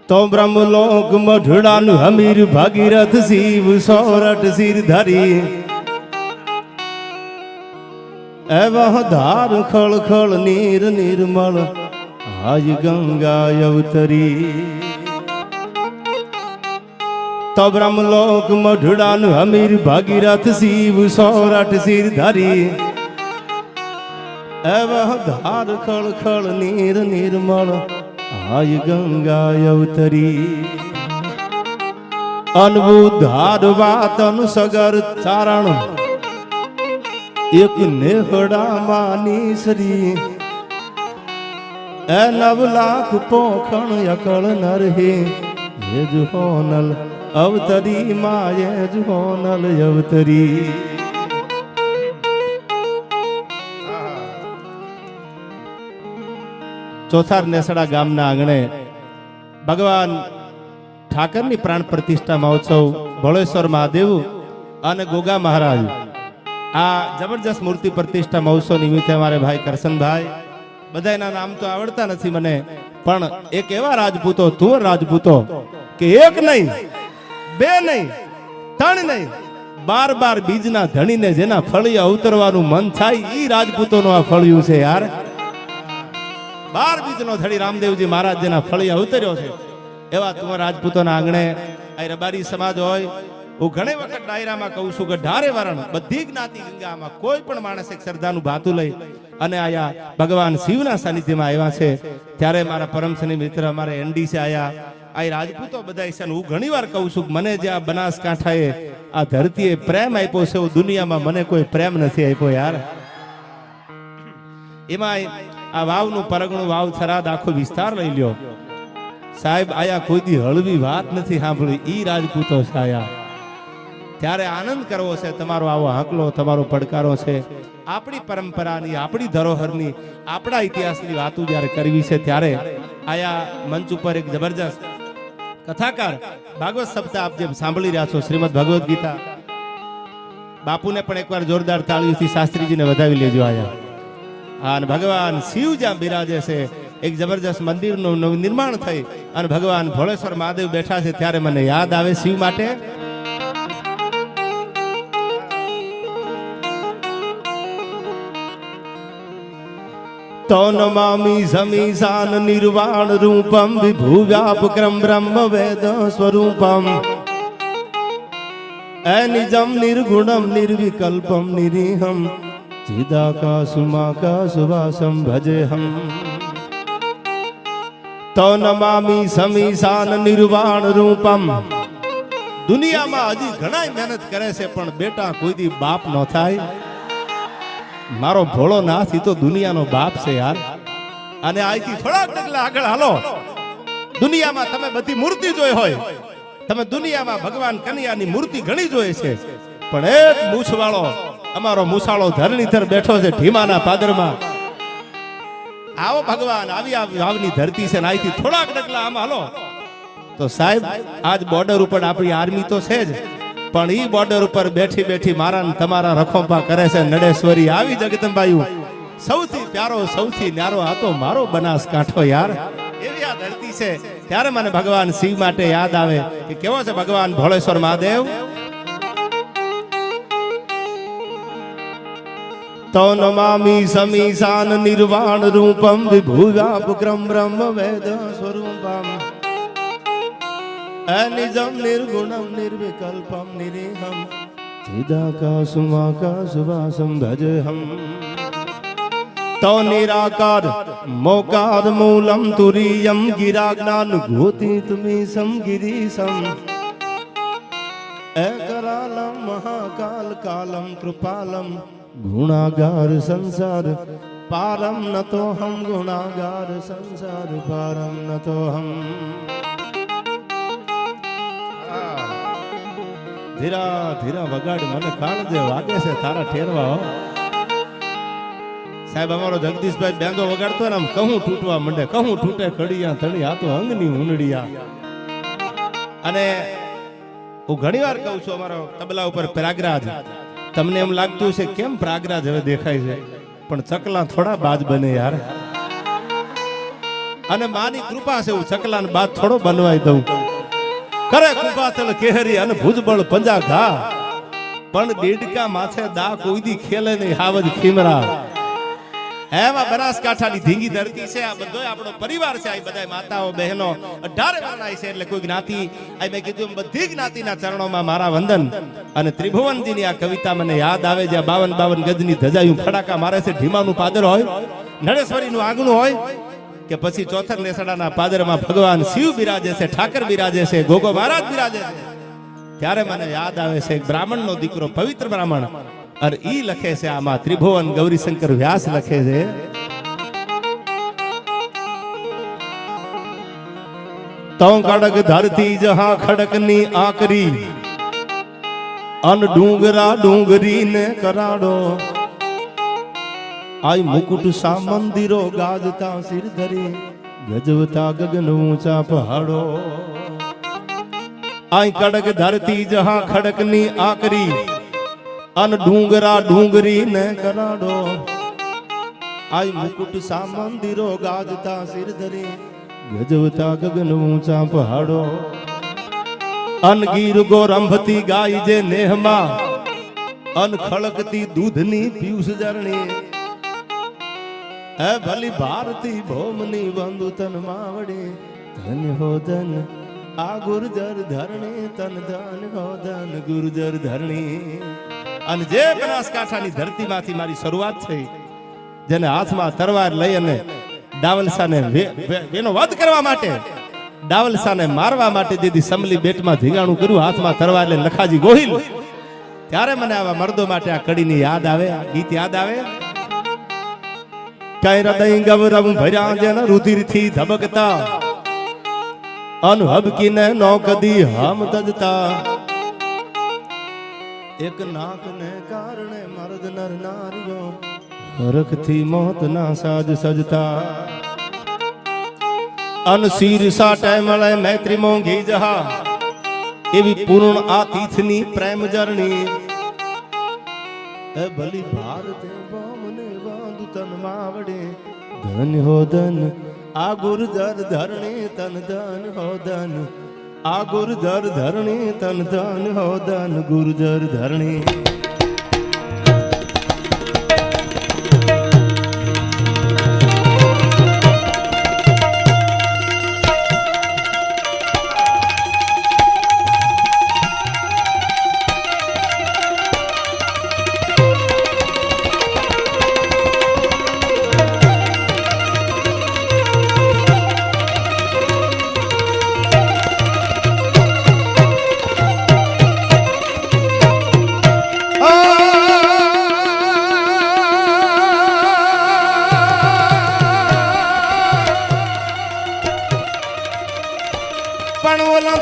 तो ब्रह्मलोक मढ़ड़ान हमीर भागीरथ शिव सौरठ सिर धरी एवं धार खल खल नीर निर्मल आज गंगा अवतरी। तो ब्रह्मलोक मढ़ड़ान हमीर भागीरथ शिव सौरठ सिर धरी एवं धार खल खल नीर निर्मल आज गंगा अवतरी। अनबुधार वात अनुसगर चारण एक नेहड़ा मानी श्री ए 9 लाख पोखण अकल नर हे ये जुहोनल अवतरी माये जुहोनल अवतरी। ચોથાર નેસડા ગામના આંગણે ભગવાન ઠાકરની પ્રાણ પ્રતિષ્ઠા મહોત્સવ ભોળેશ્વર મહાદેવ અને ગોગા મહારાજ આ જબરજસ્ત મૂર્તિ પ્રતિષ્ઠા મહોત્સવ નિમિત્તે અમારે ભાઈ કરશનભાઈ બધાના નામ તો આવડતા નથી મને પણ એક એવા રાજપૂતો તુંવર રાજપૂતો કે એક નહીં બે નહીં ત્રણ નહીં 12 બીજના ધણીને જેના ફળિયા ઉતરવાનું મન થાય ઈ રાજપૂતોનું આ ફળિયું છે યાર। 12 બીજનો ધડી રામદેવજી મહારાજ જેના ફળિયા ઉતર્યો છે એવા તુંવર રાજપૂતોના આંગણે આ રબારી સમાજ હોય હું ઘણી વખત ડાયરામાં કહું છું કે ઢારે વરણ બધી જ્ઞાતિ ગંગામાં કોઈ પણ માણસ એક શ્રદ્ધાનું ભાતું લઈ અને આયા ભગવાન શિવના સાનિધ્યમાં આવ્યા છે ત્યારે મારા પરમ સ્નેહી મિત્ર અમારે એનડી છે આયા આ રાજપૂતો બધા છે હું ઘણીવાર કહું છું મને જે આ બનાસકાંઠાએ આ ધરતીએ પ્રેમ આપ્યો છે એવું દુનિયામાં મને કોઈ પ્રેમ નથી આપ્યો યાર। એમાં આ વાવનું પરગણું વાવ થરાદ આખો વિસ્તાર લઈ લ્યો સાહેબ આયા કોઈ દી હળવી વાત નથી સાંભળી ઈ રાજપૂતો છે આયા ત્યારે આનંદ કરવો છે તમારો આવો હાંકલો તમારો પડકારો છે આપણી પરંપરાની આપણી ધરોહરની આપણા ઇતિહાસની વાતો જ્યારે કરવી છે ત્યારે આયા મંચ ઉપર એક જબરજસ્ત કથાકાર ભાગવત સપ્તાહ આપ જે સાંભળી રહ્યા છો શ્રીમદ ભગવદ્ ગીતા બાપુને પણ એકવાર જોરદાર તાળીઓથી શાસ્ત્રીજીને વધાવી લેજો આયા। અને ભગવાન શિવ જ્યાં બિરાજે છે એક જબરજસ્ત મંદિરનું નિર્માણ થઈ અને ભગવાન ભોળેશ્વર મહાદેવ બેઠા છે ત્યારે મને યાદ આવે શિવ માટે तो नमामि समीशान निर्वाण रूपम विभु व्यापक्रम ब्रह्म वेद स्वरूपम अनिजम निर्गुणम निर्विकल्पम निरीहम चिदाकाशुमाकाशवासम भजे हम। तो नमामि समीशान निर्वाण रूपम दुनिया में हजी घणा मेहनत करे से पण बेटा कोई दी बाप न थाय मारो भोळो नाथ ई तो दुनियानो बाप छे यार। अने आईथी थोड़ा डगला आगळ हालो दुनियामां तमे बधी मूर्ति जोई होय तमे दुनियामां भगवान कन्हैयानी मूर्ति घणी जोई छे पण एक मूछवाळो अमारो मूछाळो धरणीधर बैठो छे ढीमाना पादरमा आओ भगवान आवी वावनी धरती छे ने आईथी थोड़ा डगला आम हालो तो साहेब आज बॉर्डर उपर आपणी आर्मी तो छे ज पण ई बॉर्डर पर बैठी बैठी मारा ने तमारा रखोपा करे छे नडेश्वरी आवी जगदंबायु सौथी प्यारो सौथी न्यारो आ तो मारो बनासकांठो यार। एवी आ धरती छे त्यारे मने भगवान शिव माटे याद आवे के केवो छे भगवान भोळेश्वर महादेव। तो नमामि समीशान निर्वाण रूपम विभु व्यापक्रम ब्रह्म वेद स्वरूपम अनिजम निर्गुणम निर्विकल्पम निरीहम चिदाकाशुमाकाशवासम भजे हम। तो निराकार मोकार मूलम तुरीयम गिराज्ञान घोति तुमीसम गिरीशम एकरालम महाकाल कालम कृपालम गुणागार संसार पारम न तो हम गुणागार संसार पारम न तो हम। धीरा धीरा वगाड़ मन कान जे वागे से तारा ठेरवा हो साहेब अमारो जगदीश भाई बेंदो वगाड़तो ने आम कहूं टूटवा मंडे कहूं टूटे कड़िया तणी आ तो अंगनी हुंडड़िया। अने હું ઘણીવાર કહું છું અમારો તબલા ઉપર પ્રયાગરાજ તમને એમ લાગતું છે કેમ પ્રયાગરાજ હવે દેખાય છે પણ ચકલા થોડા બાજ બને યાર। અને માની કૃપા છે હું ચકલાને બાદ થોડો બનવાઈ દઉં. કરે કૃપા તલ કેહરી અને ભુજબળ પંજા ઘા, પણ દેડકા માથે દા કોઈ દી ખેલે નહીં હાવજ ખીમરા. એમાં બનાસકાંઠાની ધીંગી ધરતી છે. આ બધો આપણો પરિવાર છે. આ બધા માતાઓ બહેનો 18 વર્ણાય છે. એટલે કોઈ જ્ઞાતિ આ મેં કીધું બધી જ્ઞાતિના ચરણોમાં મારા વંદન. અને ત્રિભુવનજીની આ કવિતા મને યાદ આવે, જ્યાં 52 ગજની ધજાયું ફડાકા મારે છે. ઢીમાનું પાદર હોય, નળેશ્વરીનું આંગણું હોય, કે પછી ચોથર નેસડાના પાદરમાં ભગવાન શિવ બિરાજે છે, ઠાકર બિરાજે છે, ગોગો મહારાજ બિરાજે છે. ત્યારે મને યાદ આવે છે બ્રાહ્મણનો દીકરો, પવિત્ર બ્રાહ્મણ, અને ઈ લખે છે આમાં ત્રિભુવન ગૌરીશંકર વ્યાસ લખે છે, તો કડક ધરતી જહા ખડકની આકરી, અન ડુંગરા ડુંગરી ને કરાડો, આઈ મુકુટ સા મંદિરો ગાજતા સિર ધરી, ગજવતા ગગન ઊંચા પહાડો. આઈ કડક ધરતી જહા ખડકની આકરી, અન ડુંગરા ડુંગરી ને કરાડો, આઈ મુકુટ સા મંદિરો ગાજતા સિર ધરી, ગજવતા ગગન ઊંચા પહાડો. અન ગીર ગોરંભતી ગાય જે નેહમાં, અન ખળકતી દૂધની પિયુષ જરણી, હે ભલી ભારતી ભૌમની બંધુ તન માવડે, ધન હો ધન આ ગુર્જર ધરણી, તન ધન હો ધન ગુર્જર ધરણી. અને જે બનાસકાંઠાની ધરતીમાંથી મારી શરૂઆત થઈ, જેને હાથમાં તરવાર લઈ અને ડાવલસાને એનો વધ કરવા માટે, ડાવલસાને મારવા માટે જેથી સમલી બેટમાં ધીંગાણું કર્યું, હાથમાં તરવાર લઈને લખાજી ગોહિલ, ત્યારે મને આવા મર્દો માટે આ કડીની યાદ આવે, આ ગીત યાદ આવે. કઈ હૃદય ગૌરવ ભર્યા જેન રુધિરથી ધબકતા, અનહબકીને નો કદી હમ તજતા, એક નાકને કારણે મર્દ નર નારીઓ, હરખથી મોતના સાજ સજતા. અન શીર સાટે મળે મૈત્રી મોંઘી જહા, એવી પૂર્ણ આ તીથની પ્રેમ જરણી, એ ભલી ભારતે બોમને બાંધુ તન માવડે, ધન હો ધન આ ગુર્જર ધરણી, તન ધન હો ધન આ ગુર્જર ધરણી, તન ધન હો ધન ગુર્જર ધરણી.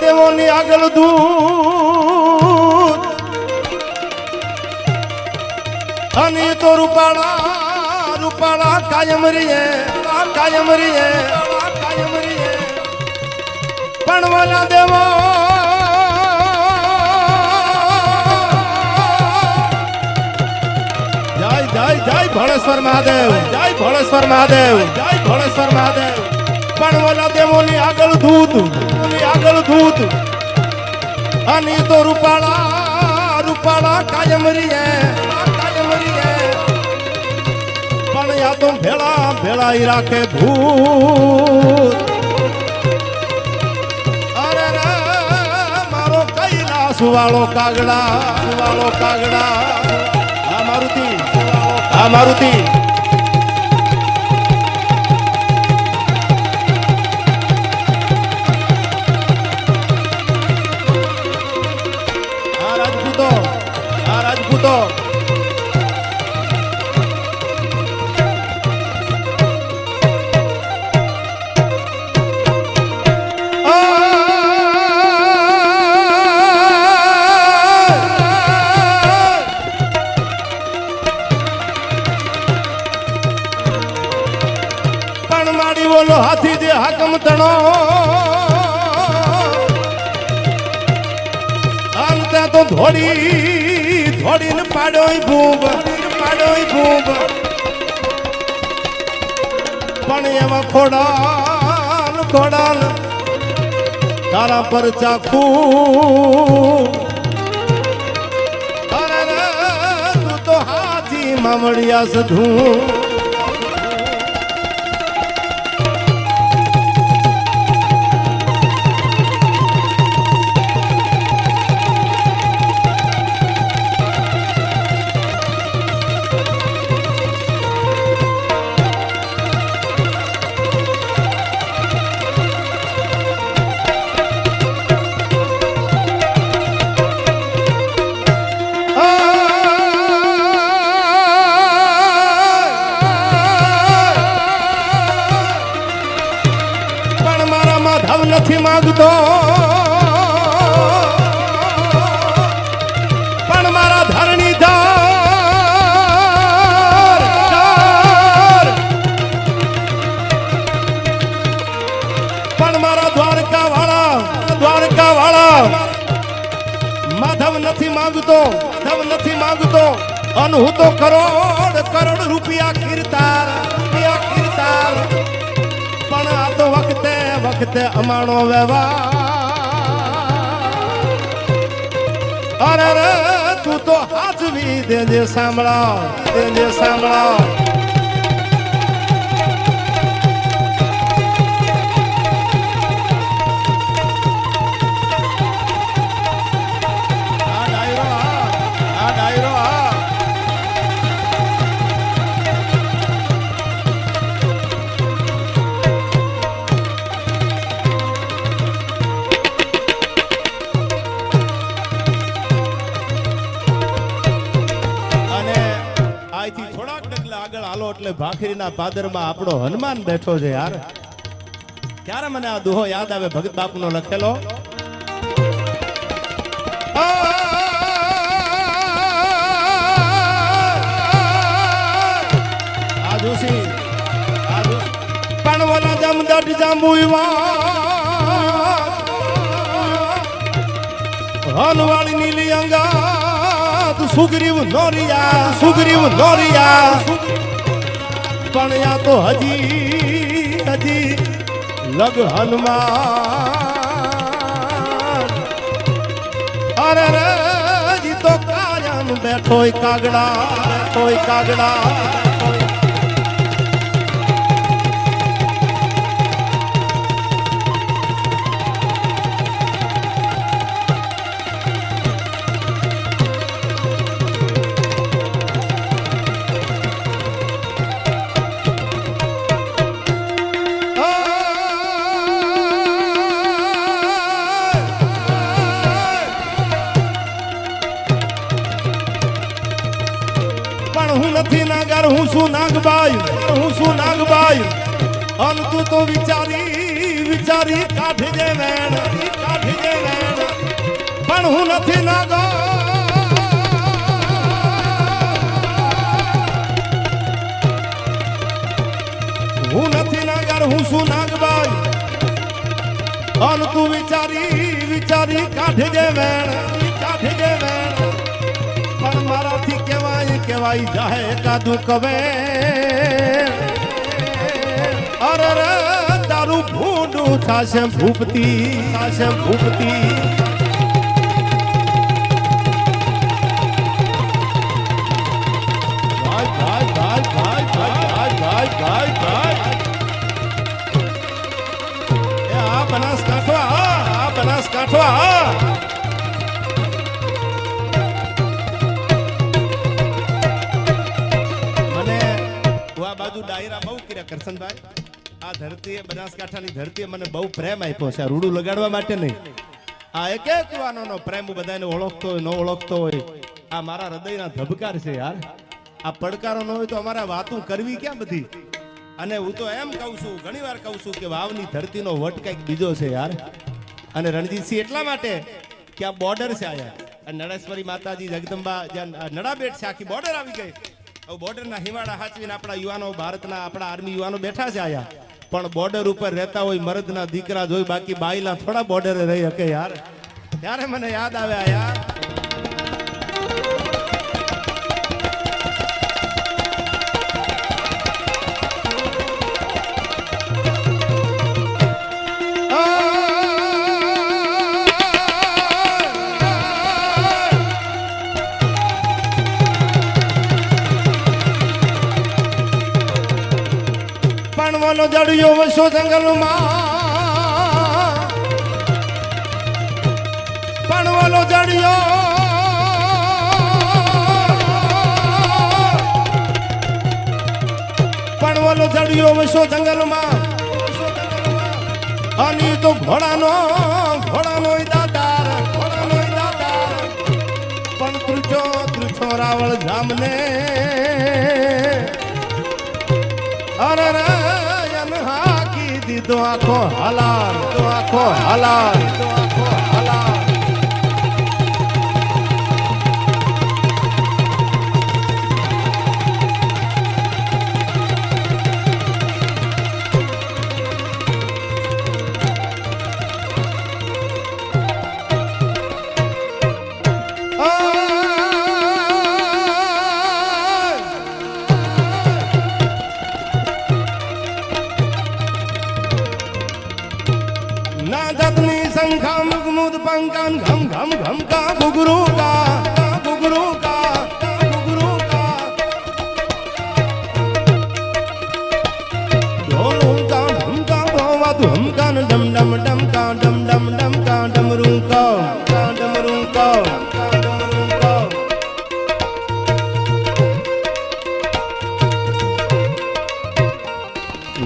દેવોની આગળ દૂત, અને તો રૂપાળા રૂપાળા કાયમ રીએ, કાયમ રીએ, કાયમ રીએ. પણ વાલા દેવો જય જય જય ભોળેશ્વર મહાદેવ, જય ભોળેશ્વર મહાદેવ, જય ભોળેશ્વર મહાદેવ. પણ વાલા દેવોની આગળ દૂત, આગળ દૂત, અને તો રૂપાળા રૂપાળા કાયમ રીએ, કાયમ રીએ. પણ યા તો ભેળા ભેળા રાખે ભૂત. અરે રે મારો કૈલાસ વાળો કાગડા, વાળો કાગડા. આ મારુતિ, આ મારુતિ. રાજપૂતો પણ માડી બોલો હાથી જે હાકમ તણો, અંતે તો ધોડી ધોડીને પાડોય ભૂબ, પાડોય ભૂબ. પણ એવા ખોડા કોડાલ તારા પર ચાખું અરે રે તું તો હાજી મામડિયા સધું નથી માંગતો પણ મારા ધરણીધર પણ મારા દ્વારકા વાળા માધવ નથી માંગતો અને હું તો કરોડ રૂપિયા ખીરતાર પણ આ તો વખતે અમારો વ્યવહાર અરે રે તું તો હાજવી દેજે સાંભળા આ ડાયરો હાલો એટલે ભાખરીના પાદરમાં આપણો હનુમાન બેઠો છે યાર. ક્યારે મને આ દુહો યાદ આવે ભગત બાપુનો લખેલો. આ જોશી પણ વના જમદટ જાંબુઈવા હનવાળી નીલી અંગા સુગ્રીવ નોરિયા પણ યા તો હજી લગ હનુમાન અરે રે જી તો કાયમ બેઠોય કાગડા હું શું નાગબાઈ અન તું તો વિચારી કાઢજે વેણ પણ હું નથી નાગો હું શું નાગબાઈ અન તું વિચારી કાઢજે વેણ પણ મારાથી કેવાય જાહે એકાદું કવે અરે રે તારું ભૂંડું થાશે ભૂપતી આ બનાસકાંઠા બાજુ ડાયરા બહુ કર્યા કરશનભાઈ. આ ધરતીએ બનાસકાંઠાની ધરતીએ મને બહુ પ્રેમ આપ્યો છે. આ રૂડું લગાડવા માટે નહીં, આ એક યુવાનોનો પ્રેમ બધાને ઓળખતો હોય ન ઓળખતો હોય. આ મારા હૃદયના ધબકાર છે યાર. આ પડકારો ન હોય તો અમારા વાતું કરવી ક્યાં બધી. અને હું તો એમ કહું છું, ઘણી વાર કહું છું કે વાવની ધરતીનો વટ કંઈક બીજો છે યાર. અને રણજીતસિંહ એટલા માટે કે આ બોર્ડર છે આયા. નળેશ્વરી માતાજી જગદંબા જ્યાં નડાબેટ છે, આખી બોર્ડર આવી ગઈ. બોર્ડરના હિમાડા હાચવીને આપણા યુવાનો, ભારતના આપણા આર્મી યુવાનો બેઠા છે આયા. પણ બોર્ડર ઉપર રહેતા હોય મર્દના દીકરા જોઈ, બાકી બાઈલા થોડા બોર્ડરે રહી શકે યાર. ત્યારે મને યાદ આવે યાર. પણવલો જડિયો વસો જંગલમાં પણવલો જડિયો પણવલો જડિયો વસો જંગલમાં અને તો ઘોડાનો દાતાર પણ ત્રુછો રાવળ જામને અરે હાકી દીધો આખો હલાલ पंकान घम घम घम का गुगरू का ढोलू का ढम का भोवा धुम का डम का डमरू का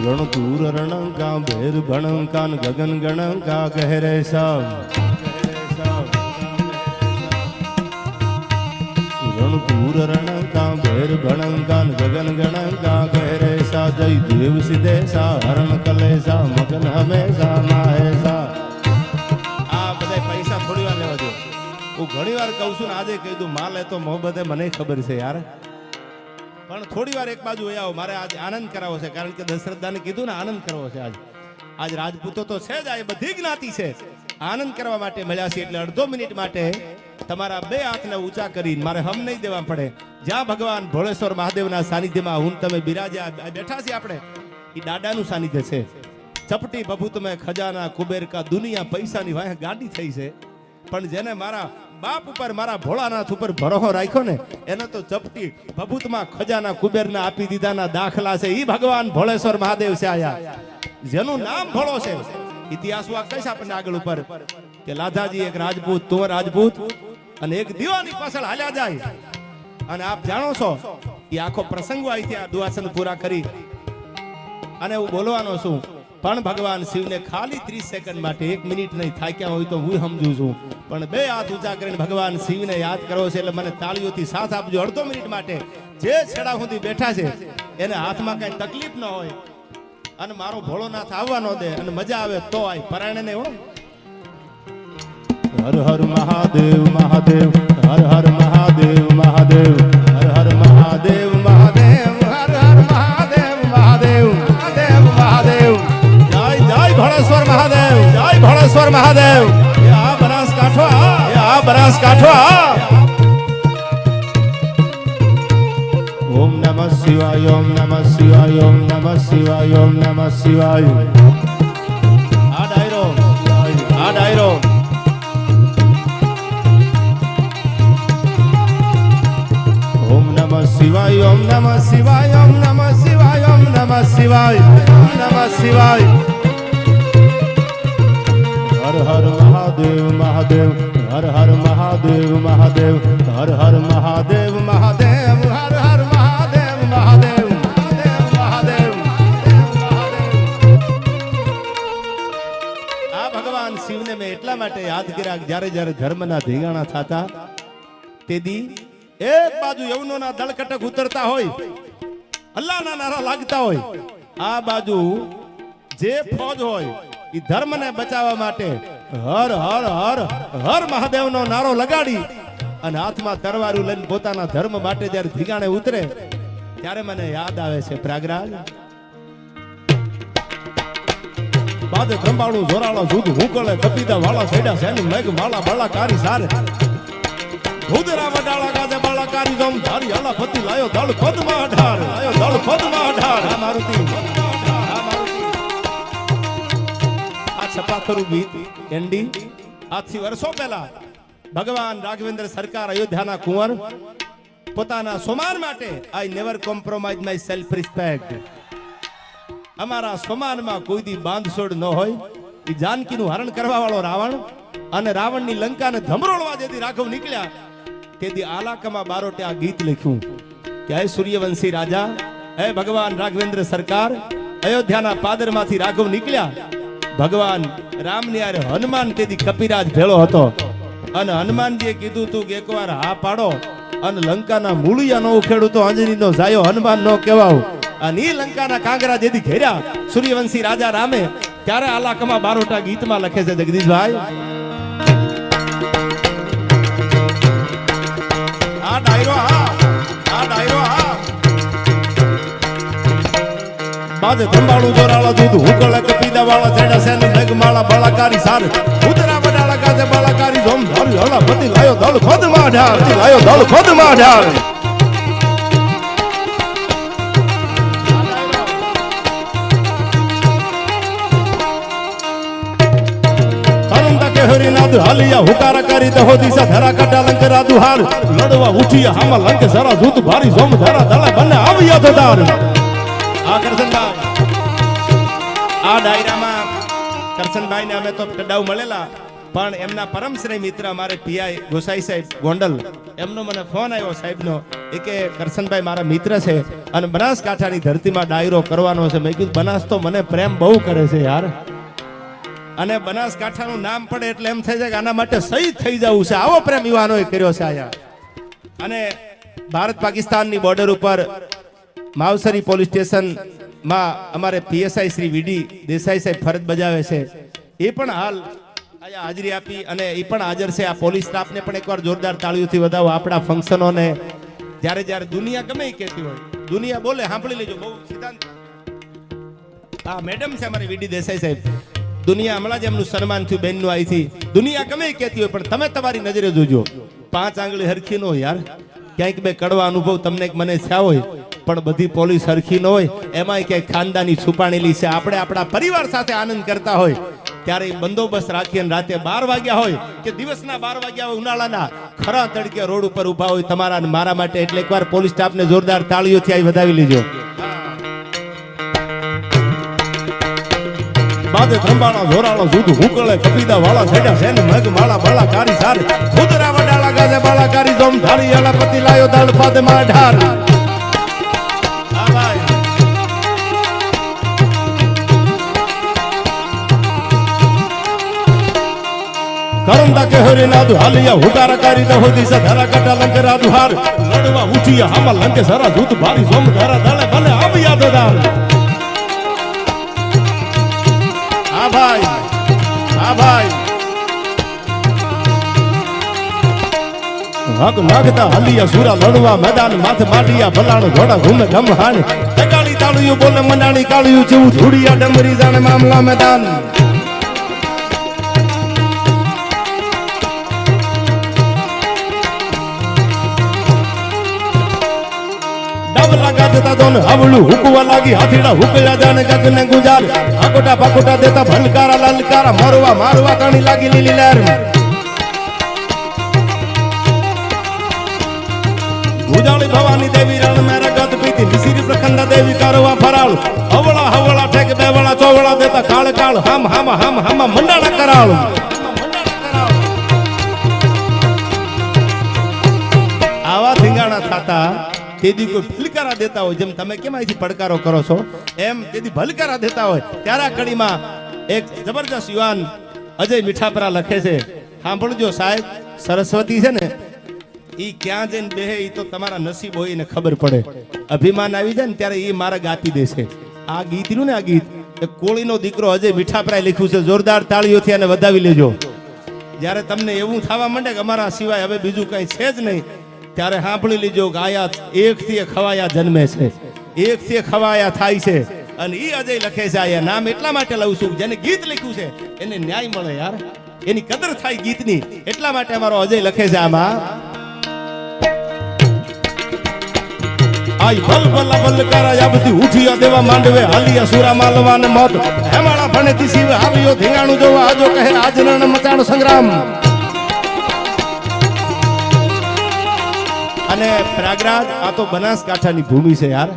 रण दूर रण का भेर भण कान गगन गण का गहरे सब रण दूर रण का भेर भण कान गगन गण का गहरे सा जय देव सिद्धे सा हरण कले सा मगन हमेशा नाहे सा आ बधाय पैसा थोड़ी वार लेवा दो હું ઘણી વાર કહું છું ને આજે કહી દઉં માલ એ તો મોહબ્બતે મને ખબર છે યાર પણ થોડી વાર એક બાજુ આવો મારે આજ આનંદ કરાવો છે કારણ કે દશરથદાને કીધું ને આનંદ કરવો છે આજ રાજપૂતો તો છે જ આ બધી જ્ઞાતિ છે આનંદ કરવા માટે મળ્યા છે એટલે અડધો મિનિટ માટે તમારા બે હાથને ઊંચા કરીને મારે હમ નહીં દેવા પડે જ્યાં ભગવાન ભોળેશ્વર મહાદેવના સાનિધ્યમાં હું તમે બિરાજ્યા બેઠા છીએ આપણે એ દાદાનું સાનિધ્ય છે ચપટી બબૂત મેં ખજાના કુબેર કા દુનિયા પૈસાની વાહ ગાડી થઈ છે પણ જેને મારા બાપ ઉપર મારા ભોળાનાથ ઉપર ભરોસો રાખ્યો ને એને તો ચપટી બબૂતમાં ખજાના કુબેરના આપી દીધાના દાખલા છે ઈ ભગવાન ભોળેશ્વર મહાદેવ છે આયા જેનું નામ ભોળો છે ઇતિહાસમાં કહીશ આપણને આગળ ઉપર કે લાધાજી એક રાજપૂત તો રાજપૂત અને એક દીવાની પાછળ હાલ્યા જાય અને આપ જાણો છો એ આખો પ્રસંગો અહીંથી આ દુઆસન પૂરા કરી અને હું બોલવાનો છું પણ ભગવાન શિવને ખાલી 30 સેકન્ડ માટે 1 મિનિટ નહીં થાક્યા હોય તો હું સમજુ છું પણ બે હાથ ઊંચા કરીને ભગવાન શિવને યાદ કરો છે એટલે મને તાળીઓથી સાથ આપજો અડધો મિનિટ માટે જે છેડા સુધી બેઠા છે એને હાથમાં કઈ તકલીફ ન હોય અને મારો ભોળોનાથ આવવા ન દે અને મજા આવે તો આય પરાણે ને હો હર હર મહાદેવ મહાદેવ હર હર મહાદેવ મહાદેવ હર હર મહાદેવ મહાદેવ હર હર મહાદેવ મહાદેવ મહાદેવ મહાદેવ જય ભોળેશ્વર મહાદેવ જય ભોળેશ્વર મહાદેવ આ બનાસકાંઠો ઓમ નમઃ શિવાય ઓમ નમઃ શિવાય ઓમ નમઃ શિવાય ઓમ નમઃ શિવાય આ ડાયરો ઓમ નમઃ શિવાય ઓમ નમઃ શિવાય ઓમ નમઃ શિવાય ઓમ નમઃ શિવાય ઓમ નમઃ શિવાય હર હર મહાદેવ મહાદેવ હર હર મહાદેવ મહાદેવ હર હર મહાદેવ મહાદેવ હર હર મહાદેવ મહાદેવ મહાદેવ આ ભગવાન શિવને મેં એટલા માટે યાદ કર્યા જ્યારે જ્યારે ધર્મના ધીંગાણા થતા તેદી એક બાજુ યવનોના દળકટક ઉતરતા હોય અલ્લાહના નારા લાગતા હોય આ બાજુ જે ફોજ હોય ઈ ધર્મને બચાવવા માટે હર હર હર હર મહાદેવનો નારો લગાડી અને હાથમાં તરવારું લઈને પોતાના ધર્મ માટે જ્યારે ધીગાણે ઉતરે ત્યારે મને યાદ આવે છે પ્રયાગરાજ બાદ ખંભાળું જોરાળો જુદ હુકળે કપીદા વાળા સેડા સેની મેઘ માળા બાળા કારી સારે ભૂદરા વડાળા ગાજે બાળા કારી જમ ધારી હલા પતિ લાયો દળ પદમાં અઢાર આ મારુતિ છપાખરું ગીત એન્ડી આજથી વર્ષો પહેલા ભગવાન રાઘવેન્દ્ર સરકાર અયોધ્યાના કુંવર પોતાના સોમાન માટે I never compromise my self respect અમારા સ્વમાનમાં કોઈ દી બાંધછોડ ન હોય. એ જાનકીનું હરણ કરવા વાળો રાવણ અને રાવણની લંકાને ધમરોળવા જેથી રાઘવ નીકળ્યા તેથી આલાકમાં બારોટે આ ગીત લખ્યું કે હે સૂર્યવંશી રાજા, હે ભગવાન રાઘવેન્દ્ર સરકાર, અયોધ્યાના પાદરમાંથી રાઘવ નીકળ્યા. ભગવાન રામની યારે હનુમાન તેથી કપિરાજ ભેળો હતો અને હનુમાનજીએ કીધું તું કે એકવાર હા પાડો અને લંકાના મૂળિયા નો ઉખેડું તો અંજનીનો જાયો હનુમાન નો કહેવાવ. અને ઈ લંકાના કાંગરા જેથી ઘેર્યા સૂર્યવંશી રાજા રામે ત્યારે આલાકમાં બારોટા ગીતમાં લખે છે જગદીશભાઈ. આ ડાયરો બાદ ધંબાળું જોરાળા દૂધ હુકળક પીદા વાળા ચેડા સેન નગમાળા બળાકારી સાર ઉતરા બડાળા ગાજે બળાકારી જોમ ધારી હળા પતિ લાયો દળ ખોદ માં ઢાળ લાયો દળ ખોદ માં ઢાળ. હરિનાદ હાલિયા હુકારા કરી દહો દિશા ધરા કટા લંકરા દુહાર લડવા ઉઠિયા હામાં લંકે સરા જૂત ભારી જોમ ધરા દળે બંને આવ્યા તો દાર. આ કરશનભાઈ આ ડાયરામાં કરશનભાઈને અમે તો કડાવ મળેલા પણ એમના પરમશ્રેય મિત્ર અમારે પીઆઈ ગોસાઈ સાહેબ ગોંડલ એમનો મને ફોન આવ્યો સાહેબનો એ કે કરશનભાઈ મારા મિત્ર છે અને બનાસકાંઠાની ધરતીમાં ડાયરો કરવાનો છે. મેં કીધું બનાસ તો મને પ્રેમ બહુ કરે છે યાર અને બનાસકાંઠાનું નામ પડે એટલે એમ થઈ જાય કે આના માટે શહીદ થઈ જવું છે. આવો પ્રેમ યુવાનોએ કર્યો છે આયા. અને ભારત પાકિસ્તાનની બોર્ડર ઉપર માવસરી પોલીસ સ્ટેશનમાં અમારે પીએસઆઈ શ્રી વીડી દેસાઈ સાહેબ ફરજ બજાવે છે. એ પણ હાલ અહીંયા હાજરી આપી અને એ પણ હાજર છે. આ પોલીસ સ્ટાફને પણ એકવાર જોરદાર તાળીઓથી વધાવો. આપણા ફંક્શનોને જ્યારે જ્યારે દુનિયા ગમે એ કહેતી હોય દુનિયા બોલે સાંભળી લેજો. બહુ સિદ્ધાંત હા મેડમ છે અમારી વીડી દેસાઈ સાહેબ. દુનિયા હમણાં જ એમનું સન્માન થયું બેનનું અહીંથી. દુનિયા ગમે કહેતી હોય પણ તમે તમારી નજરે જોજો. 5 આંગળી હરખી ન હોય યાર. ક્યાંક બે કડવા અનુભવ તમને મને થયા હોય પણ બધી પોલીસ હરખી ન હોય. એમાંય ક્યાંક ખાનદાની છુપાણેલી છે. આપણે આપણા પરિવાર સાથે આનંદ કરતા હોય ત્યારે બંદોબસ્ત રાખીને રાતે 12 વાગ્યા હોય કે દિવસના 12 વાગ્યા હોય ઉનાળાના ખરા તડકે રોડ ઉપર ઉભા હોય તમારા અને મારા માટે એટલે એકવાર પોલીસ સ્ટાફને જોરદાર તાળીઓથી આવી વધાવી લેજો. બાદે ધંબાળા જોરાળો જૂધ હુકળે કપીદા વાળા છેડા સેન મગ માળા બળાકારી સાર ઉતરા વડાળા ગાજે બળાકારી જોમ ધારી હળા પતિ લાયો દળ પદ માં ઢાર. કરંદા કે હરિનાદ હાલિયા હુકારા કરી દહો દિશા ધરા કટા લંકરા દુહાર લડવા ઉઠિયા હામાં લંકે સરા જૂત ભારી જોમ ધરા દળે બને આવ્યા તો દાર. હા ભાઈ હક નાખતા હલિયા સુરા લડવા મેદાન માથ માટિયા ભલાણ ઘોડા ઘૂમે ગમ હાણ ટકાળી તાળુયું બોલે મનાણી કાળિયું જેવું ધૂળિયા ડમરી જાણે મામલા મેદાન. ડાબલા ગાજતા દોન હવળું હુકવા લાગી હાથીડા હુકયા જાણે ગગને ગુંજાર આકોટા પાકોટા દેતા ભલકારા લલકારા મારવા તાણી લાગી લીલી લહેર. ગુજાળી ભવાની દેવી રણ મેરા ગત પીતી નિસીરી પ્રખંડા દેવી કરવા ફરાળ હવળા ઠેક બેવળા ચોવળા દેતા કાળ કાળ હામ મંડાળા કરાળ. આવા ધીંગાણા થતા તેથી કોઈ ભલકારા દેતા હોય જેમ તમે કેમ અહીંથી પડકારો કરો છો એમ તેથી ભલકારા દેતા હોય ત્યારે આ કડીમાં એક જબરજસ્ત યુવાન અજય મીઠાપરા લખે છે. સાંભળજો સાહેબ, સરસ્વતી છે ને ઈ ક્યાં જઈને બેહે ઈ તો તમારા નસીબ હોય ને ખબર પડે. અભિમાન આવી જાય ને ત્યારે ઈ માર્ગ આપી દેશે. આ ગીત નું ને આ ગીત કોળીનો દીકરો અજય મીઠાપરાએ લખ્યું છે. જોરદાર તાળીઓથી આને વધાવી લેજો. જ્યારે તમને એવું થવા માંડે કે અમારા સિવાય હવે બીજું કઈ છે જ નહીં ત્યારે સાંભળી લીજો કે આયા એકથી ખવાયા જન્મે છે, એકથી ખવાયા થાય છે. અને ઈ અજય લખે છે. આયા નામ એટલા માટે લઉં છું જેને ગીત લખ્યું છે એને ન્યાય મળે યાર, એની કદર થાય ગીતની. એટલા માટે અમારો અજય લખે છે આમાં આઈ ભલ ભલા ભલ કરાયા બધી ઉઠિયા દેવા માંડવે હાલિયા સુરા માલવાન મોત હેમાળા ભણેતી શિવ આવ્યો ધીંગાણું જોવા આજો કહે આજરણ મચાણ સંગ્રામ. અને પ્રયાગરાજ આ તો બનાસકાંઠાની ભૂમિ છે યાર.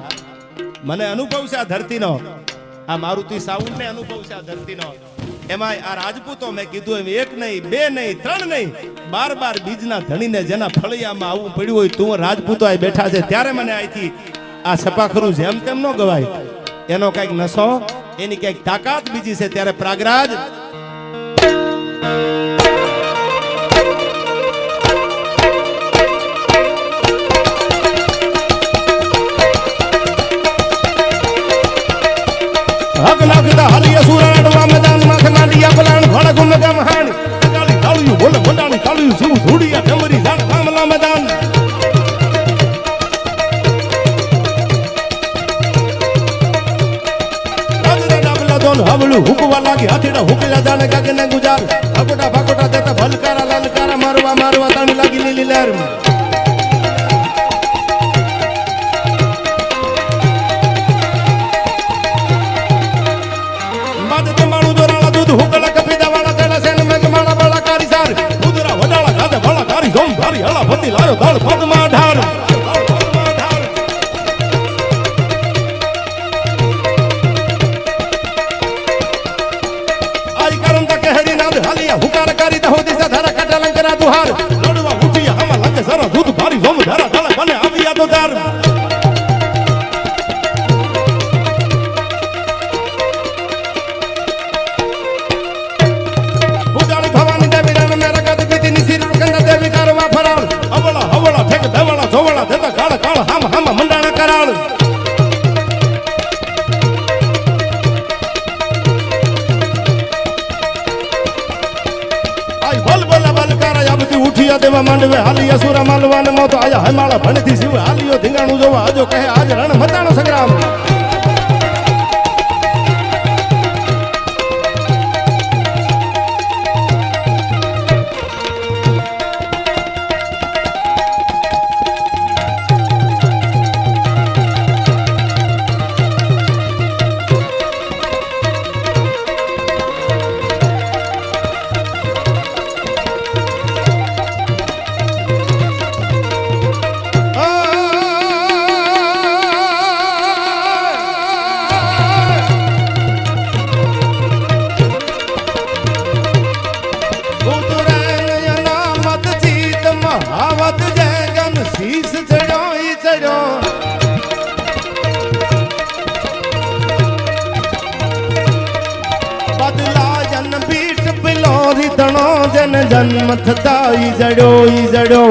મને અનુભવ છે આ ધરતીનો. આ મારુતિ સાઉન્ડ ને અનુભવ છે આ ધરતીનો. એમાં આ રાજપૂતો મેં કીધું એમ એક નહીં, બે નહીં, ત્રણ નહીં, 12 બીજના ધણીને જેના ફળિયામાં આવવું પડ્યું હોય તું રાજપૂતો આ બેઠા છે ત્યારે મને અહીંથી આ સપાખરું જેમ તેમ ન ગવાય. એનો કઈક નશો, એની કઈક તાકાત બીજી છે. ત્યારે પ્રાગરાજ હક લાગતા હાલી અસુરાડવા મેદાન માં ખલાડિયા બલાણ ભડક ઉમગા મહાન કાળી કાળિયું બોલે મંડાણી કાળિયું શું ધૂડિયા ઠમરી જાણ મામલા મેદાન હવળું હુકવા લાગી હાથીડા હુકેલા જાણે કાગને ગુજાર ભાગોટા ભાગોટા દેતા ભલકારા લાલકારા મારવા મારવા તાણી લાગી લીલી લહેર બાદ માણું દોરાળા દૂધ હુકલા કપીદા વાળા તેલા સેન મેઘ માળા બાળા કારી સાર ઉદરા વડાળા ગાદે વાળા કારી જોમ ધારી હળા ભતી લાયો દાળ પદમાં ઢાર હુકાર કરી દહો દિશા ધારા કાટા લંકરા દુહાર લડવા ઉઠી હમ લંકે સર દૂધ ભારી જોમ ધારા ધારા બને આવ્યા તો દાર પૂજારી ભવાની દેવી રણ મેરા ગદ બીતી ની સિર કંદા દેવી કરવા ફરાળ હવળા હવળા ઠેક દેવળા જોવળા દેતા કાળ કાળ હમ હમ મંડાણા કરાળ ઉઠિયા દેવા માંડવે હાલી અસુરા માલવાને મોતો આયા હમાળા ભણથી શિવ હાલીઓ ધીંગાણું જોવા આજો કહે આજ રણ મતાનો સંગ્રામ જન્મ થતા ઈ જડો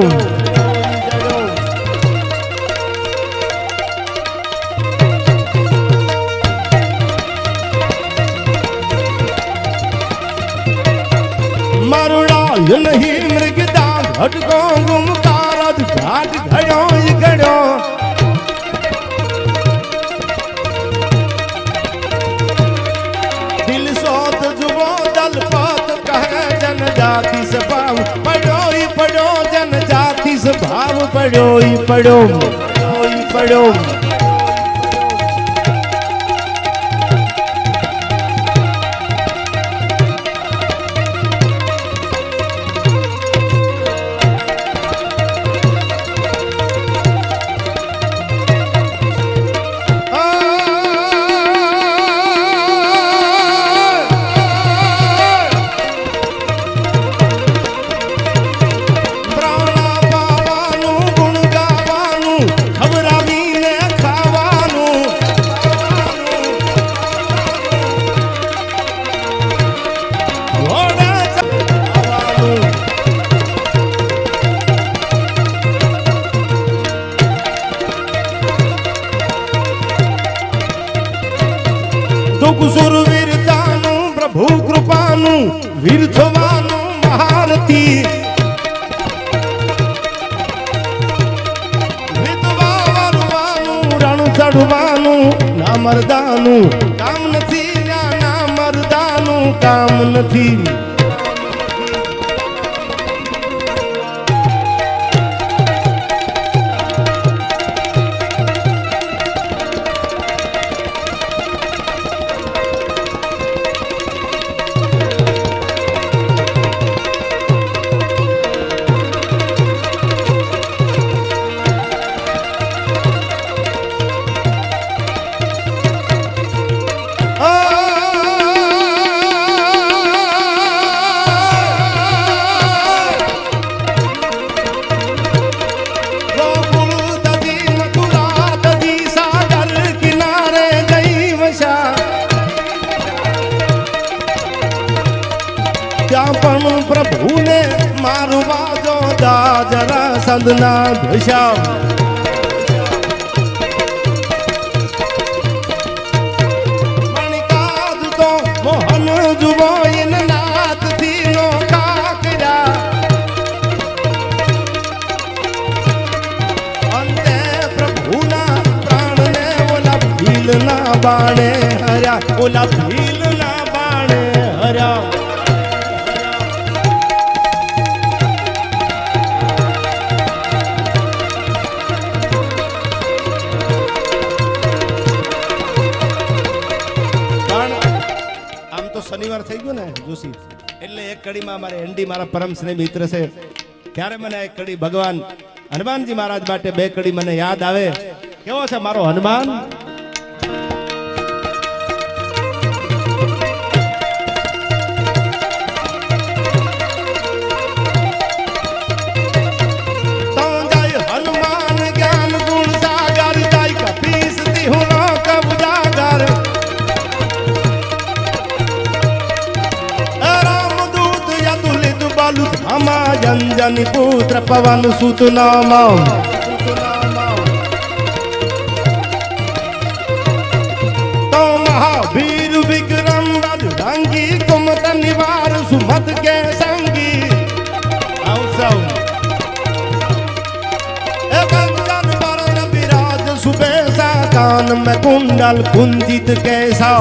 મારુડા નહીં મૃગદા ઘટકો ગુમકાર ઘાટ ઘડો ઈ ઘડો દિલ સોત જુઓ દલપત કહે જાતિ સ્વભાવ પડો જન જાતિ સ્વભાવ પડો સુર વીરતાનું પ્રભુ કૃપાનું વીર થવાનું મહારથી વિધવા વરવાનું રણ ચડવાનું ના મરદાનું કામ નથી ના મરદાનું કામ નથી પણ પ્રભુને મારું વાજો દાજરા સંદના દશા મણિકાજ તો મોહન જુવો ઇન નાથ થી નો કાકરા અંતે પ્રભુના પ્રાણને ઓલા ભીલના બાણે હર્યા ઓલા ભીલના બાણે હર્યા શનિવાર થઈ ગયો ને જોશી એટલે એક કડીમાં અમારે એનડી મારા પરમ સ્નેહ મિત્ર છે ત્યારે મને એક કડી ભગવાન હનુમાનજી મહારાજ માટે બે કડી મને યાદ આવે કેવો છે મારો હનુમાન તો જાય હનુમાન જ્ઞાન ગુણ સાગર જાય કપીસ દિહુનો કબજાગર धामा जन पुत्र पवन सुत नामा तो महावीर विक्रम रंगी कुमत निवार सुमत के संगी कंचन वरण विराज सुबेसा कान में कुंडल कुंजित कैसा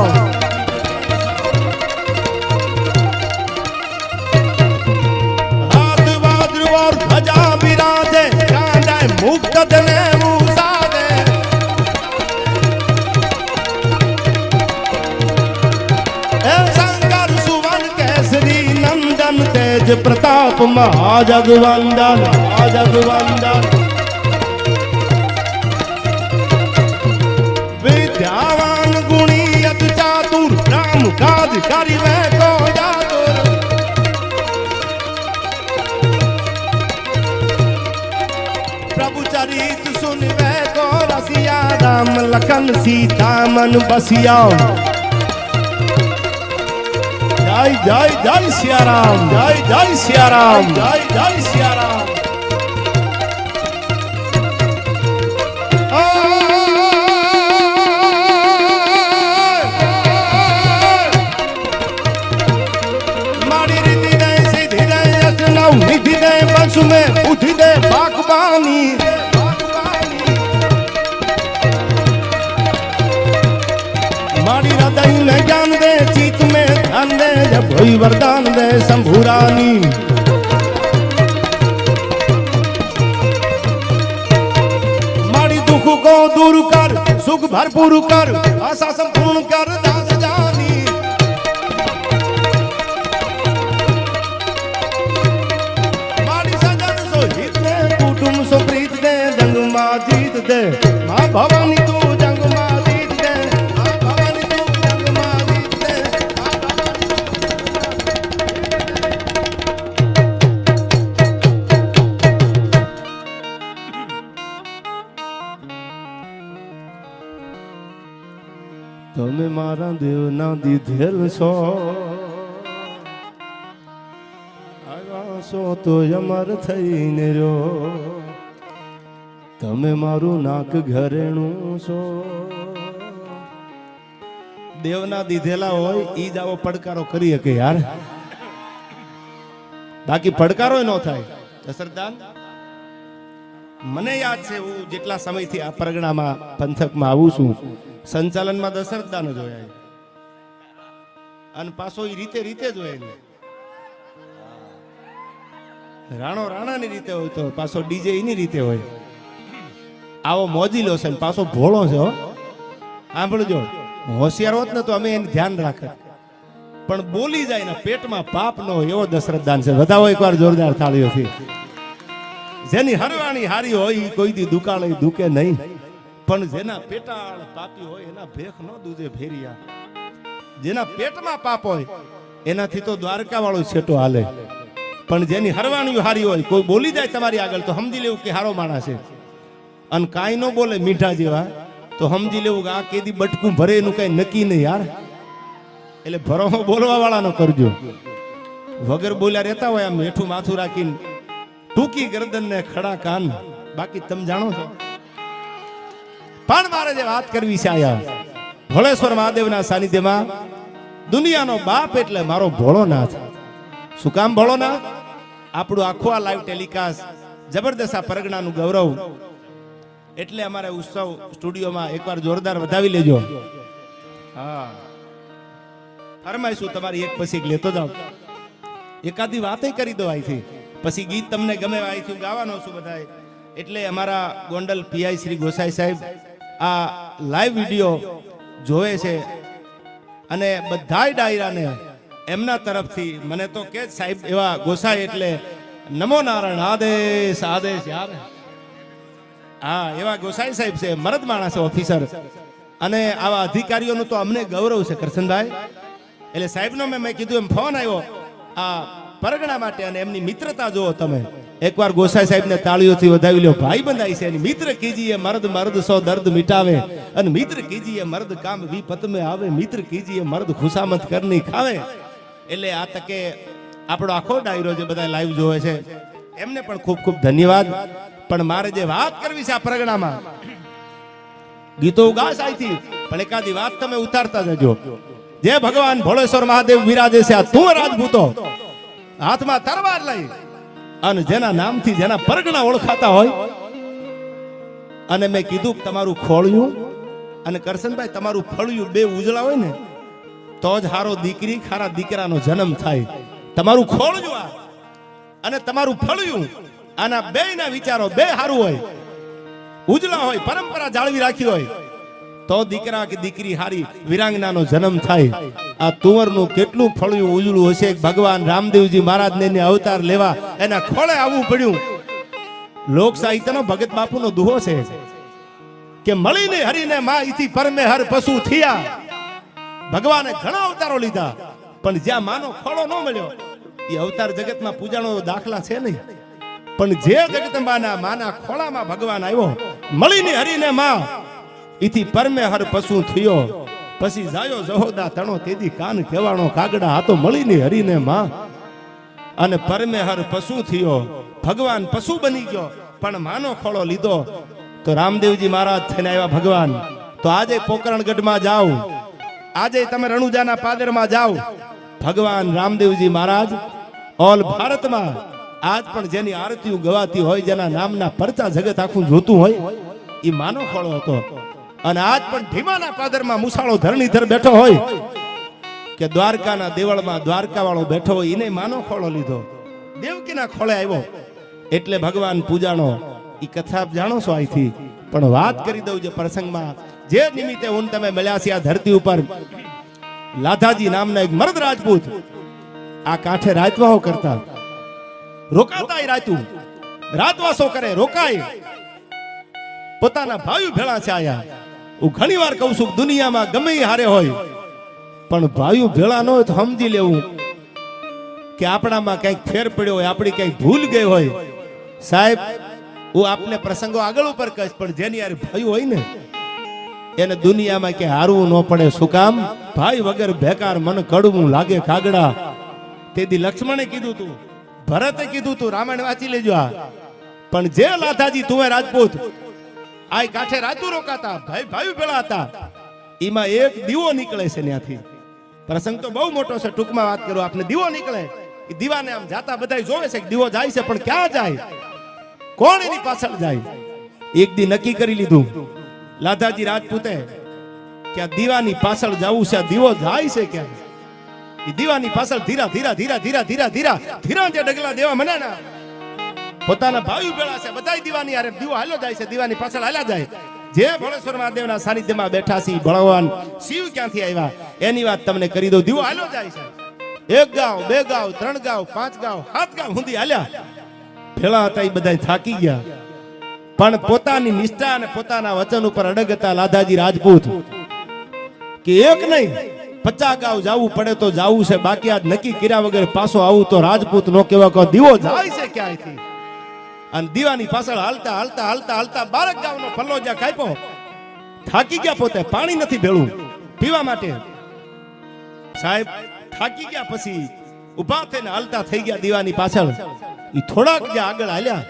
मुक्त ने मुसादे शंकर सुवन केसरी नंदन तेज प्रताप महाजगवंदन महाजगवंदन विद्यावान गुणी अति चातुर राम काज करिवे को जातुर प्रभु चरित सुनवे को रसिया राम लखन सीता मन बसिया जय जय जय सिया राम जय जय सिया राम जय जय सिया राम मारी रिद्धि दे सिद्धि दे अजनव निधि दे बंश में बुद्धि दे बागबानी मारी हृदय में ज्ञान दे चित में धन दे जब कोई वरदान दे शंभुरानी मारी दुख को दूर कर सुख भरपूर कर आशा संपूर्ण कर दास जानी मारी सजन सो हित दे कुटुंब सो प्रीत दे जंग मां जीत दे मां भवानी तू जंग मां जीत दे मां भवानी तू जंग मां जीत दे मां भवानी તમે મારા દેવના દીધેલ છો આગાશો તો અમર થઈને રહ્યો તમે મારું નાક ઘરેણું છો દેવના દીધેલા હોય ઈ જ આવો પડકારો કરી શકે યાર બાકી પડકારો ન થાય દશરથદાન મને યાદ છે હું જેટલા સમયથી આ પરગણામાં પંથકમાં આવું છું સંચાલનમાં દશરથદાન જ હોય અને પાછો એ રીતે રીતે જ હોય રાણો રાણાની રીતે હોય તો પાછો ડીજે એની રીતે હોય આવો મોજીલો છે પાછો ભોળો છે સાંભળજો હોશિયાર હોત ને તો અમે એને ધ્યાન રાખત પણ બોલી જાય ને પેટમાં પાપ ન હોય એવો દશરથદાન છે વધાવો એકવાર જોરદાર થાળીઓથી જેની હરવાણી હારી હોય એ કોઈ દી દુકાળે દુકે નહીં પણ જેના પેટાળ પાપી હોય એના ભેખ ન દૂધે ભેરિયા જેના પેટમાં પાપ હોય એનાથી તો દ્વારકા વાળો છેટો હાલે પણ જેની હરવાણી હારી હોય કોઈ બોલી જાય તમારી આગળ તો સમજી લેવું કે હારો માણસ છે અને કાંઈ ન બોલે મીઠા જેવા તો સમજી લેવું કે આ કેદી બટકું ભરે એનું કઈ નક્કી નહીં યાર એટલે ભરો બોલવા વાળા નો કરજો વગર બોલ્યા રહેતા હોય, આમ મીઠું માથું રાખીને, ટૂંકી ગરદન ને ખડા કાન, બાકી તમે જાણો છો. પણ મારે જે વાત કરવી છે આયા ભોળેશ્વર મહાદેવના સાનિધ્યમાં, દુનિયાનો બાપ એટલે મારો ભોળોનાથ. શું કામ ભોળોનાથ? આપણું આખું આ લાઈવ ટેલિકાસ્ટ જબરદસ્ત આ પરગણાનું ગૌરવ, એટલે અમારે ઉત્સવ સ્ટુડિયોમાં એકવાર જોરદાર વધાવી લેજો. હા, ફરમાઈશું તમારી એક પછી એક લેતો જાઓ, એકાદી વાતે કરી દો અહીંથી, પછી ગીત તમને ગમે અહીંથી ગાવાનો છું બધાએ. એટલે અમારા ગોંડલ પીઆઈ શ્રી ગોસાઈ સાહેબ આ લાઈવ વિડીયો જોવે છે, અને બધાય ડાયરાને એમના તરફથી મને તો કે સાહેબ એવા ગોસાઈ એટલે નમો નારાયણ, આદેશ આદેશ યાર. હા, એવા ગોસાઈ સાહેબ છે, મરદ માણસ છે, ઓફિસર, અને આવા અધિકારીઓનું તો અમને ગૌરવ છે કરશનભાઈ. એટલે સાહેબનો મેં કીધું એમ ફોન આવ્યો આ પરગણા માટે, અને એમની મિત્રતા જુઓ તમે. એકવાર ગોસાઈ સાહેબને તાળીઓથી વધાવી લ્યો. ભાઈ બંધાઈ છે, મિત્ર કીજીએ મર્દ મર્દ સો દર્દ મિટાવે, અને મિત્ર કીજીએ મર્દ કામ વિપત में આવે, મિત્ર કીજીએ મર્દ ખુશામત કરની ખાવે. એટલે આ તકે આપણો આખો ડાયરો જે બધા લાઈવ જોવે છે એમને પણ ખૂબ ખૂબ ધન્યવાદ. પણ મારે જે વાત કરવી છે આ પરગણામાં, ગીતો ઉગાસ આઈથી, પણ એકાદી વાત તમે ઉતારતા જજો. જે ભગવાન ભોળેશ્વર મહાદેવ વિરાજે છે, આ તું રાજપૂતો હાથમાં તરવાર લઈ, અને જેના નામથી જેના પરગણા ઓળખાતા હોય, અને મેં કીધું તમારું ખોળ્યું અને કરશનભાઈ તમારું ફળ્યું બે ઉજળા હોય ને તો જ હારો દીકરી ખારા દીકરાનો જન્મ થાય. તમારું ખોળ્યું આ અને તમારું ફળ્યું, આના બેયના વિચારો બે હારું હોય, ઉજળા હોય, પરંપરા જાળવી રાખી હોય, તો દીકરા કે દીકરી હારી વિરાંગનાનો જન્મ થાય. આ તુંવરનું કેટલું ફળ્યું ઉજળું હશે. ભગવાન રામદેવજી મહારાજને અવતાર લેવા એના ખોળે આવવું પડ્યું. લોક સાહિત્યનો ભગત બાપુનો દુહો છે કે મળીને હરીને માં ઈથી પરમે હર પશુ થયા. ભગવાને ઘણા અવતારો લીધા, પણ જ્યાં માનો ખોળો ન મળ્યો એ અવતાર જગતમાં પૂજાનો દાખલા છે નહીં. પણ જે જગતમાંના માના ખોળામાં ભગવાન આવ્યો, મળીને હરીને માં ઈથી પરમે હર પશુ થયો, પછી જાયો જહોદા તણો તેદી કાન કહેવાણો કાગડા, આ તો મળીને હરીને માં અને પરમે હર પશુ થયો. ભગવાન પશુ બની ગયો પણ માનો ખોળો લીધો. તો રામદેવજી મહારાજ થઈને આવ્યા ભગવાન. તો આજે પોકરણગઢમાં જાઓ, આજે તમે રણુજાના પાદરમાં જાઓ, ભગવાન રામદેવજી મહારાજ ઓલ ભારતમાં આજ પણ જેની આરતીઓ ગવાતી હોય, જેના નામના પરચા જગત આખું જોતું હોય, એ માનો ખોળો હતો. અને આજ પણ ભીમાના પાદરમાં મુસાળો ધરણીધર બેઠો હોય કે દ્વારકાના દેવળમાં દ્વારકા વાળો બેઠો હોય, એને માનો ખોળો લીધો, દેવકીના ખોળે આવ્યો. એટલે ભગવાન પૂજાણો. એ કથા જાણો છો અહીંથી, પણ વાત કરી દઉં જે પ્રસંગમાં જે નિમિત્તે હું તમે મળ્યા છે આ ધરતી ઉપર. લાધાજી નામના એક મર્દ રાજપૂત આ કાંઠે રાતવાસો કરતા, રોકાતા રાતું રાતવાસો કરે, રોકાય, પોતાના ભાઈ ભેળા છે આયા. હું ઘણી વાર કહું છું દુનિયામાં ગમે હારે હોય, પણ ભાઈઓ ભેળા ન હોય તો સમજી લેવું કે આપણામાં કઈક ફેર પડ્યો હોય, આપણી કઈક ભૂલ ગઈ હોય. સાહેબ હું આપને પ્રસંગો આગળ ઉપર કહીશ, પણ જેની યાર ભાઈઓ હોય ને એને દુનિયામાં કે હારવું ન પડે. શું કામ? ભાઈ વગર બેકાર મન કડવું લાગે કાગડા. તેથી લક્ષ્મણે કીધું તું, ભરતે કીધું તું, રામાયણ વાંચી લેજો. આ પણ જે લાધાજી તું રાજપૂત આ કાંઠે રાતું રોકાતા, ભાઈ ભાઈ ભેળા હતા, એમાં એક દીવો નીકળે છે ત્યાંથી. પ્રસંગ તો બહુ મોટો છે, ટૂંકમાં વાત કરું. આપને દીવો નીકળે, એ દીવાને આમ જાતા બધા જોવે છે કે દીવો જાય છે, પણ ક્યાં જાય, કોણ એની પાછળ જાય. એક દી નક્કી કરી લીધું લાધાજી રાજપૂતે કે આ દીવાની પાછળ જવું છે. આ દીવો જાય છે ક્યાં? એ દીવાની પાછળ ધીરા ધીરા ધીરા ધીરા ધીરા ધીરા ધીરા જે ડગલા દેવા મને ના પોતાના ભાઈ ભેળા છે, બધા દીવાની યાર દીવો હાલ્યો જાય છે, દીવાની પાછળ હાલ્યા જાય. જે ભોળેશ્વર મહાદેવના સાનિધ્યમાં બેઠા છે, ભગવાન શિવ ક્યાંથી આવ્યા એની વાત તમને કરી દઉં. દીવો હાલ્યો જાય છે, 1 ગાવ 2 ગાવ 3 ગાવ 5 ગાવ 7 ગાવ સુધી હાલ્યા. ભેળા હતા એ બધા થાકી ગયા, પણ પોતાની નિષ્ઠા અને પોતાના વચન ઉપર અડગ હતા લાધાજી રાજપૂત કે એક નહીં 50 ગાવ જવું પડે તો જવું છે, બાકી આજ નક્કી કર્યા વગર પાછો આવું તો રાજપૂત નો કેવા કહો દીવો જાય છે ક્યાંયથી. અને દીવાની પાછળ હાલતા હાલતા હાલતા હાલતા 12 ગાવનો પલ્લો જ્યાં કાપ્યો, થાકી ગયા. પોતે પાણી નથી ભેળું પીવા માટે. સાહેબ થાકી ગયા, પછી ઉભા થઈને હાલતા થઈ ગયા દીવાની પાછળ. ઈ થોડાક જે આગળ હાલ્યા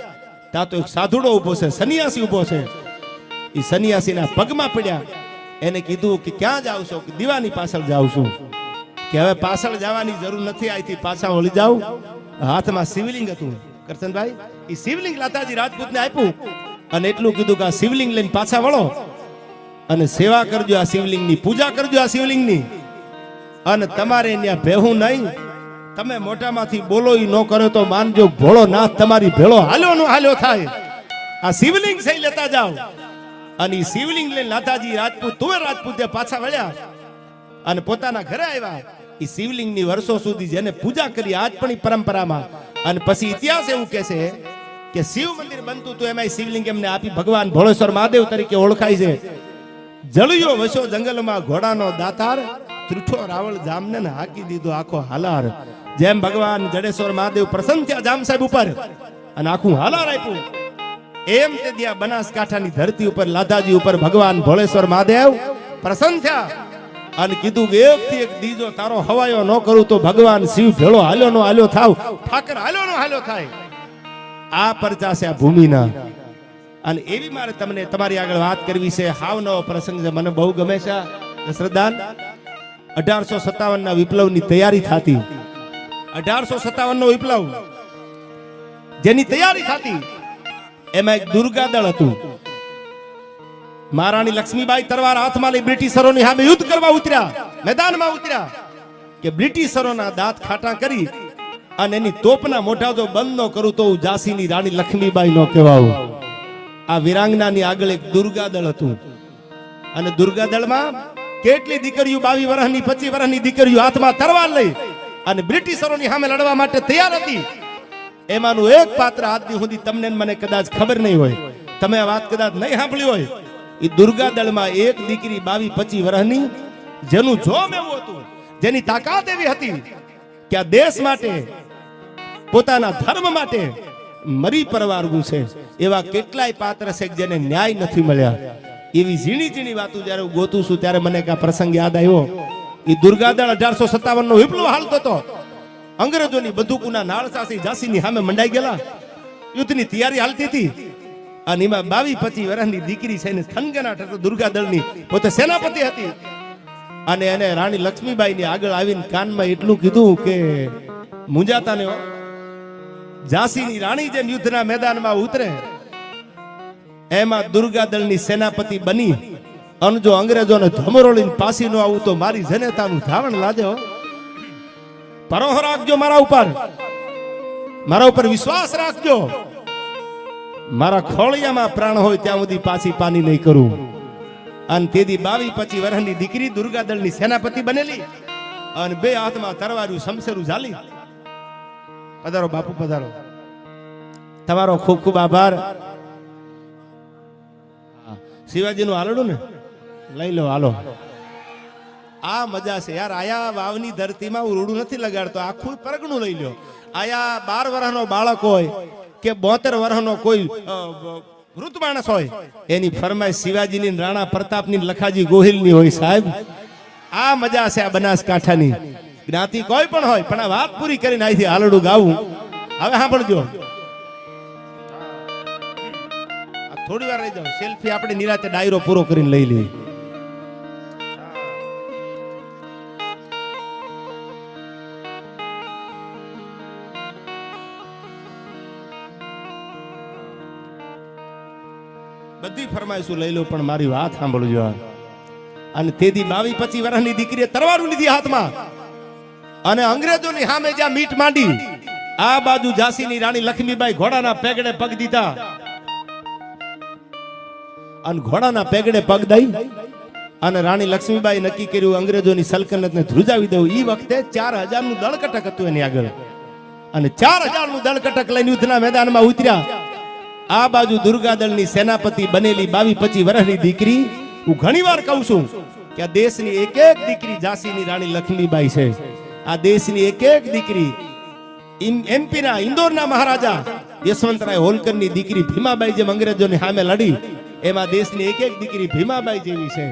ત્યાં તો એક સાધુડો ઊભો છે, સન્યાસી ઊભો છે. ઈ સન્યાસીના પગમાં પડ્યા. એને કીધું કે ક્યાં જાવ છો? કે દીવાની પાછળ જાઉં છું. કે હવે પાછળ જવાની જરૂર નથી, અહીંથી પાછા વળી જાવ. હાથમાં શિવલિંગ હતું કરશનભાઈ, ઈ શિવલિંગ લાતાજી રાજપૂતને આપ્યું અને એટલું કીધું કે આ શિવલિંગ લઈને પાછા વળો અને સેવા કરજો આ શિવલિંગની, પૂજા કરજો આ શિવલિંગની. અને તમારે ત્યાં ભેહું નહીં, તમે મોઢામાંથી બોલો ઈ ન કરો તો માનજો ભોળો નાથ તમારી ભેળો હાલ્યો નો હાલ્યો થાય. આ શિવલિંગ સહી લેતા જાઓ. અને ઈ શિવલિંગ લઈને લાતાજી રાજપૂત તુવેર રાજપૂતે પાછા વળ્યા અને પોતાના ઘરે આવ્યા. ઈ શિવલિંગની વર્ષો સુધી જેને પૂજા કરી આજ પણ ઈ પરંપરામાં. અને પછી ઇતિહાસ એવું કહે છે કે શિવ મંદિર બનતું તો એમાં શિવલિંગ એમને આપી ભગવાન ભોળેશ્વર મહાદેવ તરીકે ઓળખાય છે. જળિયો વસો જંગલમાં ઘોડાનો દાતાર, ત્રુઠો રાવળ જામને ને હાકી દીધો આખો હાલાર. જેમ ભગવાન જડેશ્વર મહાદેવ પ્રસન્ન થયા જામ સાહેબ ઉપર અને આખું હાલાર આપ્યું, એમ તે દિયા બનાસકાંઠાની ધરતી ઉપર લાધાજી ઉપર ભગવાન ભોળેશ્વર મહાદેવ પ્રસન્ન થયા અને કીધું કે એક થી એક દીજો તારો હવાયો ન કરું તો ભગવાન શિવ ભેળો હાલ્યો નો હાલ્યો થાવ, ઠાકર હાલ્યો નો હાલ્યો થાય. આ પરચા છે આ ભૂમિના. અને એવી મારે તમને તમારી આગળ વાત કરવી છે. હાવ નવો પ્રસંગ છે, મને બહુ ગમે છે. દશરથદાન 1857 ના વિપ્લવની તૈયારી થતી. 1857 નો વિપ્લવ જેની તૈયારી થતી એમાં એક દુર્ગાદળ હતું. મહારાણી લક્ષ્મીબાઈ તલવાર હાથમાં લઈ બ્રિટિશરોની સામે યુદ્ધ કરવા ઉતર્યા, મેદાનમાં ઉતર્યા કે બ્રિટિશરોના દાંત ખાટા કરી અને એની તોપના મોઢા જો બંધ ન કરું તો હું ઝાંસીની રાણી લક્ષ્મીબાઈ નો કહેવાઉં. આ વિરાંગનાની આગળ એક દુર્ગાદળ હતું અને દુર્ગાદળમાં કેટલી દીકરીઓ 22 વર્ષની 25 વર્ષની દીકરીઓ હાથમાં તલવાર લઈ અને બ્રિટિશરોની સામે લડવા માટે તૈયાર હતી. એમાંનું એક પાત્ર આજ દી સુધી તમને મને કદાચ ખબર નહીં હોય, તમે આ વાત કદાચ નહીં સાંભળી હોય. એ દુર્ગાદળમાં એક દીકરી 22-25 વર્ષની જેનું જોમ એવું હતું, જેની તાકાત એવી હતી કે આ દેશ માટે પોતાના ધર્મ માટે મરી પરવારવું છે. એવા કેટલાય પાત્ર છે જેને ન્યાય નથી મળ્યા. એવી ઝીણી ઝીણી વાતો જ્યારે હું ગોતું છું ત્યારે મને એક પ્રસંગ યાદ આવ્યો. એ દુર્ગાદળ 1857 નો વિપ્લવ હાલતો હતો. અંગ્રેજોની બંદૂકોના નાળ સાથે ઝાંસીની સામે મંડાઈ ગયેલા, યુદ્ધની તૈયારી હાલતી હતી. અને એમાં 22-25 વર્ષની દીકરી છે ને થનગનાટ હતો દુર્ગાદળની, પોતે સેનાપતિ હતી. અને એને રાણી લક્ષ્મીબાઈ ની આગળ આવીને કાનમાં એટલું કીધું કે મુંજાતા ને ઝાંસીની રાણી જેમ યુદ્ધના મેદાનમાં ઉતરે એમાં દુર્ગાદળની સેનાપતિ બની અને જો અંગ્રેજોને ધમરોળીને પાસી ન આવું તો મારી જનેતાનું ધાવણ લાજો. પરોહ રાખજો મારા ઉપર વિશ્વાસ રાખજો. મારા ખોળિયામાં પ્રાણ હોય ત્યાં સુધી પાછી પાની નહીં કરું. અને તેથી 22-25 વર્ષની દીકરી દુર્ગાદળની સેનાપતિ બનેલી અને બે હાથમાં તરવારું શમશેરું ઝાલી. પધારો બાપુ પધારો, તમારો ખૂબ ખૂબ આભાર. શિવાજીનું હાલડું ને લઈ લો, હાલો. આ મજા છે યાર. આયા વાવની ધરતીમાં હું રૂડું નથી લગાડતો, આખું પરગણું લઈ લો. આયા 12 વર્ષનો બાળક હોય કે 72 વર્ષનો કોઈ વૃદ્ધ માણસ હોય, એની ફરમાઈશ શિવાજીની, રાણા પ્રતાપની, લખાજી ગોહિલની હોય. સાહેબ આ મજા છે આ બનાસકાંઠાની. જ્ઞાતિ કોઈ પણ હોય પણ આ વાત પૂરી કરીને અહીંથી હાલડું ગાવું. હવે સાંભળજો, થોડી વાર રહી જાવ, સેલ્ફી આપણે નિરાતે ડાયરો પૂરો કરીને લઈ લઈએ. બધી ફરમાઈશું લઈ લો પણ મારી વાત સાંભળજો. અને તેથી 22-25 વર્ષની દીકરીએ તરવારું લીધી હાથમાં અને અંગ્રેજોની સામે જ્યાં મીટ માંડી, આ બાજુ ઝાંસીની રાણી લક્ષ્મીબાઈ ઘોડાના પેગડે પગ દીધા અને ઘોડાના પેગડે પગ દઈ અને રાણી લક્ષ્મીબાઈ નક્કી કર્યું અંગ્રેજોની સલ્તનતને ધ્રુજાવી દેવું. એ વખતે 4000 નું દળકટક હતું એની આગળ અને 4000 નું દળકટક લઈને યુદ્ધના મેદાનમાં ઉતર્યા. આ બાજુ દુર્ગાદળની સેનાપતિ બનેલી 22-25 વર્ષની દીકરી. હું ઘણી વાર કહું છું કે આ દેશની એક એક દીકરી ઝાંસીની રાણી લક્ષ્મીબાઈ છે. આ દેશની એક એક દીકરી એમપીના ઇન્દોરના મહારાજા યશવંતરાય હોલકરની દીકરી ભીમાબાઈ જેમ અંગ્રેજોની સામે લડી, એમાં દેશની એક એક દીકરી ભીમાબાઈ જેવી છે.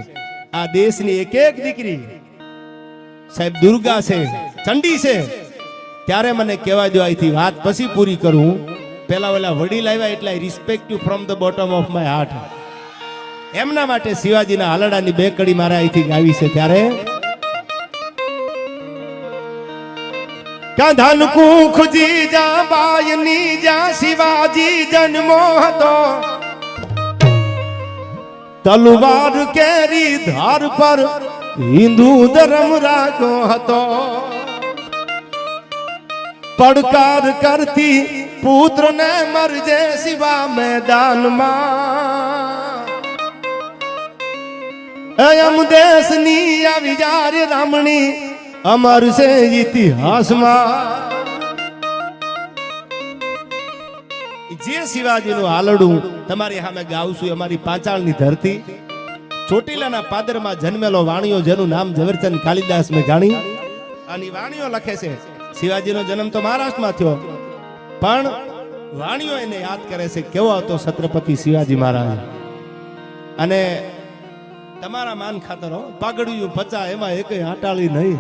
આ દેશની એક એક દીકરી સાહેબ દુર્ગા છે, ચંડી છે. ત્યારે મને કહેવા દો, અહીંથી વાત પછી પૂરી કરું. પેલા ઓલા વડીલ આવ્યા એટલે આઈ respect you from the bottom of my heart. એમના માટે શિવાજીના હાલડાની બે કડી મારે અહીંથી ગાવી છે. ત્યારે ધન કુખજી જા બાયની જા શિવાજી જન્મો હતો, તલવાર કેરી ધાર પર હિન્દુ ધર્મ રાખ્યો હતો. પડકાર કરતી પુત્ર ને મરજે શિવા મેદાનમાં. અયમ દેશની આવી જારે રામણી અમર છે ઇતિહાસમાં. જે શિવાજીનું હાલડું તમારી સામે ગાવશું, અમારી પાંચાળની ધરતી ચોટીલાના પાદરમાં જન્મેલો વાણિયો જેનું નામ ઝવેરચંદ કાલિદાસ મેઘાણી. આની વાણીઓ લખે છે શિવાજીનો જન્મ તો મહારાષ્ટ્રમાં થયો, પણ વાણીઓ એને યાદ કરે છે કેવો હતો છત્રપતિ શિવાજી મહારાજ. અને તમારા માન ખાતર પાઘડિયું પચા એમાં એક આટાળી નહીં.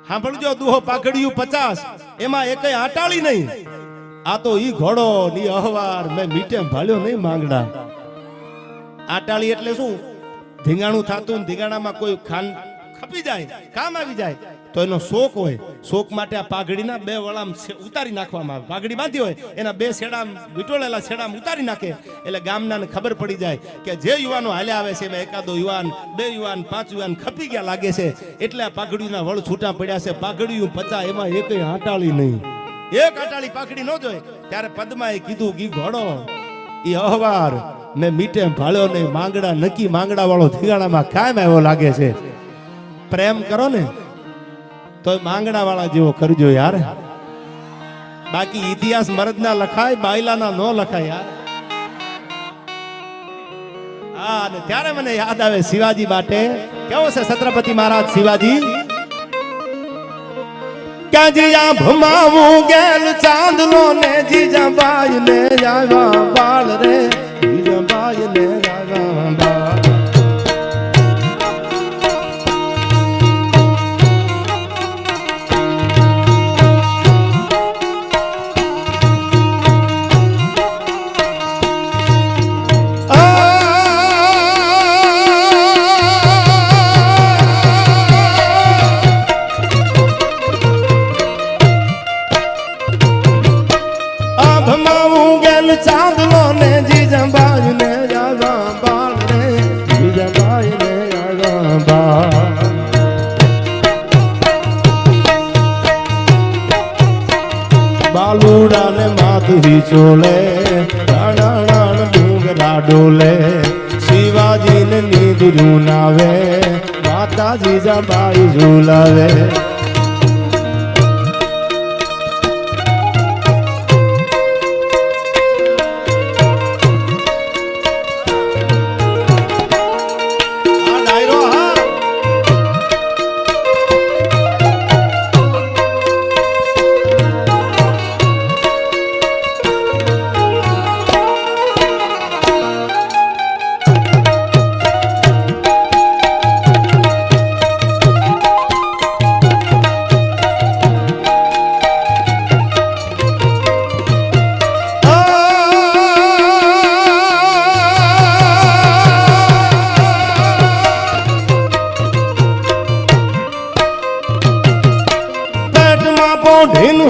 સાંભળજો દુહો, પાઘડિયું 50 એમાં એક આટાળી નહીં. આ તો ઈ ઘોડો ની અહવાર મેં મીઠે ભાળ્યો નહીં માંગડા. આટાળી એટલે શું? ધીંગાણું થાતું, ધીંગાણામાં કોઈ ખાન ખપી જાય, કામ આવી જાય તો એનો શોક હોય. શોક માટે આ પાઘડીના બે વળામ ઉતારી નાખવામાં આવે. પાઘડી બાંધી હોય એના બે છેડામ વિટોળેલા છેડામ ઉતારી નાખે એટલે ગામનાને ખબર પડી જાય કે જે યુવાનો હાલ્યા આવે છે એમાં એકાદો યુવાન, બે યુવાન, 5 યુવાન ખપી ગયા લાગે છે, એટલે આ પાઘડીના વળ છૂટા પડ્યા છે. પાઘડીયું 50 એમાં એકય આટાળી નહીં. એક આટાળી પાઘડી ન જોય. ત્યારે પદ્માએ કીધું કે ઘોડો ઈ અહવાર મેં મીઠે ભાળ્યો નહીં માંગડા. નક્કી માંગડા વાળો ધીગાણામાં કાયમ આવ્યો લાગે છે. પ્રેમ કરો ને તો માંગણા વાળા જેવો કરજો યાર. બાકી ઇતિહાસ મરદના લખાય, બાયલાના નો લખાય યાર. હા, અને ત્યારે મને યાદ આવે શિવાજી માટે કેવો છે છત્રપતિ મહારાજ શિવાજી. કે જીયા ભમાવું ગેલ ચાંદલો ને જીજાબાઈ ને આવ્યા બાળ રે, જીજાબાઈ ને આવ્યા બાળ. ચાંદલો ને જીજાબાઈ ને આવ્યા બાળ રે, જીજાબાઈ ને આવ્યા બાળ. બાલુડા ને માથું ચોલે, રાણા ડુંગરા ડોલે, શિવાજી ને નીંદ ઝુલાવે, માતા જીજાબાઈ ઝુલાવે.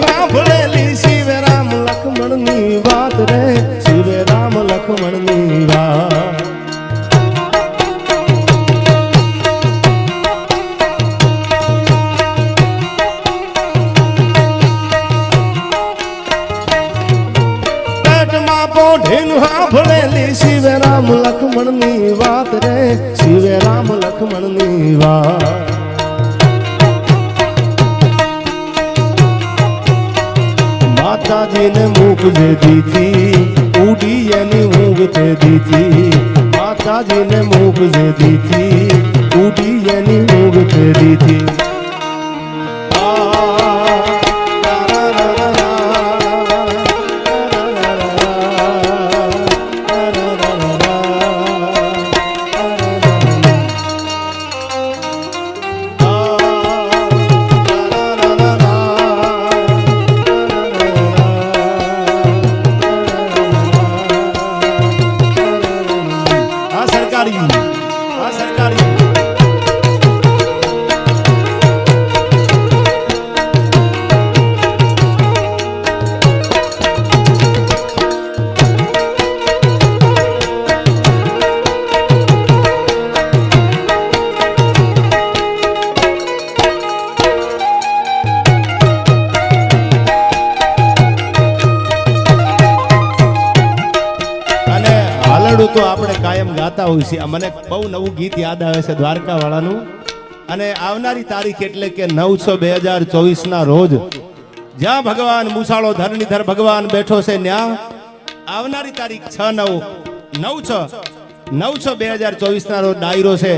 સાંભળેલી શિવ રામ લક્ષ્મણ ની વાત રે, શિવ રામ લક્ષ્મણ ની વાત. પેટમાં પોઢીનું સાંભળેલી શિવ રામ લક્ષ્મણ ની વાત રે, શિવ રામ લક્ષ્મણ ની વાત. માતાજી ને મુખ જે દીધી ઉડી એની ઊંઘ તે દીધી. માતાજી ને મુખ જે દીધી ઉડી એની ઊંઘ તે દીધી. આપણે કાયમ ગાતા હોય છે. મને બહુ નવું ગીત યાદ આવે છે દ્વારકા વાળાનું, અને આવનારી તારીખ એટલે કે 9/6/2024 ના રોજ જ્યાં ભગવાન મુસાળો ધરણીધર ભગવાન બેઠો છે ત્યાં આવનારી તારીખ 9/6/2024 ના રોજ ડાયરો છે.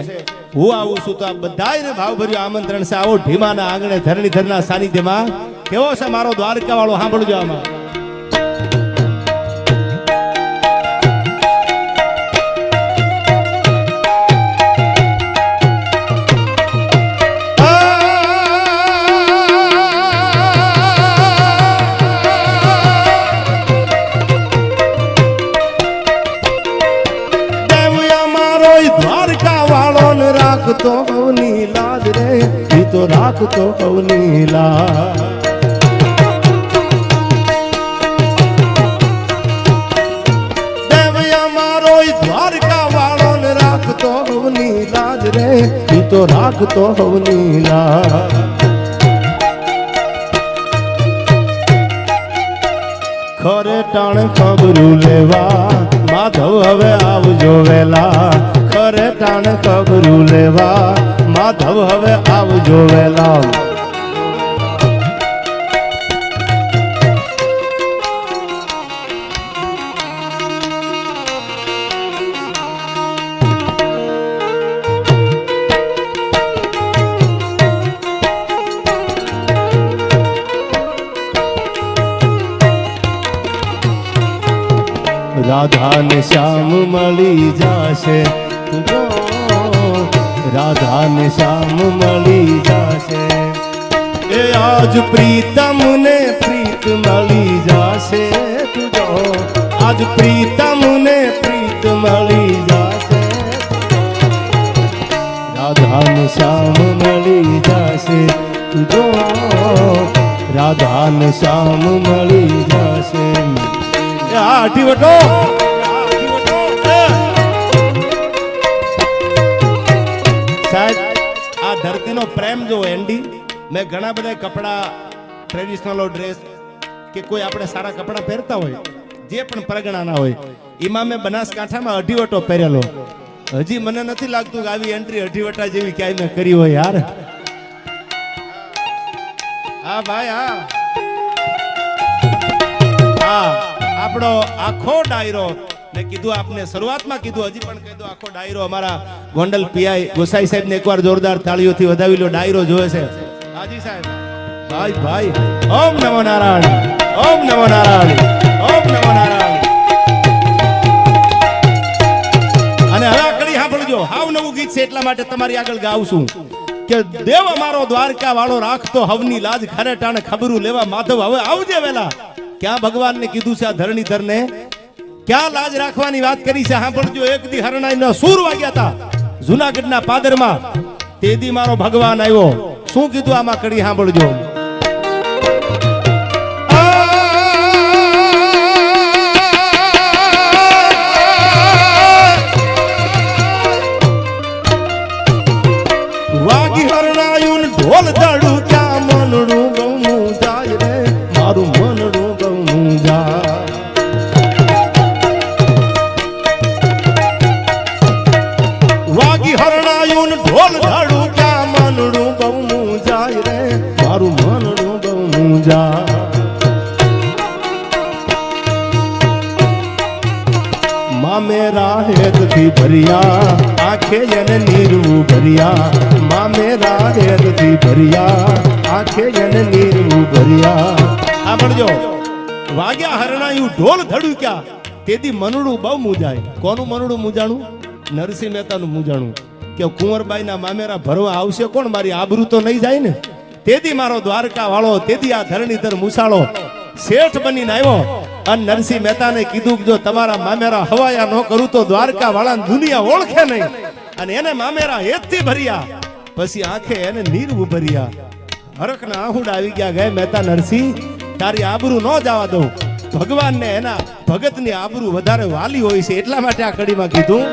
હું આવું છું તો આ બધાને ભાવભર્યું આમંત્રણ છે. આવો ઢીમાના આંગણે ધરણીધરના સાનિધ્યમાં. કેવો છે મારો દ્વારકા વાળો, સાંભળજો આમાં. રાખતો હવની લાજ રે, ઈ તો રાખતો હવની લાજ. દેવયા મારો દ્વારકા વાળો ને રાખતો હવની લાજ રે, ઈ તો રાખતો હવની લાજ. ખરે ટાણ ખબરું લેવા માધવ હવે આવજો વેલા. ખરે ટાણ ખબરું લેવા માધવ હવે આવજો વેલા. રાધા ને શ્યામ મળી જાશે, રાધા ને શ્યામ મળી જાશે. એ આજ પ્રીતમ ને પ્રીત મળી જાશે તુજો, આજ પ્રીતમ ને પ્રીત મળી જાશે. રાધા ને શ્યામ મળી જાશે તુજો, રાધા ને શ્યામ મળી જાશે. અઢીવટો સાહેબ, આ ધરતીનો પ્રેમ જો એન્ડી. મેં ઘણા બધા કપડા, ટ્રેડિશનલ ડ્રેસ કે કોઈ આપણે સારા કપડા પહેરતા હોય, જે પણ પરગણાના હોય, એમાં મેં બનાસકાંઠામાં અઢીવટો પહેરેલો. હજી મને નથી લાગતું કે આવી એન્ટ્રી અઢીવટા જેવી ક્યાંય મેં કરી હોય યાર. હા ભાઈ, હા આપણો આખો ડાયરો, મેં કીધું આપને શરૂઆતમાં કીધું, હજી પણ કહી દો, આખો ડાયરો અમારા ગોંડલ પીઆઈ ગોસાઈ સાહેબ ને એકવાર જોરદાર તાળીઓથી વધાવી લો. ડાયરો જોવે છે હાજી સાહેબ. ભાઈ ભાઈ, ઓમ નમો નારાયણ, ઓમ નમો નારાયણ, ઓમ નમો નારાયણ. અને હવે કડી સાંભળજો, હાવ નવું ગીત છે એટલા માટે તમારી આગળ ગાઉં છું કે દેવ અમારો દ્વારકા વાળો રાખતો હવની લાજ. ખરે ટાણે ખબરું લેવા માધવ હવે આવજે વેલા. ક્યાં ભગવાન ને કીધું છે આ ધરણીધર ને, ક્યાં લાજ રાખવાની વાત કરી છે સાંભળજો. એક દી હરણાઈ નો સૂર વાગ્યા હતા જુનાગઢના પાદરમાં, તે દી મારો ભગવાન આવ્યો. શું કીધું આમાં કડી સાંભળજો. વાગી હરણાયું ઢોલ દડું, ક્યાં મનડું ગમું જાય રે, મારું મનડું ગમું જાય. વાગી હરણાયું ઢોલ દડું, ક્યાં મનડું ગમું જાય રે, મારું મનડું ગમું જાય. મામેરા હેતથી ભર્યા આંખે એને નીરવું ભર્યા. મામેરા હેતથી ભર્યા આંખે એને નીરવું ભર્યા. સાંભળજો, વાગ્યા હરણાયું ઢોલ ધડુક્યા, તેથી મનડું બહુ મૂજાય. કોનું મનડું મૂજાણું? નરસિંહ મહેતાનું મૂજાણું કે કુંવરબાઈના મામેરા ભરવા આવશે કોણ, મારી આબરૂ તો નહીં જાય ને. તેથી મારો દ્વારકા વાળો, તેથી આ ધરણીધર મુસાળો શેઠ બનીને આવ્યો. અને નરસિંહ મહેતાને કીધું કે જો તમારા મામેરા હવાયા ન કરું તો દ્વારકા વાળા દુનિયા ઓળખે નહીં. અને એને મામેરા હેતથી ભર્યા, પછી આંખે એને નીર ઉભર્યા. હરખના આહુડા આવી ગયા, ગયા મહેતા નરસિંહ તારી આબરૂ ન જવા દઉં. ભગવાનને એના ભગતની આબરૂ વધારે વાલી હોય છે એટલા માટે આ કડીમાં કીધું.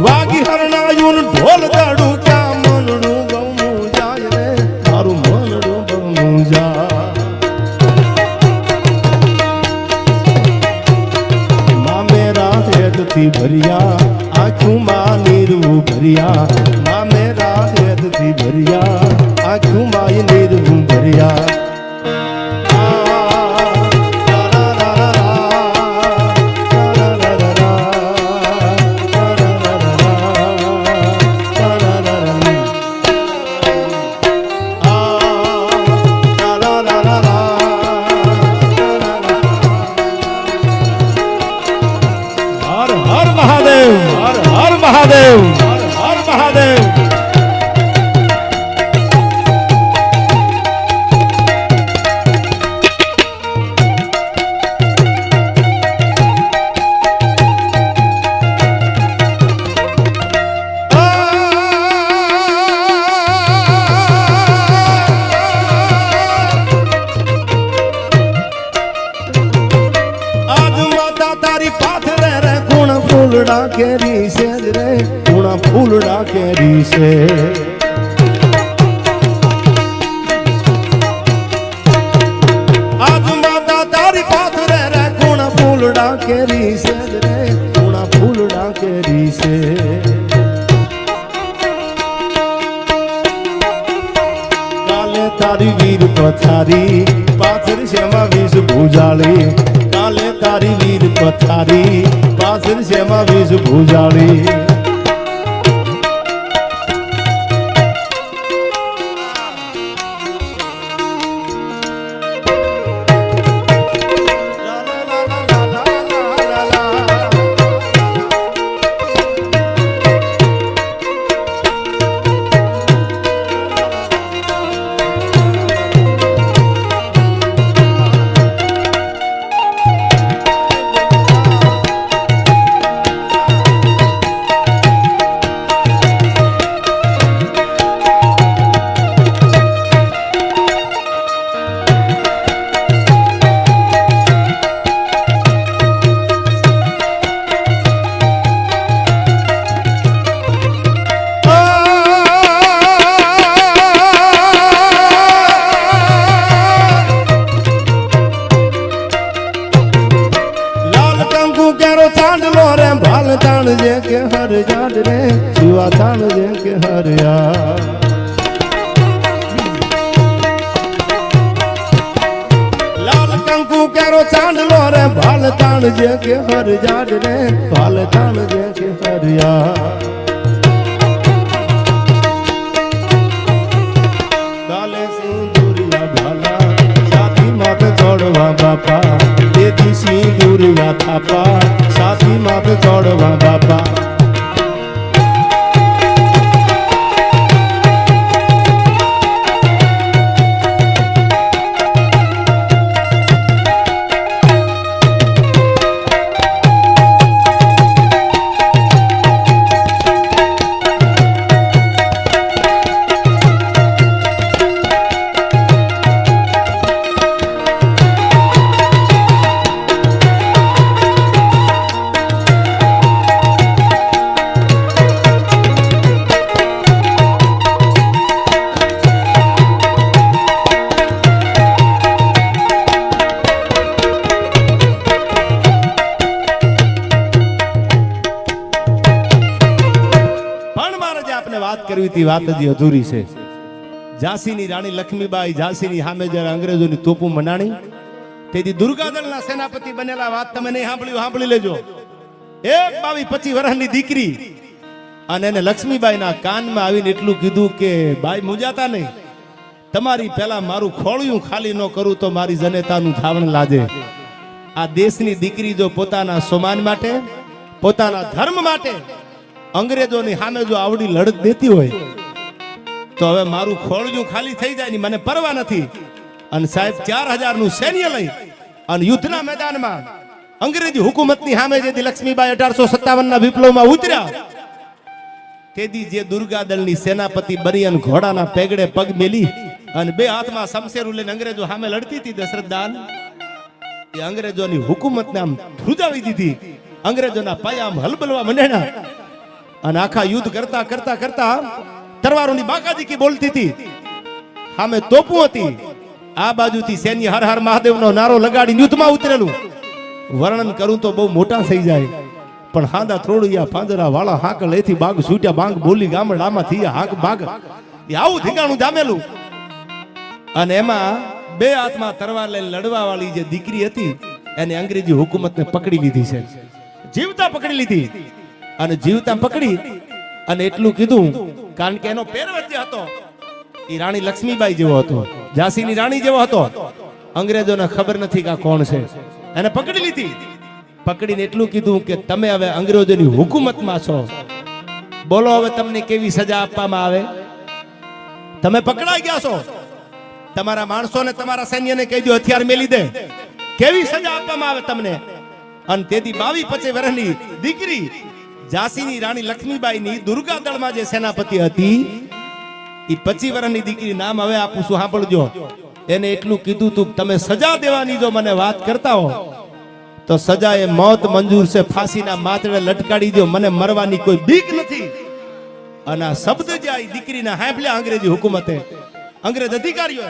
વાગી હરણાયું ઢોલ દડું, હેતથી ભર્યા આંખોમાં નીરવું ભર્યા માં મેરા હેતથી ભર્યા આંખોમાં નીરવું ભર્યા મહાદેવ હર મહાદેવ ફૂલડા કેરી છે રે ગુણા ફૂલડા કેરી છે આજ માતા તારી પાથરે રે ગુણા ફૂલડા કેરી છે રે ગુણા ફૂલડા કેરી છે કાલે તારી વીર પથારી પાથર શેમાં વીસ ભૂજાળી કાલે તારી વીર પથારી પાથર શેમાં વીસ ભૂજાળી તાણ જે કે હર જાડ રે શિવા તાણ જે કે હરયા લાલ કંકુ કેરો ચાંદલો રે ભાલ તાણ જે કે હર જાડ રે ભાલ તાણ જે કે હરયા કાલે સિંદુરિયા ભાલા સાથી માથે ચડવા બાપા તેથી સિંદુરિયા થાપા સાથી માથે ચડવા બાપા વાત હજી અધૂરી છે ઝાંસીની રાણી લક્ષ્મીબાઈ ઝાંસીની સામે જ્યારે અંગ્રેજોની તોપું મનાણી તેથી દુર્ગાદળના સેનાપતિ બનેલા વાત તમે નહીં સાંભળી લેજો 22-25 વર્ષની દીકરી અને એને લક્ષ્મીબાઈના કાનમાં આવીને એટલું કીધું કે બાઈ મુજાતા નહીં તમારી પહેલા મારું ખોળિયું ખાલી ન કરું તો મારી જનેતાનું ધાવણ લાજે આ દેશની દીકરી જો પોતાના સમાન માટે પોતાના ધર્મ માટે અંગ્રેજોની સામે જો આવડી લડત દેતી હોય તો હવે મારું ખોળિયું ખાલી થઈ જાય ની મને પરવા નથી અને સાહેબ 4000 નું સૈન્ય લઈ અને યુદ્ધના મેદાનમાં અંગ્રેજી હુકુમતની સામે જે લક્ષ્મીબાઈ 1857 ના વિપ્લવમાં ઉતર્યા તેથી જે દુર્ગાદળની સેનાપતિ બની અને ઘોડાના પેગડે પગ મેલી અને બે હાથમાં શમશેરું લઈને અંગ્રેજો સામે લડતી હતી દશરથદાન એ અંગ્રેજોની હુકુમતને આમ ધ્રુજાવી દીધી અંગ્રેજોના પાયા આમ હલબલવા મંડ્યા અને આખા યુદ્ધ કરતા કરતા કરતા તરવારોની બાકાજી બોલતી હતી સામે તોપું હતી આ બાજુથી સૈન્ય હર હર મહાદેવનો નારો લગાડી યુદ્ધમાં ઉતરેલું વર્ણન કરું તો બહુ મોટા થઈ જાય પણ હાદા ત્રોડિયા પાંજરા વાળા હાકલ એથી બાગ છૂટ્યા બાંગ બોલી ગામડામાં થી હાક બાગ એ આવું ઠીકાણું જામેલું. અને એમાં બે હાથમાં તરવાર લઈને લડવા વાળી જે દીકરી હતી એને અંગ્રેજી હુકુમતને પકડી લીધી છે, જીવતા પકડી લીધી. અને જીવતા પકડી અને એટલું કીધું, કારણ કે એનો પહેરવેશ જે હતો એ રાણી લક્ષ્મીબાઈ જેવો હતો, ઝાંસીની રાણી જેવો હતો. અંગ્રેજોને ખબર નથી કે આ કોણ છે. એને પકડી લીધી. પકડીને એટલું કીધું કે તમે હવે અંગ્રેજોની હુકુમતમાં છો, બોલો હવે તમને કેવી સજા આપવામાં આવે. તમે પકડાઈ ગયા છો, તમારા માણસોને તમારા સૈન્યને કહી દો હથિયાર મેલી દે, કેવી સજા આપવામાં આવે તમને. અને તેથી 22-25 વર્ષની દીકરી ઝાંસીની રાણી લક્ષ્મીબાઈની દુર્ગા દળમાં જે સેનાપતિ હતી એ 25 વર્ષની દીકરી, નામ હવે આપું છું સાંભળજો. એને એટલું કીધું તું તમે સજા દેવાની જો મને વાત કરતા હો તો સજા એ મોત મંજૂર છે, ફાંસીના માથડે લટકાડી દો, મને મરવાની કોઈ બીક નથી. અને આ શબ્દ જે આ દીકરીના સાંભળ્યા અંગ્રેજી હુકુમતે, અંગ્રેજ અધિકારીઓ,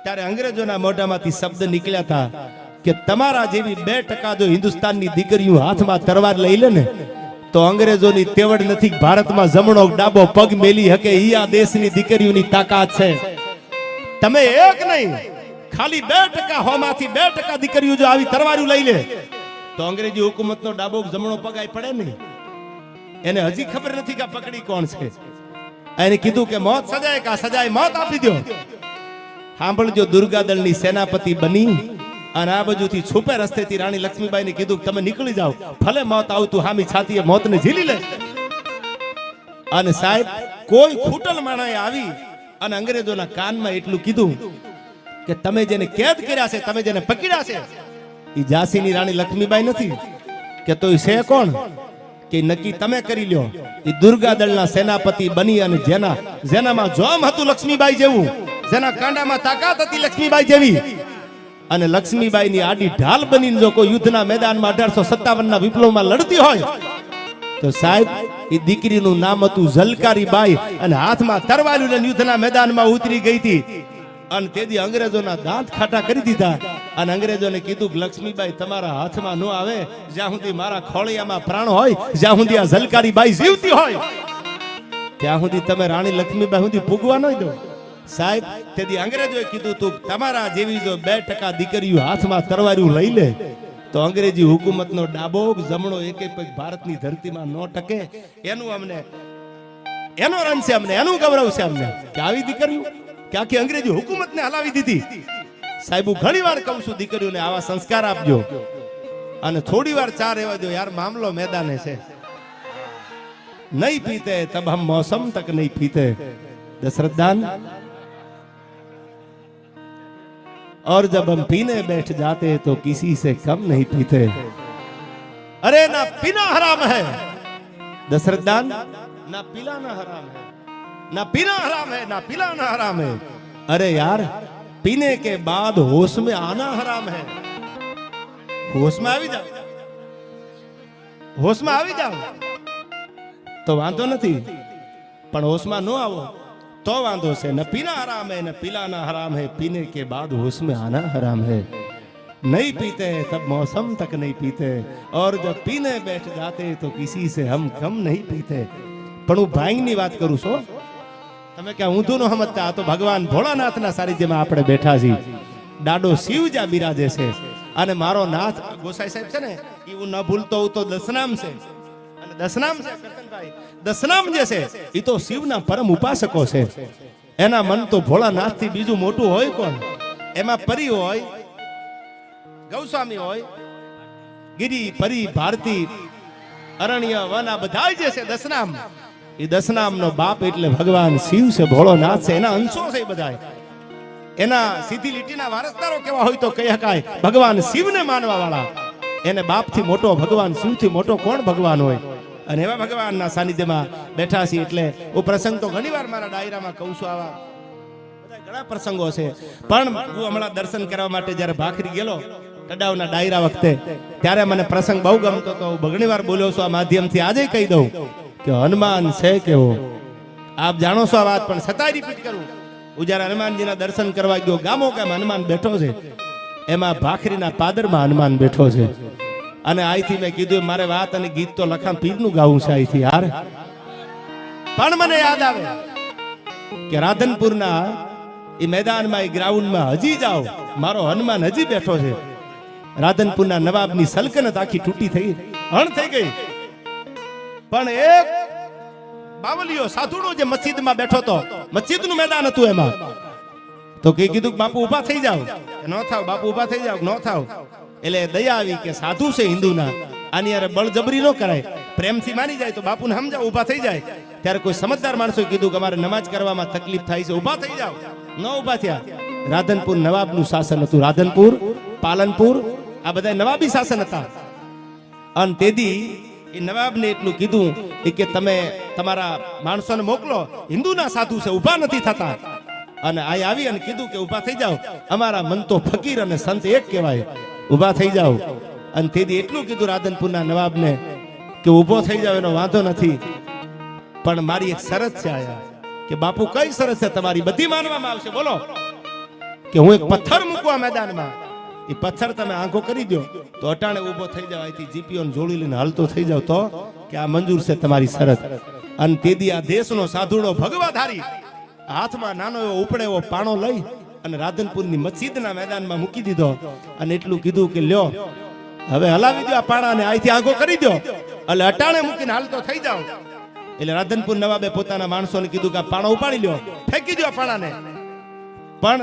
ત્યારે અંગ્રેજોના મોઢામાંથી શબ્દ નીકળ્યા હતા કે તમારા જેવી 2% જો હિન્દુસ્તાનની દીકરીઓ હાથમાં તરવાર લઈ લે ને તો અંગ્રેજોની તેવડ નથી ભારતમાં જમણો ડાબો પગ મેલી હકે. ઈ આ દેશની દીકરીઓની તાકાત છે. તમે એક નહીં ખાલી 2% હોમાંથી 2% દીકરીઓ જો આવી તરવારું લઈ લે તો અંગ્રેજી હુકુમતનો ડાબો જમણો પગ આઈ પડે નહીં. એને હજી ખબર નથી કે પકડી કોણ છે. એને કીધું કે મોત સજાય કા સજાય મોત આપી દો. સાંભળજો, દુર્ગા દળની સેનાપતિ બની અને આ બાજુથી છુપે રસ્તેથી રાણી લક્ષ્મીબાઈને કીધું તમે નીકળી જાઓ, ભલે મોત આવતું હામી છાતીએ મોતને ઝીલી લે. અને સાહેબ કોઈ ખૂટલ માણાએ આવી અને અંગ્રેજોના કાનમાં એટલું કીધું કે તમે જેને કેદ કર્યા છે, તમે જેને પકડ્યા છે એ ઝાંસીની રાણી લક્ષ્મીબાઈ નથી કે તો છે કોણ કે નક્કી તમે કરી લ્યો. એ દુર્ગા દળના સેનાપતિ બની અને જેનામાં જોમ હતું લક્ષ્મીબાઈ જેવું, જેના કાંડામાં તાકાત હતી લક્ષ્મીબાઈ જેવી, અને લક્ષ્મીબાઈની આડી ઢાલ બનીને જો કોઈ યુદ્ધના મેદાનમાં 1857ના વિપ્લવમાં લડતી હોય તો સાહેબ એ દીકરીનું નામ હતું ઝલકારી બાઈ. અને હાથમાં તરવારું લઈને યુદ્ધના મેદાનમાં ઉતરી ગઈ હતી. અને તેથી અંગ્રેજોના દાંત ખાટા કરી દીધા. અને અંગ્રેજોને કીધું કે લક્ષ્મીબાઈ તમારા હાથમાં ન આવે જ્યાં સુધી મારા ખોળિયામાં પ્રાણ હોય, જ્યાં સુધી આ ઝલકારી બાઈ જીવતી હોય ત્યાં સુધી તમે રાણી લક્ષ્મીબાઈ સુધી પૂગવા ન દો. સાહેબ તેથી અંગ્રેજોએ કીધું તું તમારા જેવી જો 2% દીકરીઓ હાથમાં તરવારું લઈ લે તો અંગ્રેજી હુકુમતનો ડાબો જમણો એકે પગ ભારતની ધરતીમાં ન ટકે. એનું અમને એનો રન છે, અમને એનું ગૌરવ છે અમને કે આવી દીકરીઓ કે આખી અંગ્રેજી હુકુમતને હલાવી દીધી. સાહેબ હું ઘણી વાર કહું છું દીકરીઓને આવા સંસ્કાર આપજો અને થોડી વાર ચા રહેવા દો યાર, મામલો મેદાને છે. નહીં પીતે તબ હમ મૌસમ તક નહીં પીતે દશरथदान, और जब हम पीने बैठ जाते तो किसी से कम नहीं पीते. अरे ना पीना हराम है दशरथदान, ना पिलाना हराम है, ना पीना हराम है, ना पिलाना हराम है. अरे यार पीने के बाद होश में आना हराम है. होश में આવી જાઓ, હોશમાં આવી જાઓ તો વાંધો નથી, પણ હોશમાં ન આવો तो वांधो से. न पीना हराम है, न पिलाना हराम है, पीने के बाद होश में आना हराम है. नहीं पीते तब मौसम तक नहीं पीते और जब पीने बैठ जाते तो किसी से हम कम नहीं पीते. પણ હું ભાંગની વાત કરું છું, તમે ક્યાં ઊંધું ન સમજતા. આ તો ભગવાન ભોળાનાથના સાનિધ્યમાં આપણે બેઠા છીએ. ડાડો શિવ જ્યાં બિરાજે છે અને મારો નાથ ગોસાઈ સાહેબ છે ને એ હું ન ભૂલતો હું તો દસનામ છે. અને દસનામ છે કરતનભાઈ, દસનામ જે છે એ તો શિવના પરમ ઉપાસકો છે. એના મન તો ભોળાનાથ થી બીજું મોટું હોય કોણ. એમાં પરી હોય, ગૌસ્વામી હોય, ગિરી પરી ભારતી અરણ્ય વન આ બધા જે છે દસનામ, એ દસનામ નો બાપ એટલે ભગવાન શિવ છે, ભોળોનાથ છે. એના અંશો છે એ બધા. એના સીધી લીટીના વારસદારો કેવા હોય તો કહી શકાય ભગવાન શિવને માનવા વાળા. એને બાપ થી મોટો ભગવાન શિવ થી મોટો કોણ ભગવાન હોય. અને એવા ભગવાનના સાનિધ્યમાં બેઠા છીએ. એટલે હું પ્રસંગ તો ઘણી વાર મારા ડાયરામાં કહું છું, આવા બધા ઘણા પ્રસંગો છે. પણ હું હમણાં દર્શન કરવા માટે જયારે ભાખરી ગયેલો તડાવના ડાયરા વખતે, ત્યારે મને પ્રસંગ બહુ ગમતો હતો. હું ઘણી વાર બોલ્યો છું આ માધ્યમથી, આજે કહી દઉં કે હનુમાન છે કેવો. આપ જાણો છો આ વાત, પણ છતાંય રિપીટ કરું. હું જયારે હનુમાનજીના દર્શન કરવા ગયો, ગામો ગામ હનુમાન બેઠો છે, એમાં ભાખરીના પાદરમાં હનુમાન બેઠો છે. અને અહીંથી મેં કીધું મારે વાત અને ગીત તો લખાણ પીરનું ગાવું છે અહીંથી યાર. પણ મને યાદ આવે કે રાધનપુરના એ મેદાનમાં એ ગ્રાઉન્ડમાં હજી જાઓ, મારો હનુમાન હજી બેઠો છે. રાધનપુરના નવાબની સલ્તનત આખી તૂટી થઈ, હણ થઈ ગઈ. પણ એક બાવલીઓ સાધુડો જે મસ્જિદમાં બેઠો તો, મસ્જિદનું મેદાન હતું એમાં, તો કે કીધું કે બાપુ ઊભા થઈ જાવ. ન થાવ બાપુ ઊભા થઈ જાવ, ન થાવ. એટલે દયા આવી કે સાધુ છે હિન્દુના, આની યારે બળજબરી ન કરાય, પ્રેમથી માની જાય તો બાપુને સમજાવ, ઊભા થઈ જાય. ત્યારે કોઈ સમજદાર માણસોએ કીધું કે અમારે નમાજ કરવામાં તકલીફ થાય છે, ઊભા થઈ જાવ. ન ઊભા થયા. રાધનપુર નવાબનું શાસન હતું. રાધનપુર, પાલનપુર આ બધા નવાબી શાસન હતા. અને તેથી એ નવાબને એટલું કીધું કે તમે તમારા માણસોને મોકલો, હિન્દુના સાધુ છે, ઊભા નથી થતા. અને આ આવી અને કીધું કે ઊભા થઈ જાવ, અમારા મન તો ફકીર અને સંત એક કહેવાય, ઊભા થઈ જાવ. અને તેથી એટલું કીધું રાધનપુરના નવાબને કે ઊભો થઈ જાવ એનો વાંધો નથી, પણ મારી એક શરત છે આયા. કે બાપુ કઈ શરત છે તમારી? બધી માનવામાં આવશે. બોલો. કે હું એક પથ્થર મૂકવા મેદાનમાં, એ પથ્થર તમે આંખો કરી દો તો અટાણે ઊભો થઈ જાવ, અહીંથી જીપીઓ જોડી લઈને હાલતો થઈ જાવ તો કે આ મંજૂર છે તમારી શરત. અને તેથી આ દેશનો સાધુડો ભગવાધારી હાથમાં નાનો એવો ઉપડે એવો પાણો લઈ અને રાધનપુરની મસ્જિદના મેદાનમાં મૂકી દીધો. અને એટલું કીધું કે લ્યો હવે હલાવી દો આ પાણાને, અહીંથી આંખો કરી દો, એટલે અટાણે મૂકીને હાલતો થઈ જાવ. એટલે રાધનપુર નવાબે પોતાના માણસોને કીધું કે આ પાણો ઉપાડી લ્યો, ફેંકી દો આ પાણાને. પણ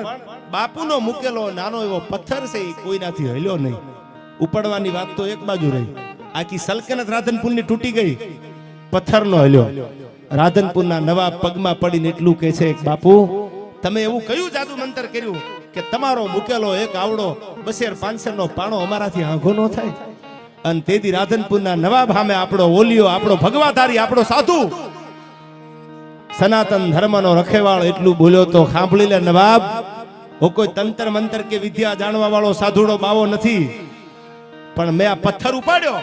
બાપુનો મૂકેલો નાનો એવો પથ્થર છે એ કોઈનાથી હલ્યો નહીં. ઉપાડવાની વાત તો એક બાજુ રહી, આખી સલ્તનત રાધનપુરની તૂટી ગઈ, પથ્થરનો હલ્યો. રાધનપુરના નવાબ પગમાં પડીને એટલું કહે છે બાપુ તમે એવું કયું જાદુ મંતર કર્યું કે તમારો મૂકેલો એક આવડો 200-500 નો પાણો અમારાથી આંખો ન થાય? અને તેથી રાધનપુરના નવાબ સામે આપણો ઓલિયો, આપણો ભગવાધારી, આપણો સાધુ, સનાતન ધર્મનો રખેવાળ એટલું બોલ્યો તો સાંભળી લે નવાબ, હું કોઈ તંત્ર મંતર કે વિદ્યા જાણવા વાળો સાધુડો બાવો નથી, પણ મેં આ પથ્થર ઉપાડ્યો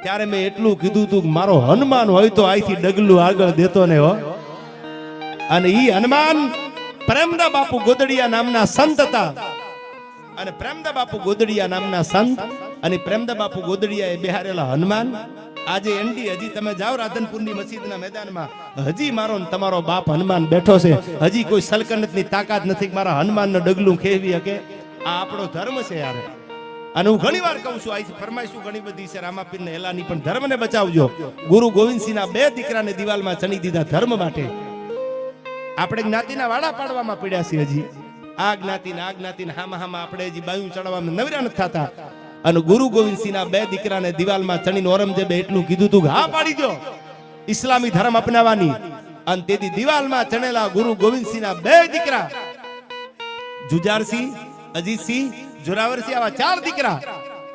ત્યારે મેં એટલું કીધું તું મારો હનુમાન હોય તો અહીંથી ડગલું આગળ દેતો ને હો. અને ઈ હનુમાન પ્રેમદા બાપુ ગોદડિયા નામના સંત હતા. અને પ્રેમદા બાપુ ગોદડિયા નામના સંત અને પ્રેમદા બાપુ ગોદડિયા એ બિહારેલા હનુમાન આજે એન્ડી હજી તમે જાઓ રાધનપુરની મસ્જિદના મેદાનમાં, હજી મારો ને તમારો બાપ હનુમાન બેઠો છે. હજી કોઈ સલ્તનતની તાકાત નથી કે મારા હનુમાનનું ડગલું ખેવી શકે. આ આપણો ધર્મ છે યાર. અને હું ઘણી વાર કહું છું, અહીંથી ફરમાઈશું ઘણી બધી છે રામાપીર ને એલાની, પણ ધર્મને બચાવજો. ગુરુ ગોવિંદસિંહના 2 દીકરાને દિવાલમાં ચણી દીધા ધર્મ માટે. આપણે જ્ઞાતિના વાડા પાડવામાં પડ્યા છે હજી. આ જ્ઞાતિને હામાં આપણે હજી બાયું ચડવામાં નવરા નથી થતા. અને ગુરુ ગોવિંદસિંહના 2 દીકરાને દિવાલમાં ચણીને ઔરંગઝેબે એટલું કીધું તું કે હા પાડી દો ઇસ્લામી ધર્મ અપનાવવાની. અને તેથી દિવાલમાં ચણેલા ગુરુ ગોવિંદસિંહના 2 દીકરા જુજારસિંહ, અજીતસિંહ, જોરાવરસિંહ, આવા 4 દીકરા,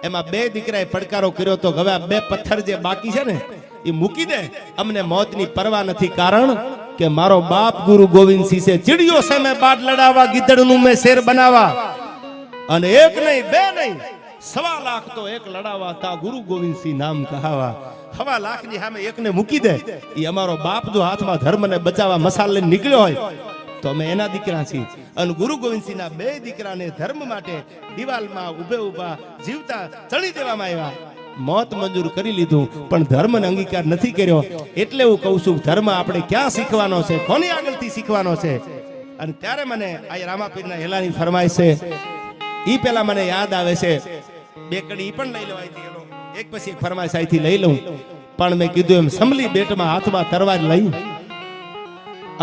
એમાં 2 દીકરાએ પડકારો કર્યો તો હવે આ 2 પથ્થર જે બાકી છે ને એ મૂકી દે, અમને મોતની પરવા નથી. કારણ કે મારો બાપ ગુરુ ગોવિંદસિંહ છે ચીડિયો છે મેં બાદ લડાવા, ગીદડનું મેં શેર બનાવવા. અને 1 નહીં 2 નહીં 1.25 લાખ તો એક લડાવા તા ગુરુ ગોવિંદસિંહ નામ કહાવા. 1.25 લાખની સામે એકને મૂકી દે. એ અમારો બાપ જો હાથમાં ધર્મને બચાવવા મસાલ લઈને નીકળ્યો હોય તો અમે એના દીકરા છીએ. અને ગુરુ ગોવિંદસિંહના 2 દીકરાને ધર્મ માટે દિવાલમાં ઊભા જીવતા ચણી દેવામાં આવ્યા. મોત મંજૂર કરી લીધું પણ ધર્મને અંગીકાર નથી કર્યો. એટલે હું કહું છું ધર્મ આપણે ક્યાં શીખવાનો છે, કોની આગળથી શીખવાનો છે. અને ત્યારે મને આ રામાપીરના હેલાની ફરમાઈશ છે, ઈ પેલા મને યાદ આવે છે. 2 કડી ઈ પણ લઈ લેવાય, એક પછી એક ફરમાઈશ અહીંથી લઈ લઉં. પણ મેં કીધું એમ સમલી બેટમાં હાથમાં તરવાર લઈ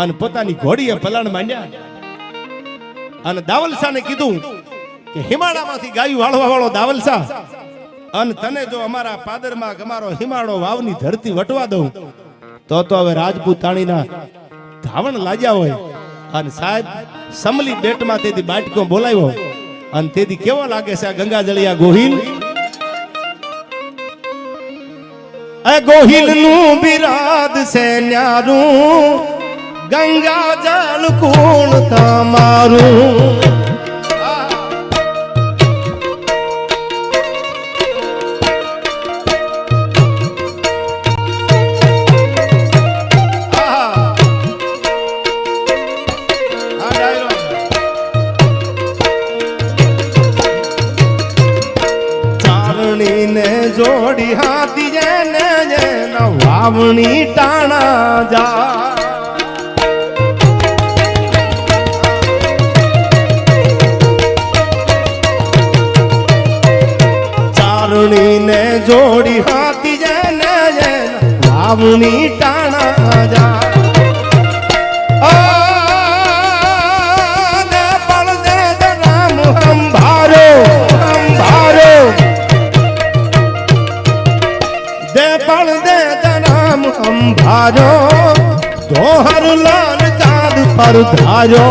અને પોતાની ઘોડીએ પલાણ માંડ્યા. અને દાવલશાને કીધું કે હિમાળામાંથી ગાયું વાળવા વાળો દાવલશા, અને તને જો અમારા પાદરમાં અમારો હિમાળો વાવની ધરતી વટવા દઉં તો હવે રાજપૂતાણીના ધાવણ લાગ્યા હોય. અને સાહેબ સમલી બેટમાં તેથી બાટકો બોલાવ્યો. અને તેથી કેવો લાગે છે આ ગંગાજળિયા ગોહિલ? ગોહિલ નું બિરાદ છે ન્યારું, ગંગા જળ કુણ તમારું. ચારણી ને જોડી હાથી જેને જેના વાવણી ટાણા જા ચારણીને જોડી હાથી જેને જેના વાવણી ટાણા જા અંભારો દોહર લાલ ચાંદ પર ધારો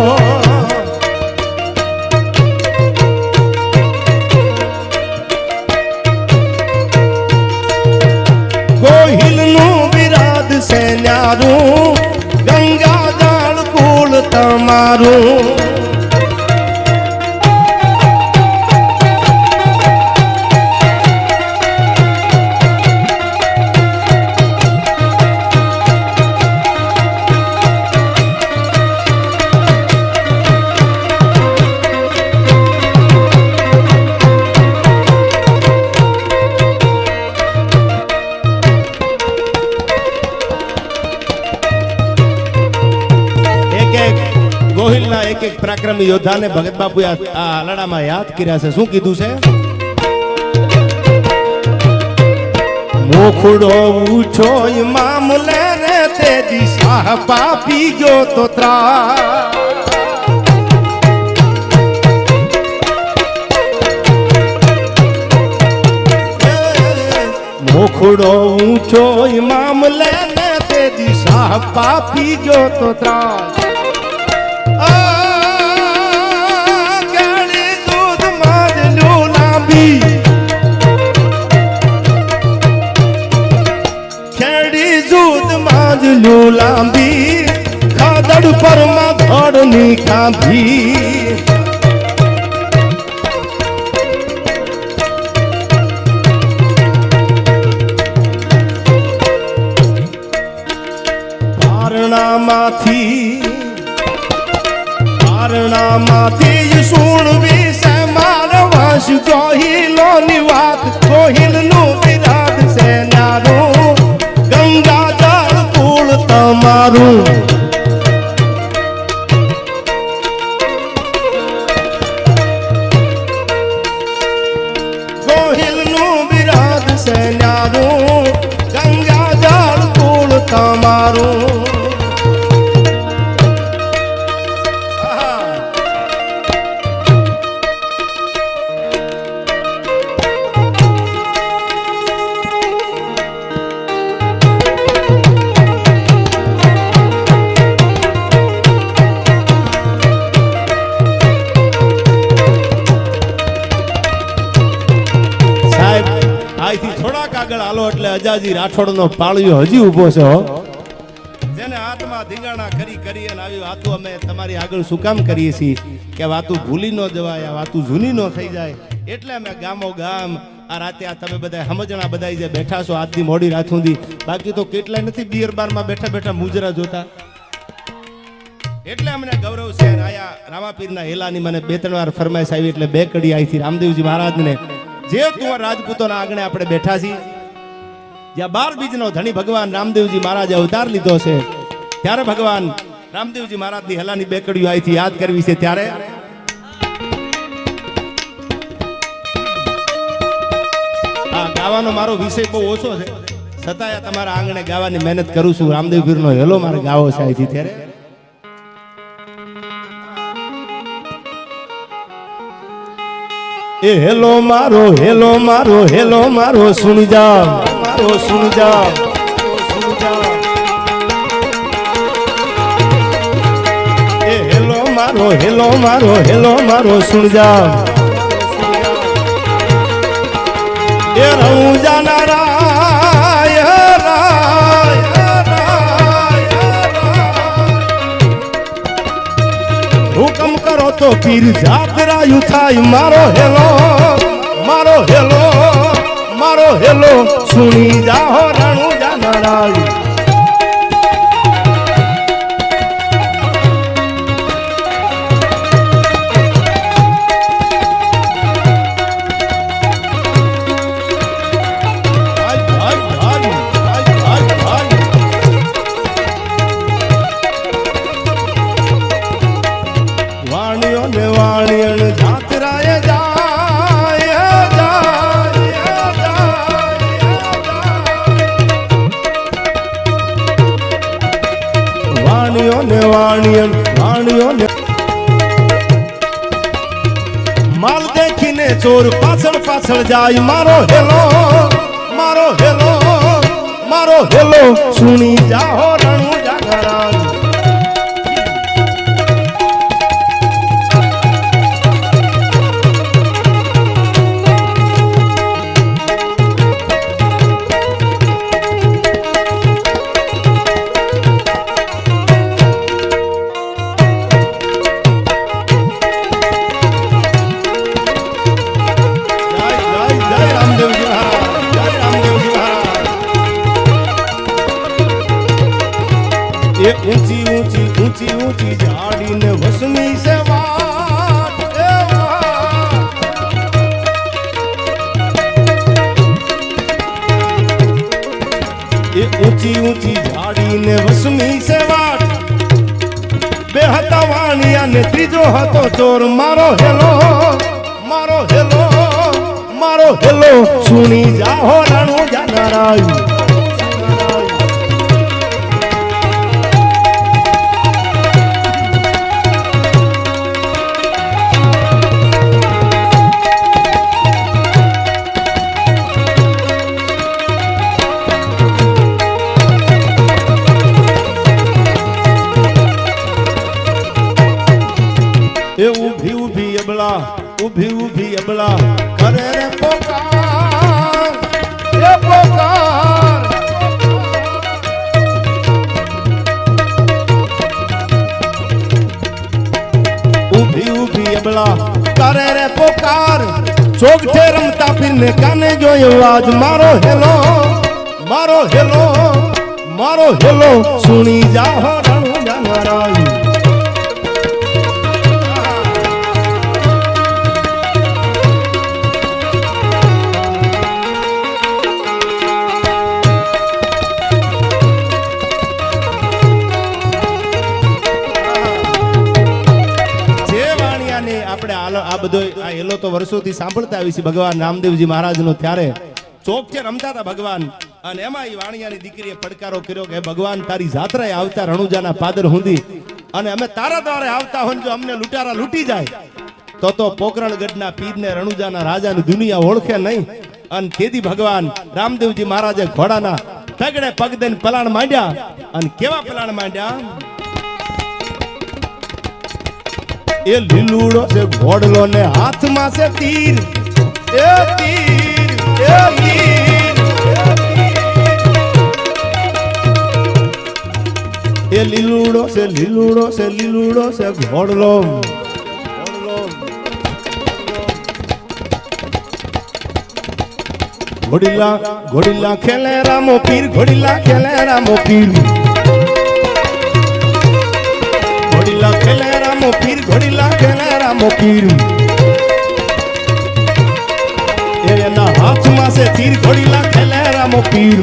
ગોહિલનું બિરાદ છે ન્યારું ગંગા જળ કુળ તમારું ગોહિલના એક એક પરાક્રમી યોદ્ધાને ભગત બાપુએ આ આલડામાં યાદ કર્યા છે. શું કીધું છે? મોખડો ઊંચો મામલે રે તેજી શાહ પાપી ગયો તો ત્રા મોખડો ઊંચો મામલે રે તેજી શાહ પાપી ગયો તો ત્રા લાંબી ખાદડ પર માં ધડની કાંભી પારણામાંથી સુણવી છે મારવાસ ગોહિલો ની વાત ગોહિલનું બિરાદ છે નારું ગંગા જળ કુળ તમારું ગોહિલનું બિરાદ છે નારું ગંગા જળ કુળ તમારું થોડાક આગળ હાલો એટલે અજાજી રાઠોડનો પાળિયો હજી ઊભો છે હો. જેને હાથમાં ધીંગાણા કરી કરી અને આવી વાતો અમે તમારી આગળ શું કામ કરીએ છીએ કે વાતું ભૂલી ન જવાય, આ વાતું જૂની ન થઈ જાય એટલે અમે ગામો ગામ આ રાતે આ તમે બધા સમજણા બધા જે બેઠા છો આજથી મોડી રાત સુધી, બાકી તો કેટલાય નથી બિયર બારમાં બેઠા બેઠા મુજરા જોતા. એટલે અમને ગૌરવ છે. આયા રામાપીરના હેલાની મને 2-3 વાર ફરમાઈશ આવી એટલે 2 કડી આવી હતી રામદેવજી મહારાજને. જે તું રાજપૂતોના આંગણે આપણે બેઠા છીએ, જ્યાં 12 બીજનો ધણી ભગવાન રામદેવજી મહારાજે અવતાર લીધો છે, ત્યારે ભગવાન રામદેવજી મહારાજની હેલાની 2 કડીઓ અહીંથી યાદ કરવી છે. ત્યારે આ ગાવાનો મારો વિષય બહુ ઓછો છે, છતાંય તમારા આંગણે ગાવાની મહેનત કરું છું. રામદેવ પીરનો હેલો મારે ગાવો છે અહીંથી. ત્યારે એ હેલો મારો હેલો મારો હેલો મારો સુન જા મારો સુન જા એ હેલો મારો હેલો મારો હેલો મારો સુન જા એ રહું જાનારા હુકમ કરો તો પીર જાતરાયું થાય. મારો હેલો મારો હેલો સુણી જાહો રાણું જાનારાય. ચોર પાછળ પાછળ જાય મારો હેલો મારો હેલો સુણી જાહો રણુ જાગરાજ એ ઊંચી ઊંચી ઊંચી ઊંચી ઝાડીને વસમી છે વાત એ વાત. એ ઊંચી ઊંચી ઝાડીને વસમી છે વાત. બે હતા વાણિયા ને ત્રીજો હતો ચોર મારો હેલો સુણી જાહો રણુ જાગરાજ એ ઊભી ઊભી અબલા કરે રે પોકાર એ પોકાર. ઊભી અબલા કરે રે પોકાર. ચોગઠે રમતા પીરને કાને જોયો આજ મારો હેલો સુણી જાહો રણુ જાગરાજ. આ બધો આ હેલો તો વર્ષોથી સાંભળતા આવી છે ભગવાન રામદેવજી મહારાજનો. ત્યારે ચોક છે રમતા હતા ભગવાન, અને એમાં એ વાણિયાની દીકરીએ પડકારો કર્યો કે ભગવાન તારી જાત્રાએ આવતા રણુજાના પાદર હુંદી, અને અમે તારા દ્વારે આવતા હોય જો અમને લૂંટારા લૂંટી જાય તો પોકરણગઢના પીરને રણુજાના રાજાની દુનિયા ઓળખે નહીં. અને તેથી ભગવાન રામદેવજી મહારાજે ઘોડાના પગડે પગ દઈને પલાણ માંડ્યા. અને કેવા પલાણ માંડ્યા? એ લીલુડો છે ઘોડલો ને હાથમાં છે તીર એ તીર એ તીર એ લીલુડો છે ઘોડલો. ઘોડીલા ખેલે રામો પીર ઘોડીલા ખેલે રામો પીર ઘોડીલા ખેલે રામો પીર ઘોડીલા ખેલે રામો પીર. એના હાથમાં છે તીર ઘોડીલા ખેલે રામો પીર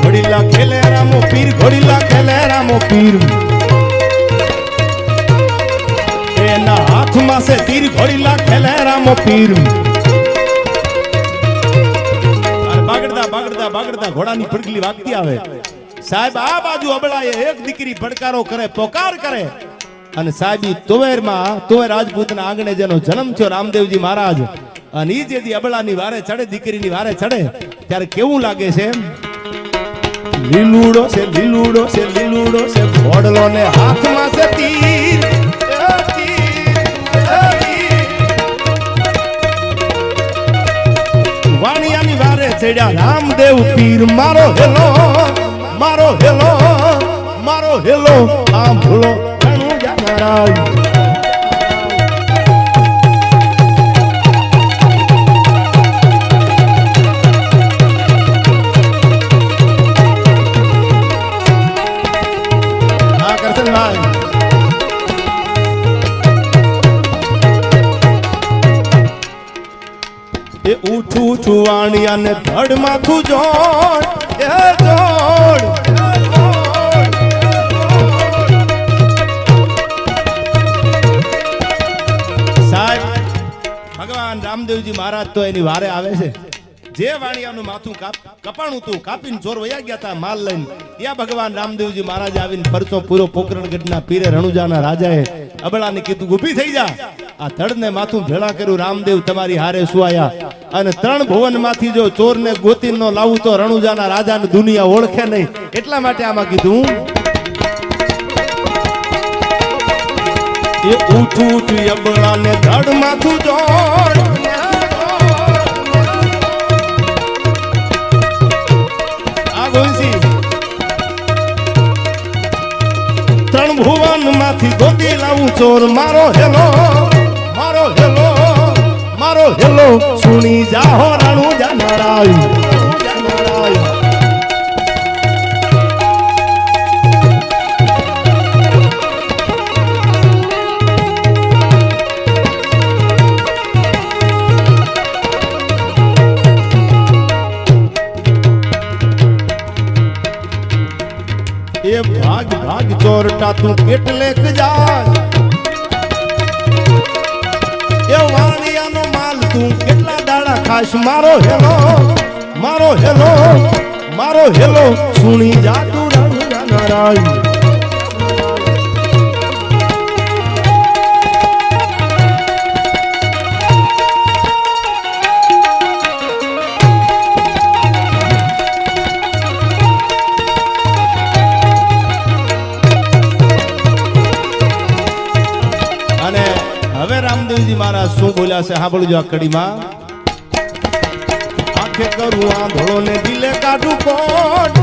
ઘોડીલા ખેલે રામો પીર ઘોડીલા ખેલે રામો પીર. એના હાથમાં છે તીર ઘોડીલા ખેલે રામો પીર. બાગડતા ઘોડાની પડગલી વાગતી આવે. સાહેબ આ બાજુ અબળાએ એક દીકરી પડકારો કરે, પોકાર કરે, અને સાહેબ તુવેર રાજપૂતના આંગણે જેનો જન્મ થયો રામદેવજી મહારાજ, અને ઈ જેથી અબળાની વારે ચડે, દીકરીની વારે ચડે, ત્યારે કેવું લાગે છે? લીલુડો છે ઘોડલો ને હાથમાં છે તીર. વાણિયાની વારે ચડ્યા રામદેવ પીર. મારો હેલો આમ ભૂલો રણુ જાગરાજ. હા કરશનભાઈ. એ ઊઠું વાણિયાને ધડ માથું જોડ એ જોડ. સાહેબ ભગવાન રામદેવજી મહારાજ તો એની વારે આવે છે, જે વાણિયાનું માથું કપાણું તું કાપીને ચોર વયા ગયા હતા માલ લઈને, ત્યાં ભગવાન રામદેવજી મહારાજ આવીને પરચો પૂરો પોકરણગઢના પીરે રણુજાના રાજાએ અબળાને કીધું ઊભી થઈ જા. આ ધડને માથું ભેળા કર્યું, રામદેવ તમારી હારે સુવાયા. અને 3 ભુવનમાંથી જો ચોરને ગોતી ન લાવું તો રણુજાના રાજાને દુનિયા ઓળખે નહીં. એટલા માટે આમાં કીધું એ ઊંચું ઊંચું અબળાને ધડ માથું જોડ. આ ગોવિંદસિંહ 3 ભુવન માંથી ગોતી લાવું ચોર મારો હેલો, મારો હેલો, મારો હેલો સુણી જાહો રણુજા નારાય. એ ભાગ ભાગ ચોરટા તું કેટલેક જાય, એ વાણિયાનો માલ તું કેટલા દાડા ખાશ મારો હેલો, મારો હેલો, મારો હેલો સુણી જા તું રણુજા નારાય. હવે રામદેવજી મહારાજ શું બોલ્યા છે સાંભળજો આ કડીમાં. આંખે કરું આંધળો ને દિલે કાઢું કોટ,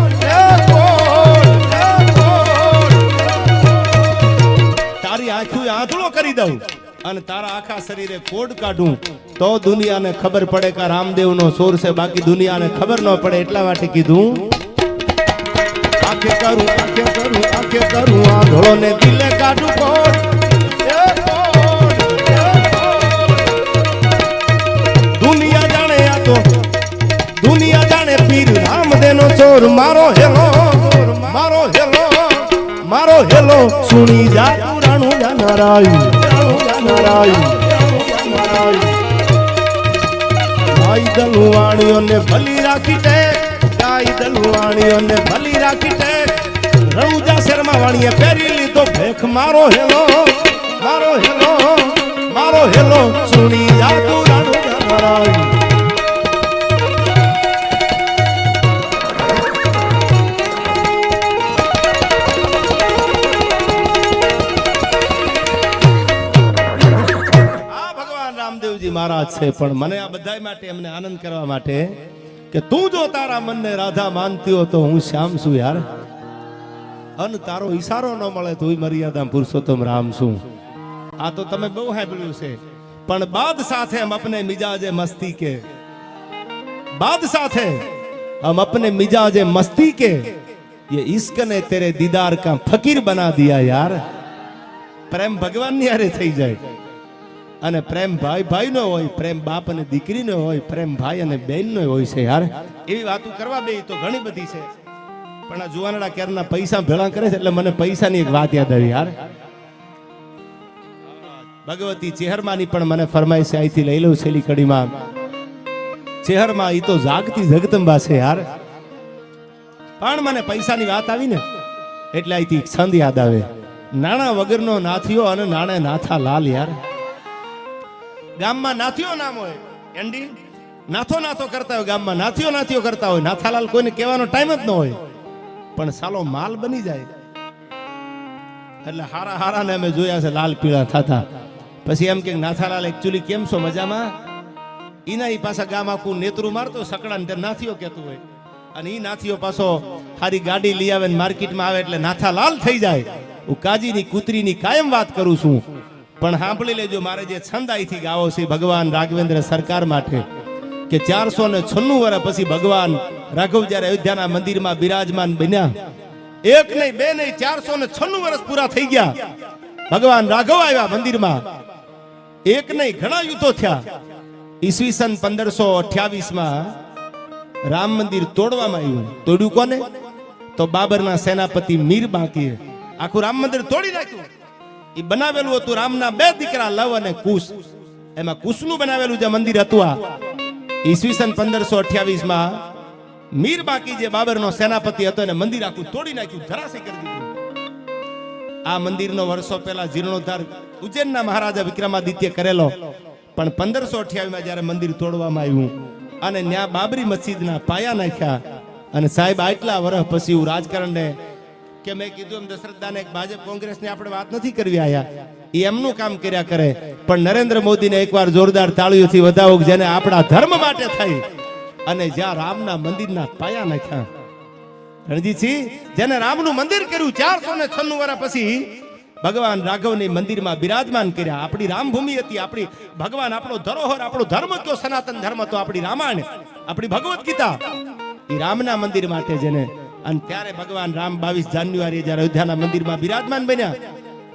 તારી આંખું આંધળો કરી દઉં અને તારા આખા શરીરે કોડ કાઢું તો દુનિયાને ખબર પડે કે રામદેવ નો સોર છે, બાકી દુનિયાને ખબર ન પડે. એટલા માટે કીધું આંખે કરું આંધળો ને દિલે કાઢું કોટ. દુનિયા જાણે પીર રામદેવનો ચોર મારો હેલો, મારો હેલો, મારો હેલો સુણી જા તું રણુજા નારાય, રણુજા નારાય. ગાય દલવાણીઓને ભલી રાખી ટેક, ગાય દલવાણીઓને ભલી રાખી ટેક. રણુજા શેરમાં વાણીએ પહેરી લીધો ભેખ મારો હેલો, મારો હેલો, મારો હેલો સુણી જા તું રણુજા નારાય. રામદેવજી મહારાજ છે, પણ મને આ બધા માટે એમને આનંદ કરવા માટે કે તું જો તારા મનને રાધા માનતી હો તો હું શ્યામ છું યાર, અને તારો ઈશારો ન મળે તો મર્યાદા પુરુષોત્તમ રામ છું. આ તો તમે બહુ સાંભળ્યું છે. પણ બાદ સાથે હમ અપને મિજાજે મસ્તી કે, બાદ સાથે હમ અપને મિજાજે મસ્તી के ये इश्क ने तेरे दीदार का फकीर बना दिया यार. પ્રેમ ભગવાનની હારે થઈ જાય. અને પ્રેમ ભાઈ ભાઈ નો હોય, પ્રેમ બાપ અને દીકરી નો હોય, પ્રેમ ભાઈ અને બેન નો હોય છે યાર. એવી વાતો કરવા બે તો ઘણી બધી છે, પણ આ જુવાનડા કેરના પૈસા ભેળા કરે છે એટલે મને પૈસાની એક વાત યાદ આવી યાર. ભગવતી ચેહરમાની પણ મને ફરમાઈશ અહીંથી લઈ લઉં છેલ્લી કડીમાં. ચેહરમાં ઈ તો જાગતી જગદંબા છે યાર, પણ મને પૈસાની વાત આવી ને એટલે અહીંથી છંદ યાદ આવે. નાણા વગરનો નાથિયો અને નાણે નાથા લાલ યાર. ગામમાં નાથિયો નામ હોય, એન્ડી નાથો નાથો કરતા હોય, ગામમાં નાથિયો નાથિયો કરતા હોય. નાથાલાલ કોઈને કહેવાનો ટાઈમ જ ન હોય, પણ સાલો માલ બની જાય એટલે હારા હારા ને અમે જોયા છે લાલ પીળા થતા. પછી એમ કે નાથાલાલ એકચ્યુઅલી કેમ છો, મજામાં? ઈના ઈ પાછા ગામ આખું નેતરું મારતો સકડા ને નાથિયો કહેતું હોય, અને ઈ નાથિયો પાછો હારી ગાડી લઈ આવે ને માર્કેટમાં આવે એટલે નાથાલાલ થઈ જાય. હું કાજીની કૂતરીની કાયમ વાત કરું છું, પણ સાંભળી લેજો મારે જે છંદ અહીંથી ગાવો છે ભગવાન રાઘવેન્દ્ર સરકાર માટે કે 496 વર્ષ પછી ભગવાન રાઘવ જ્યારે અયોધ્યાના મંદિરમાં બિરાજમાન બન્યા, એક નહીં બે નહીં 496 વર્ષ પૂરા થઈ ગયા. ભગવાન રાઘવ આવ્યા મંદિરમાં, એક નહીં ઘણા યુદ્ધો થયા. ઈસવીસન 1528માં રામ મંદિર તોડવામાં આવ્યું. તોડ્યું કોને? તો બાબરના સેનાપતિ મીર બાંકીએ આખું રામ મંદિર તોડી નાખ્યું. એ બનાવેલું હતું રામના 2 દીકરા લવ અને કુશ. એમાં કુશનું બનાવેલું જે મંદિર હતું ઈસવીસન 1528 મીર બાકી જે બાબરનો સેનાપતિ હતો એને મંદિર આખું તોડી નાખ્યું, ધરાશય કરી દીધું. આ મંદિરનો વર્ષો પહેલા જીર્ણોદ્ધાર ઉજ્જૈનના મહારાજા વિક્રમાદિત્ય કરેલો, પણ 1528 જ્યારે મંદિર તોડવામાં આવ્યું અને ત્યાં બાબરી મસ્જિદના પાયા નાખ્યા. અને સાહેબ આટલા વર્ષ પછી હું રાજકારણને કે મેં કીધું એમ દશરથદાને ભાજપ કોંગ્રેસની આપણે વાત નથી કરવી આયા, એ એમનું કામ કર્યા કરે, પણ નરેન્દ્ર મોદીને એકવાર જોરદાર તાળીઓથી વધાવો જેને આપણા ધર્મ માટે થઈ અને જ્યાં રામના મંદિરના પાયા નાખ્યા. રણજીતસિંહ, જેને રામનું મંદિર કર્યું 496 વર્ષ પછી ભગવાન રાઘવની મંદિરમાં બિરાજમાન કર્યા. આપણી રામભૂમિ હતી, આપણી ભગવાન, આપણો ધરોહર, આપણો ધર્મ કયો સનાતન ધર્મ તો આપણી રામાયણ, આપણી ભગવદ ગીતા, એ રામના મંદિર માટે જેને. અને ત્યારે ભગવાન રામ 22 જાન્યુઆરી જ્યારે અયોધ્યાના મંદિરમાં બિરાજમાન બન્યા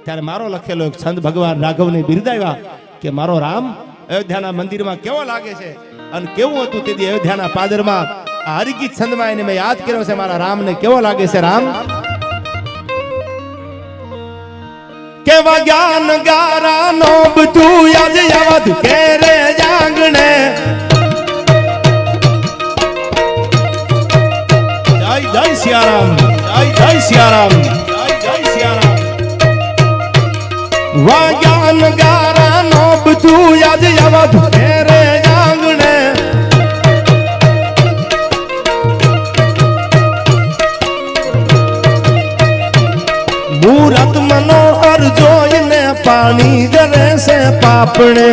ત્યારે મારો લખેલો એક છંદ ભગવાન રાઘવને બિરદાવ્યા કે મારો રામ અયોધ્યાના મંદિરમાં કેવો લાગે છે અને કેવું હતું તેથી અયોધ્યાના પાદરમાં આ હરિગીત છંદમાં એને મેં યાદ કર્યો છે મારા રામને કેવો લાગે છે રામ. કેવા જ્ઞાન ગારા નો બધું યાદ યાદ કેરે જાગણે. જય જય સિયારામ, જય જય સિયારામ, જય જય સિયારામ. વા જ્ઞાન ગારા નો બધું યાદ યાદ કેરે જાગણે. મૂરત મનોહર જોઈને પાણી જરે છે પાપણે.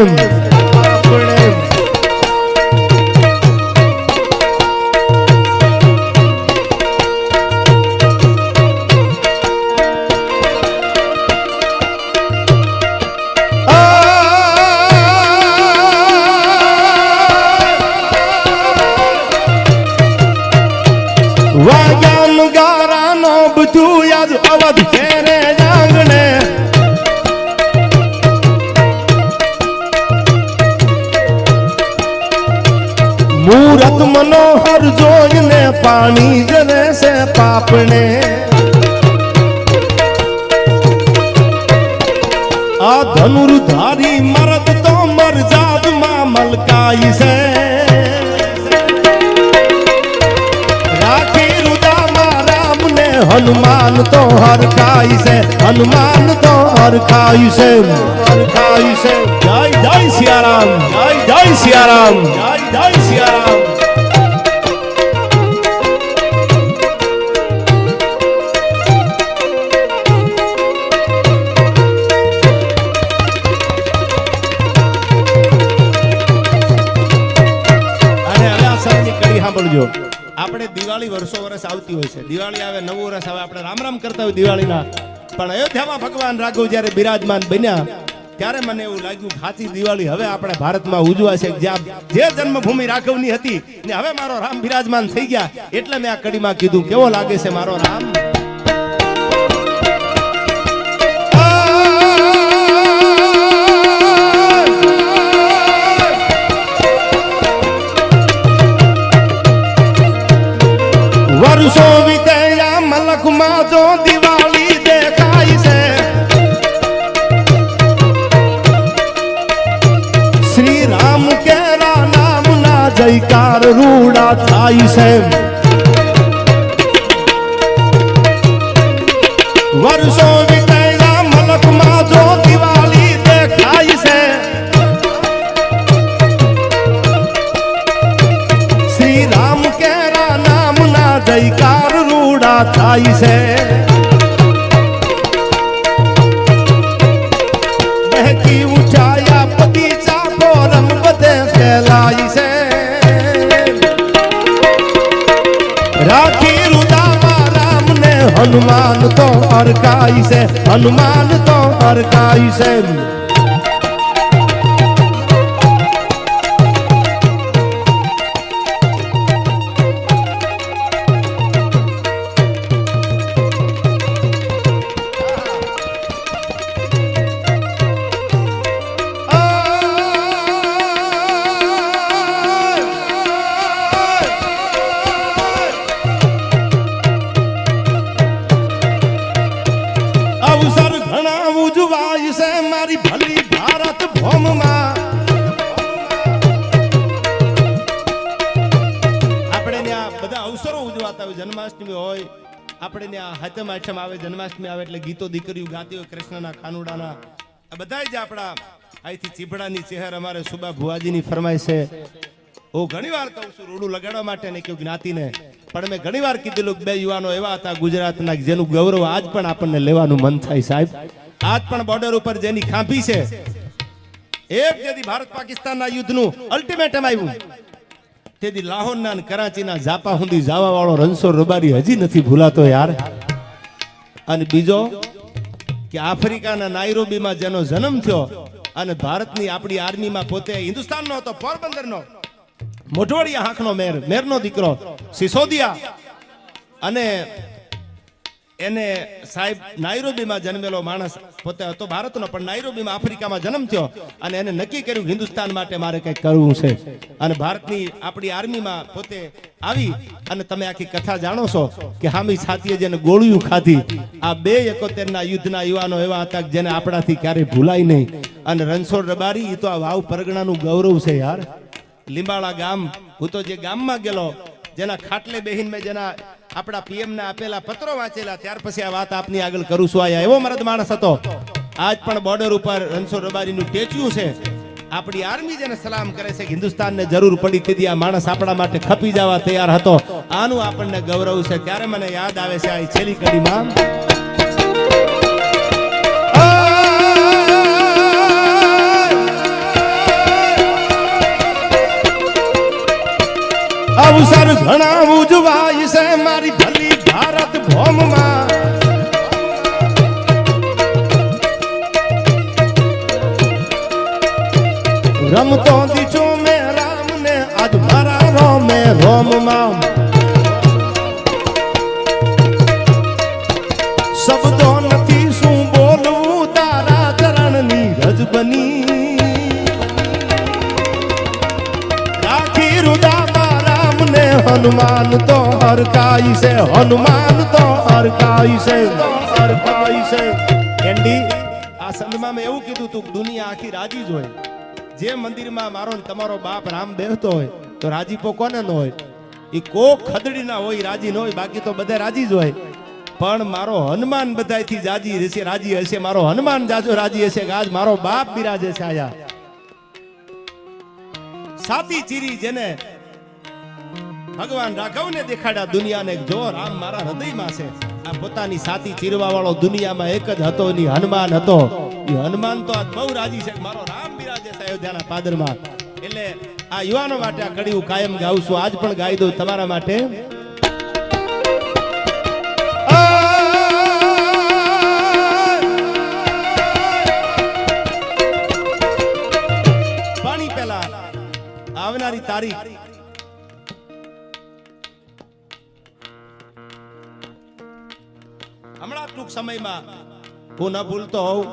વાગ્યાન ગારાનો બધું યાદ અવધ કેરે જાગણે. મૂરત મનોહર જોઈને પાણી જરે છે પાપણે. આ ધનુર્ધારી મરદ તો મરજાદમાં મલકાઈ છે. હનુમાન તો હરખાય છે, હનુમાન તો હરખાય છે, હરખાય છે. જય જય સિયારામ, જય જય સિયારામ, જય જય સિયારામ. અને હવે આ સરની કડી સાંભળજો. આપણે દિવાળી વર્ષો વર્ષ આવતી હોય છે, દિવાળી આવે, નવું વર્ષ આવે, આપણે રામ રામ કરતા હોય દિવાળીના. પણ અયોધ્યામાં ભગવાન રાઘવ જ્યારે બિરાજમાન બન્યા ત્યારે મને એવું લાગ્યું સાચી દિવાળી હવે આપણે ભારતમાં ઉજવાશે. જ્યાં જે જન્મભૂમિ રાઘવની હતી ને હવે મારો રામ બિરાજમાન થઈ ગયા, એટલે મેં આ કડીમાં કીધું કેવો લાગે છે મારો રામ. વર્ષો વીત્યા મલકમાં જો દિવાળી દેખાય છે. શ્રી રામ કેરા નામના જયકાર રૂડા થાય છે. વર્ષો વીત્યા મલકમાં જો દિવાળી દેખાય છે. શ્રી રામ કેરા નામના જયકાર રૂડા થાય છે. બહેકી ઉઠાયા બગીચા કોરમ બધે ફેલાય છે. રાખી રુદામાં રામને હનુમાન તો હરખાય છે, હનુમાન તો હરખાય છે. અવસર ઘણા ઉજવાય છે મારી જન્માષ્ટમી હોય, આપણે ત્યાં હાથમ આઠમ આવે, જન્માષ્ટમી આવે એટલે ગીતો દીકરીઓ ગાતી હોય કૃષ્ણના ખાનુડાના. આ બધા જ આપણા અહીંથી ચીભડાની ચહેર અમારે સુબા ભુવાજીની ફરમાય છે. હું ઘણી વાર કહું છું રોડું લગાડવા માટે ને કહ્યું જ્ઞાતિને, પણ મેં ઘણી વાર કીધેલું કે બે યુવાનો એવા હતા ગુજરાતના જેનું ગૌરવ આજ પણ આપણને લેવાનું મન થાય સાહેબ. આજ પણ બોર્ડર ઉપર જેની ખાંભી છે, એક જેથી ભારત પાકિસ્તાનના યુદ્ધનું અલ્ટિમેટમ આવ્યું તેથી લાહોરના અને કરાચીના ઝાપા સુધી જવા વાળો રણછોડ રબારી હજી નથી ભૂલાતો યાર. અને બીજો કે આફ્રિકાના નાઇરોબીમાં જેનો જન્મ થયો અને ભારતની આપણી આર્મીમાં પોતે હિન્દુસ્તાનનો હતો, પોરબંદરનો મોઢવાડિયા હાંકનો મેરનો દીકરો સિસોદિયા, અને એને સાહેબ નાઇરોબીમાં જન્મેલો માણસ પોતે હતો ભારતનો, પણ નાઇરોબીમાં આફ્રિકામાં જન્મ થયો અને એને નક્કી કર્યું હિન્દુસ્તાન માટે મારે કંઈક કરવું છે. અને ભારતની આપણી આર્મીમાં પોતે આવી અને તમે આખી કથા જાણો છો કે હામી છાતીએ જેને ગોળીઓ ખાધી. આ 271ના યુદ્ધના યુવાનો એવા હતા જેને આપણાથી ક્યારેય ભૂલાય નહીં. અને રણછોડ રબારી એ તો આ વાવ પરગણાનું ગૌરવ છે યાર. લીંબાળા ગામ, હું તો જે ગામમાં ગયેલો, જેના ખાટલે બેહીન મેં જેના આપણા પીએમ ને આપેલા પત્રો વાંચેલા, ત્યાર પછી આ વાત આપની આગળ કરું છું. આયા એવો મરદ માણસ હતો. આજ પણ બોર્ડર ઉપર રણછોડ રબારીનું ટેચ્યુ છે. આપણી આર્મી જેને સલામ કરે છે કે હિન્દુસ્તાનને જરૂર પડી તેથી આ માણસ આપણા માટે ખપી જવા તૈયાર હતો. આનું આપણને ગૌરવ છે. ત્યારે મને યાદ આવે છે આ છેલ્લી કડીમાં અવસર ઘણા ઉજવાય છે મારી ભલી ભારત ભૂમિમાં. રમતો દીચો મેં રામ ને આજ મારા રોમે રોમમાં. શબ્દો નથી શું બોલવું તારા ચરણની રજ બની. રાખી રુદામાં રામ ને હનુમાન તો હરકાઈ છે, હનુમાન તો હરકાઈ છે, હરકાઈ છે. કેન્ડી આ સંદમાં મેં એવું કીધું તું દુનિયા આખી રાજી જ હોય. જે મંદિરમાં મારો ને તમારો બાપ રામ બેહતો હોય તો રાજીપો કોને ન હોય? એ કોક ખદડી ના હોય રાજી ન હોય, બાકી તો બધા રાજી જ હોય. પણ મારો હનુમાન બધાથી રાજી હશે. મારો હનુમાન જાજો રાજી હશે કે આજ મારો બાપ બિરાજે છે આયા. સાતી ચીરી જેને ભગવાન રાઘવને દેખાડ્યા દુનિયાને, જો રામ મારા હૃદયમાં છે. આ પોતાની સાતી ચીરવા વાળો દુનિયામાં એક જ હતો, એની હનુમાન હતો. એ હનુમાન તો આજ બહુ રાજી છે કે મારો રામ બિરાજે છે અયોધ્યાના પાદરમાં. એટલે આ યુવાનો માટે આ કડી હું કાયમ ગાઉં છું, આજ પણ ગાઈ દઉં તમારા માટે. પાણી પહેલા આવનારી તારીખ હમણાં ટૂંક સમયમાં હું ન ભૂલતો હોઉં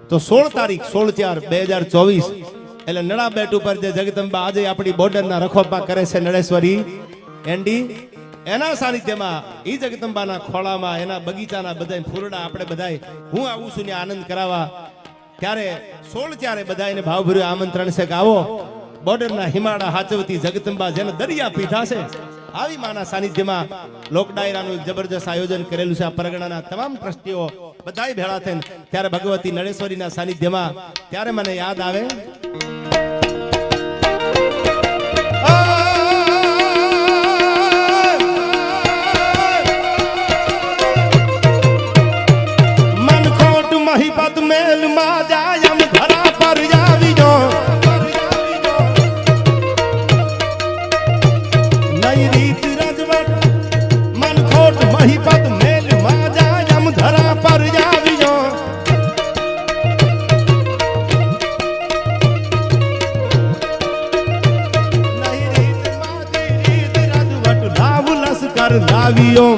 તો 16 તારીખ 16/4/2024 એટલે નડા બેટ ઉપર જે જગદંબા આજે આપણી બોર્ડરના રખોપા કરે છે નળેશ્વરી એન્ડી, એના સાનિધ્યમાં ઈ જગદંબાના ખોળામાં એના બગીચાના બધા ફૂલડા આપણે બધાય હું આવું છું ને આનંદ કરાવવા. ત્યારે 16/4 બધાને ભાવભર્યું આમંત્રણ છે કે આવો બોર્ડરના હિમાડા હાચવતી જગદંબા જેને દરિયા પીઠા છે, આવી માના સાનિધ્યમાં લોક ડાયરાનું એક જબરજસ્ત આયોજન કરેલું છે. આ પરગણાના તમામ ટ્રસ્ટીઓ બધાય ભેળા થઈને ત્યારે ભગવતી નળેશ્વરીના સાનિધ્યમાં ત્યારે મને યાદ આવે મનખોટ મહીપત મેલ માં જાય એમ ધરા પર આવી જો. નઈ રીત રજવટ મનખોટ મહીપત મેલ માં જાય એમ ધરા પર આવી જો. નઈ રીત માતી રીત રજવટ લાવ લશ્કર લાવ્યો.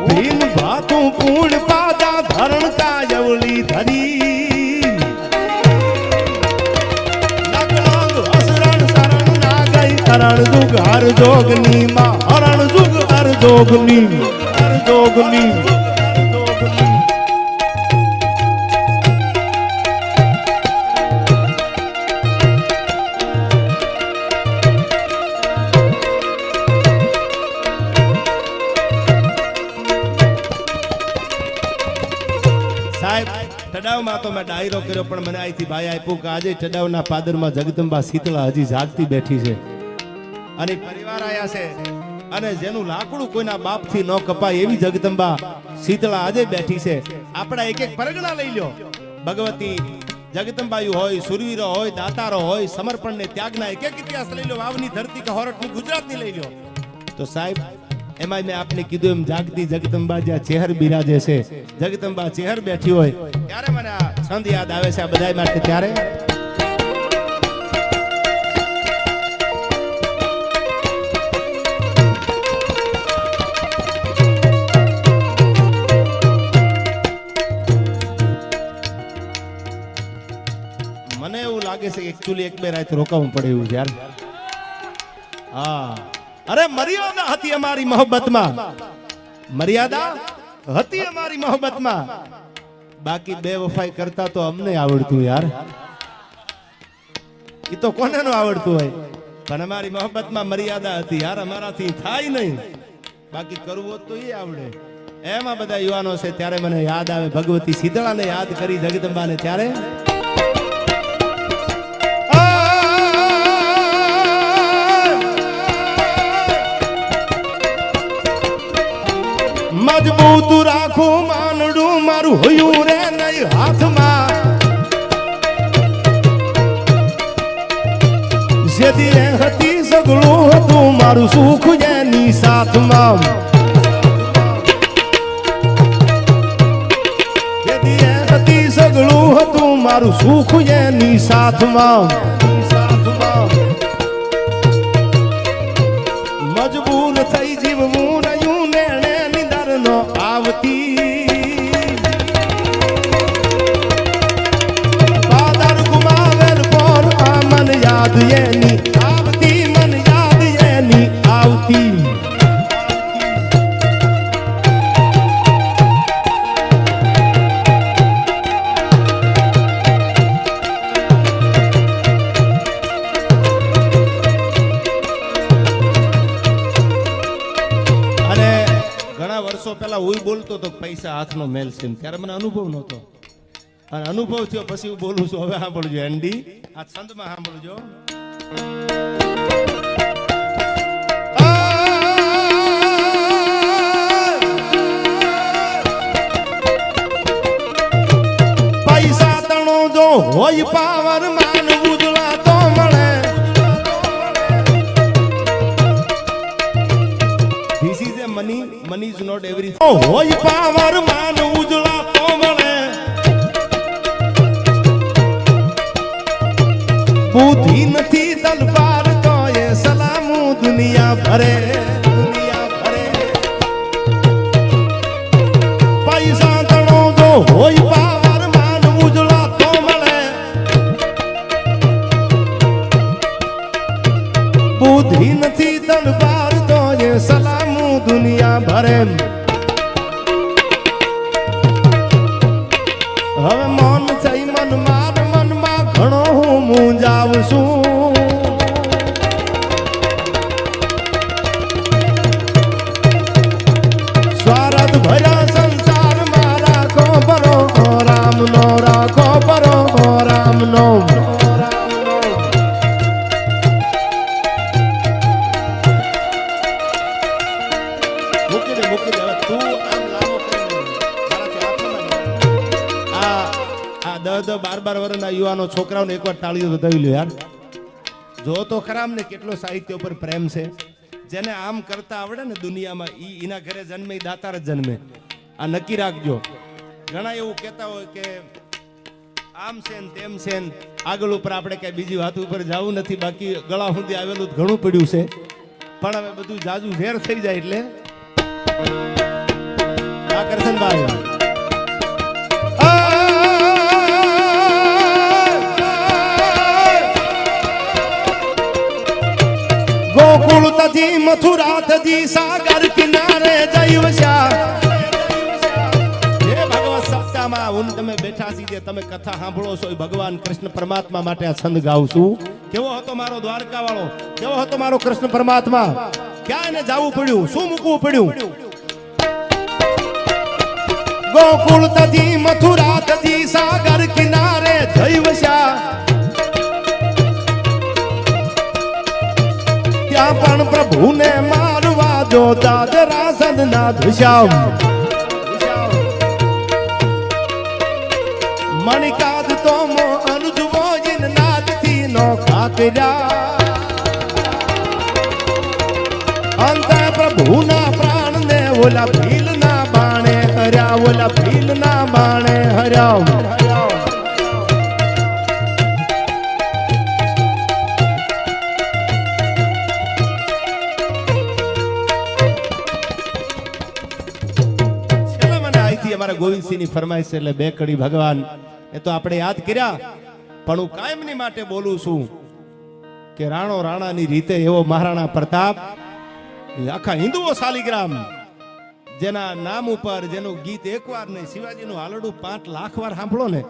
ભીમ ભાતું પૂર્ણ પાદા ધરણ કાયવલી ધરી. નગલાંગ અસરણ શરણ ના ગઈ હરણ જુગ હર જોગની માં, હરણ જુગ હર જોગની, હર જોગની. ટડાવમાં તો મેં ડાયરો કર્યો, પણ મને અહીંથી ભાઈ આપ્યું કે આજે ટડાવના પાદરમાં જગદંબા શીતળા હજી જાગતી બેઠી છે અને પરિવાર આયા છે, અને જેનું લાકડું કોઈના બાપથી ન કપાય એવી જગદંબા શીતળા આજે બેઠી છે. આપણા એક એક પરગણા લઈ લ્યો, ભગવતી જગદંબાયુ હોય, સુરવીરો હોય, દાતારો હોય, સમર્પણ ને ત્યાગના એક એક ઇતિહાસ લઈ લો. વાવની ધરતી કે હોરઠની ગુજરાતની લઈ લો. તો સાહેબ એમાં મેં આપને કીધું એમ જાગતી જગદંબા જ્યાં ચેહર બિરાજે છે, જગદંબા ચેહર બેઠી હોય ત્યારે મને આ છંદ યાદ આવે છે આ બધાય માટે. ત્યારે મને એવું લાગે છે એકચ્યુઅલી એક બે રાત રોકાવું પડે એવું છે યાર. હા, અરે મર્યાદા હતી અમારી મોહબ્બતમાં, મર્યાદા હતી અમારી મોહબ્બતમાં, બાકી બે વફાઈ કરતા તો અમને આવડતું યાર. એ તો કોને નો આવડતું હોય, પણ અમારી મોહબ્બતમાં મર્યાદા હતી યાર. અમારાથી થાય નહીં, બાકી કરવું તો એ આવડે. એમાં બધા યુવાનો છે ત્યારે મને યાદ આવે ભગવતી શીતળાને યાદ કરી જગદંબાને. ત્યારે મજબૂત રાખું માનડું મારું હોયું રે નહીં હાથમાં, જેદી એ હતી સગળું હતું મારું સુખ એની સાથમાં, જેદી એ હતી સગળું હતું મારું સુખ એની સાથમાં. મજબૂર થઈ જીવવું રહ્યું ને નો આવતી, બાદર ગુમાવેલ પર આ મન યાદ એની આવતી, મન યાદ એની આવતી. વર્ષો પહેલા હું બોલતો તો પૈસા હાથનો મેલ છે, ત્યારે મને અનુભવ નહોતો, અને અનુભવ થયો પછી હું બોલું છું. હવે સાંભળજો એન્ડી, આ છંદમાં સાંભળજો. પૈસા તણો જો હોય પાવર માન ઉજળા તો મળે, this is a money, money is not everything. હોય પાવર માન ઉજળા તો મળે, બુદ્ધિ નથી તલવાર તો એ સલામું દુનિયા ભરે, દુનિયા ભરે. પૈસા તણો જો હોય પાવર માન ઉજળા તો મળે, બુદ્ધિ નથી તલવાર તો એ સલામું દુનિયા ભરે. હવે મન થઈ મન માર મનમાં ઘણો હું મૂંઝાવ છું, સ્વાર્થ ભર્યા સંસારમાં રાખો પરો રામ નો, રાખો પરો રામ નો. બાર વર્ષના યુવાનો છોકરાઓને એકવાર તાળીઓ તો દઈ લો યાર. જો તો ખરામ ને કેટલો સાહિત્ય ઉપર પ્રેમ છે. જેને આમ કરતા આવડે ને દુનિયામાં એના ઘરે જન્મે દાતાર જ જન્મે. આ નક્કી રાખજો. ઘણા એવું કહેતા હોય કે આમ છે ને તેમ છે ને, આગળ ઉપર આપણે કઈ બીજી વાત ઉપર જવું નથી, બાકી ગળા સુધી આવેલું ઘણું પડ્યું છે. પણ હવે બધું જાજુ ઝેર થઈ જાય એટલે આ કરશનભાઈ ગોકુળ તથી મથુરા તથી સાગર કિનારે જઈવશા. હે ભગવત સપ્તાહમાં હું તમે બેઠા છીએ, તમે કથા સાંભળો છો, ભગવાન કૃષ્ણ પરમાત્મા માટે આ છંદ ગાઉં છું. કેવો હતો મારો દ્વારકા વાળો, કેવો હતો મારો કૃષ્ણ પરમાત્મા. ક્યાં એને જવું પડ્યું, શું મૂકવું પડ્યું. ગોકુળ તથી મથુરા તથી સાગર જય વસ્યા ત્યાં પણ પ્રભુને મારવા જો દાદરા સદના ધ્યામ મણિકાદ તો મો અનુજવો જીન નાદથી નો ખાકર્યા અંતે પ્રભુના પ્રાણને ઓલા ભીલના બાણે હર્યા ઓલા ભીલના બાણે હર્યા અમારા ગોવિંદસિંહની ફરમાઈશ છે એટલે બે કડી ભગવાન એ તો આપણે યાદ કર્યા પણ હું કાયમની માટે બોલું છું કે રાણો રાણાની રીતે એવો મહારાણા પ્રતાપ આખા હિન્દુઓ શાલિગ્રામ જેના નામ ઉપર જેનું ગીત એકવાર નહીં શિવાજીનું હાલડું 5 લાખ વાર સાંભળો ને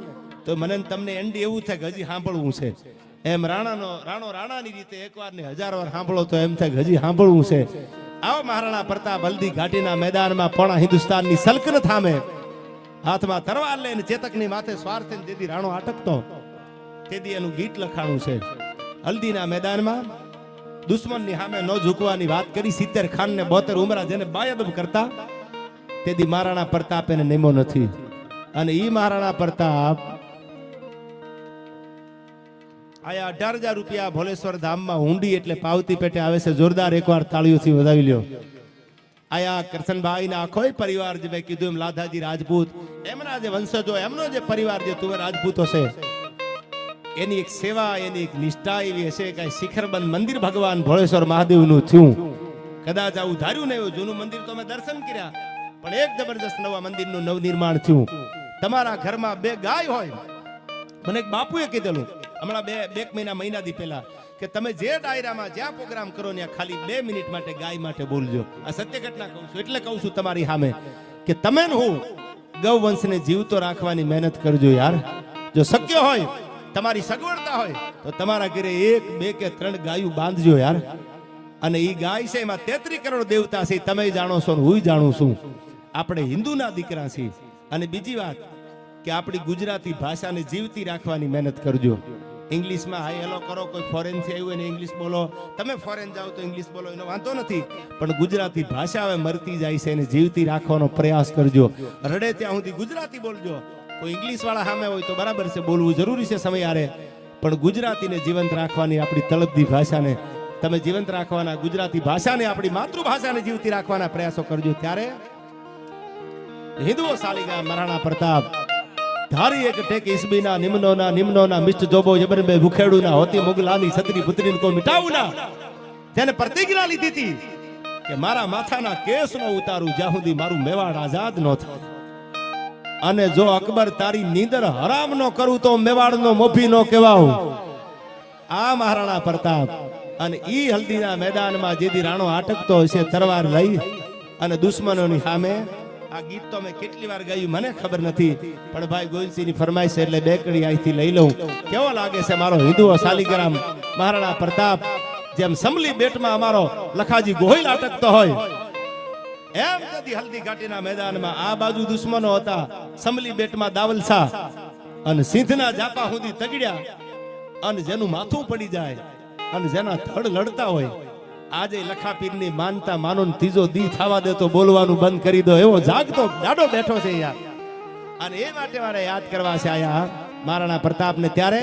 તો મને તમને એન્ડી એવું થાય કે હજી સાંભળવું છે એમ રાણો રાણાની રીતે એકવાર ને 1000 વાર સાંભળો તો એમ થાય કે હજી સાંભળવું છે આવો મહારાણા પ્રતાપ હલ્દી ઘાટીના મેદાનમાં પોણા હિન્દુસ્તાનની સલ્તનત સામે હાથમાં તરવાર લઈને ચેતકની માથે સ્વાર થઈને જેથી રાણો અટકતો તેથી એનું ગીત લખાણું છે હલ્દીના મેદાનમાં દુશ્મનની સામે ન ઝૂકવાની વાત કરી 70 ખાન ને 72 ઉમરા જેને બાયદબ કરતા તેથી મહારાણા પ્રતાપ એને નેમો નથી અને ઈ મહારાણા પ્રતાપ આયા 18,000 રૂપિયા ભોલેશ્વર ધામમાં હુંડી એટલે પાવતી પેટે આવે છે જોરદાર એકવાર તાળીઓથી વધાવી લ્યો આયા કરશનભાઈ ના આખો પરિવાર જે મેં કીધું એમ લાધાજી રાજપૂત એમના જે વંશજો એમનો જે પરિવાર જે તુવે રાજપૂતો છે એની એક સેવા એની એક નિષ્ઠા એવી હશે કે શિખરબંધ મંદિર ભગવાન ભોળેશ્વર મહાદેવનું થયું કદાચ આવું ધાર્યું ને એવું જૂનું મંદિર તો અમે દર્શન કર્યા પણ એક જબરજસ્ત નવા મંદિરનું નવનિર્માણ થયું તમારા ઘરમાં 2 ગાય હોય મને એક બાપુએ કીધેલું હમણાં બે મહિનાથી પહેલા કે તમે જે ડાયરામાં જ્યાં પ્રોગ્રામ કરો ત્યાં ખાલી 2 મિનિટ માટે ગાય માટે બોલજો આ સત્ય ઘટના કહું છું એટલે કહું છું તમારી સામે કે તમે હું ગૌવંશને જીવતો રાખવાની મહેનત કરજો યાર જો શક્ય હોય તમારી સગવડતા હોય તો તમારા ઘરે 1, 2 કે 3 ગાયું બાંધજો યાર અને ઈ ગાય છે એમાં 33 કરોડ દેવતા છે તમે જાણો છો ને હું જાણું છું આપણે હિન્દુના દીકરા છીએ અને બીજી વાત કે આપણી ગુજરાતી ભાષાને જીવતી રાખવાની મહેનત કરજો ઇંગ્લિશમાં હાય હેલો કરો કોઈ ફોરેન થી આવ્યું એને ઇંગ્લિશ બોલો તમે ફોરેન જાઓ તો ઇંગ્લિશ બોલો એનો વાંધો નથી પણ ગુજરાતી ભાષા હવે મરતી જાય છે એને જીવતી રાખવાનો પ્રયાસ કરજો રડે ત્યાં સુધી ગુજરાતી બોલજો કોઈ ઇંગ્લિશ વાળા સામે હોય તો બરાબર છે બોલવું જરૂરી છે સમય આરે પણ ગુજરાતીને જીવંત રાખવાની આપણી તળપદી ભાષાને તમે જીવંત રાખવાના ગુજરાતી ભાષાને આપણી માતૃભાષાને જીવતી રાખવાના પ્રયાસો કરજો ત્યારે હિન્દુઓ શાલિગ્રામ મહારાણા પ્રતાપ ધારી એક ટેક ઈસબીના નિમ્નોના મિષ્ટ જોબો જબરબે ભુખેડુના હોતી મુગલાની છત્રી પુત્રીને કો મિટાવુના તેને પ્રતિજ્ઞા લીધી હતી કે મારા માથાના કેસનો ઉતારું જ્યાં સુધી મારું મેવાડ આઝાદ ન થાય અને જો અકબર તારી નીંદર હરામ નો કરું તો મેવાડનો મોભી નો કહેવાઉં આ મહારાણા પ્રતાપ અને ઈ હલ્દીના મેદાનમાં જેથી રાણો આટકતો હશે તરવાર લઈ અને દુશ્મનોની સામે આ ગીત તો મેં કેટલી વાર ગાયું મને ખબર નથી પણ ભાઈ ગોવિંદસિંહની ફરમાઈશ એટલે 2 કડી અહીંથી લઈ લઉં કેવો લાગે છે મારો હિન્દુઓ શાલિગ્રામ મહારાણા પ્રતાપ જેમ સમલી બેટમાં અમારો લખાજી ગોહિલ અટકતો હોય એમ તેથી હલ્દી ઘાટીના મેદાનમાં આ બાજુ દુશ્મનો હતા સમલી બેટમાં દાવલસા અને સિંધના જાપા સુધી તગડ્યા અને જેનું માથું પડી જાય અને જેના ધડ લડતા હોય આજે લખાપીરની માનતા માનો ત્રીજો દી થવા દે તો બોલવાનું બંધ કરી દો એવો જાગતો દાડો બેઠો છે યાર અને એ માટે મારે યાદ કરવા છે આયા મહારાણા પ્રતાપને ત્યારે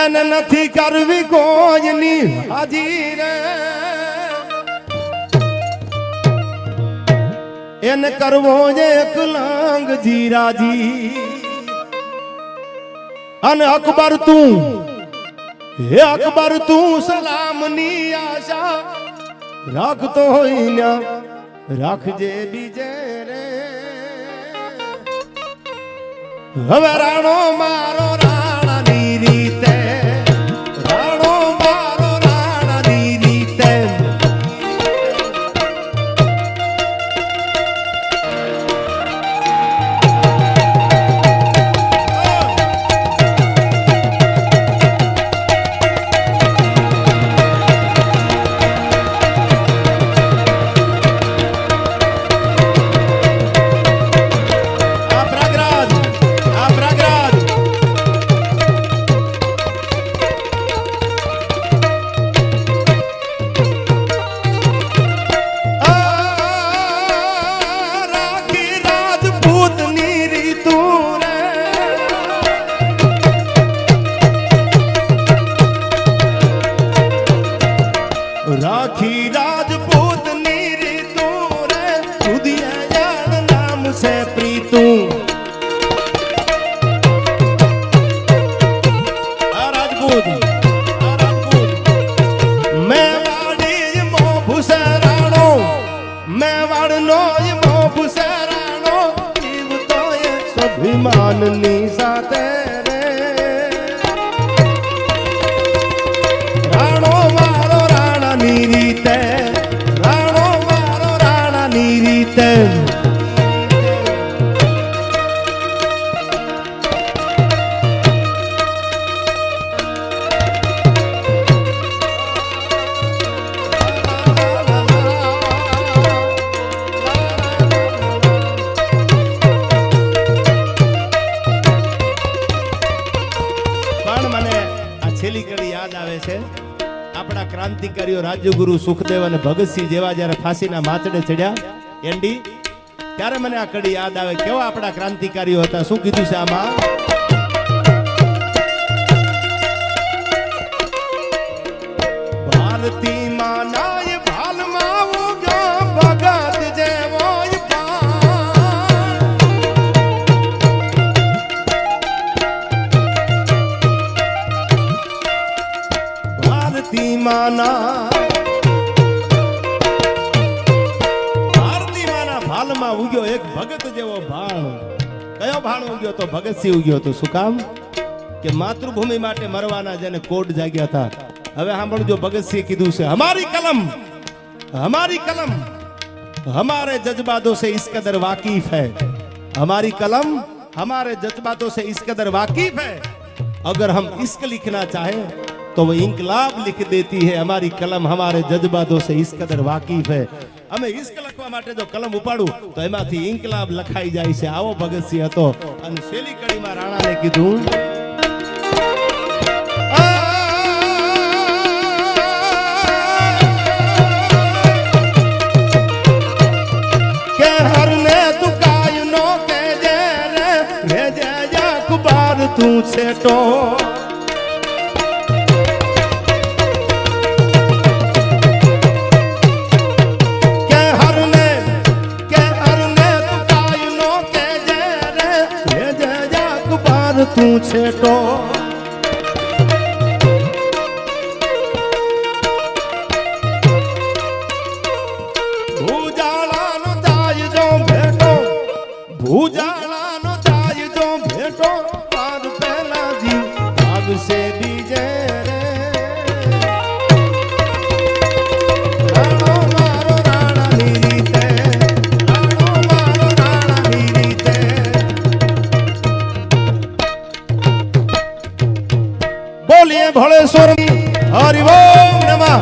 એને નથી કરવી કોઈની હાજી રે એને કરવો એક લાંગ જીરાજી અને અકબર તું સલામની આશા રાખતો હોય ને રાખજે બીજે રે હવે રાણો મારો રાણાની રીતે રાણો મારો રાણાની રીતે राखी राजपूत नीरी तू रे सुधिया याद नाम से प्रीतू રાજપૂત મેવાડી મો ભૂસરાણો મેવાડનો મો ભૂસરાણો જીવતો એ સ્વાભિમાનની સાથે રે રાણો મારો રાણાની રીતે રાણો મારો રાણાની રીતે પણ મને આ છેલ્લી કડી યાદ આવે છે આપણા ક્રાંતિકારીઓ રાજ્યગુરુ સુખદેવ અને ભગતસિંહ જેવા જ્યારે ફાંસીના માચડે ચડ્યા એન્ડી ત્યારે મને આ કડી યાદ આવે કેવા આપણા ક્રાંતિકારીઓ હતા શું કીધું છે આમાં ભારતી માનાય ભાલમાં ઉગ્યો ભગત જેવો ભારતી માના ભાલમાં ઉગ્યો એક ભગત જેવો ભાણ કયો ભાણ ઉગ્યો તો ભગતસિંહ ઉગ્યો તો શું કામ કે માતૃભૂમિ માટે મરવાના જેને કોડ જાગ્યા હતા હવે સાંભળજો ભગતસિંહ કીધું છે हमारी कलम हमारे जज्बातों से इस कदर वाकिफ है हमारी कलम हमारे जज्बातों से इस कदर वाकिफ है अगर हम इश्क लिखना चाहें तो वो इंकलाब लिख देती है हमारी कलम हमारे जज्बातों से इस कदर वाकिफ है અમે ઇશ્ક લખવા માટે જો કલમ ઉપાડું તો એમાંથી ઇન્કલાબ લખાઈ જાય છે આવો ભગતસિંહ હતો અને શેલી કડીમાં રાણાને કીધું કે હરને તું કાય નો કે જે રે ભેજે અખબાર તું છેટો તું છેટો ભૂજાળાનો જાય જો ભેટો ભૂજાળાનો જાય જો ભેટો પાર પહેલા જીવ ભાગશે બીજે રે રાણો મારો રાણાની રીતે રાણો મારો રાણાની રીતે बोलिए भोलेश्वर हरि ओम नमः।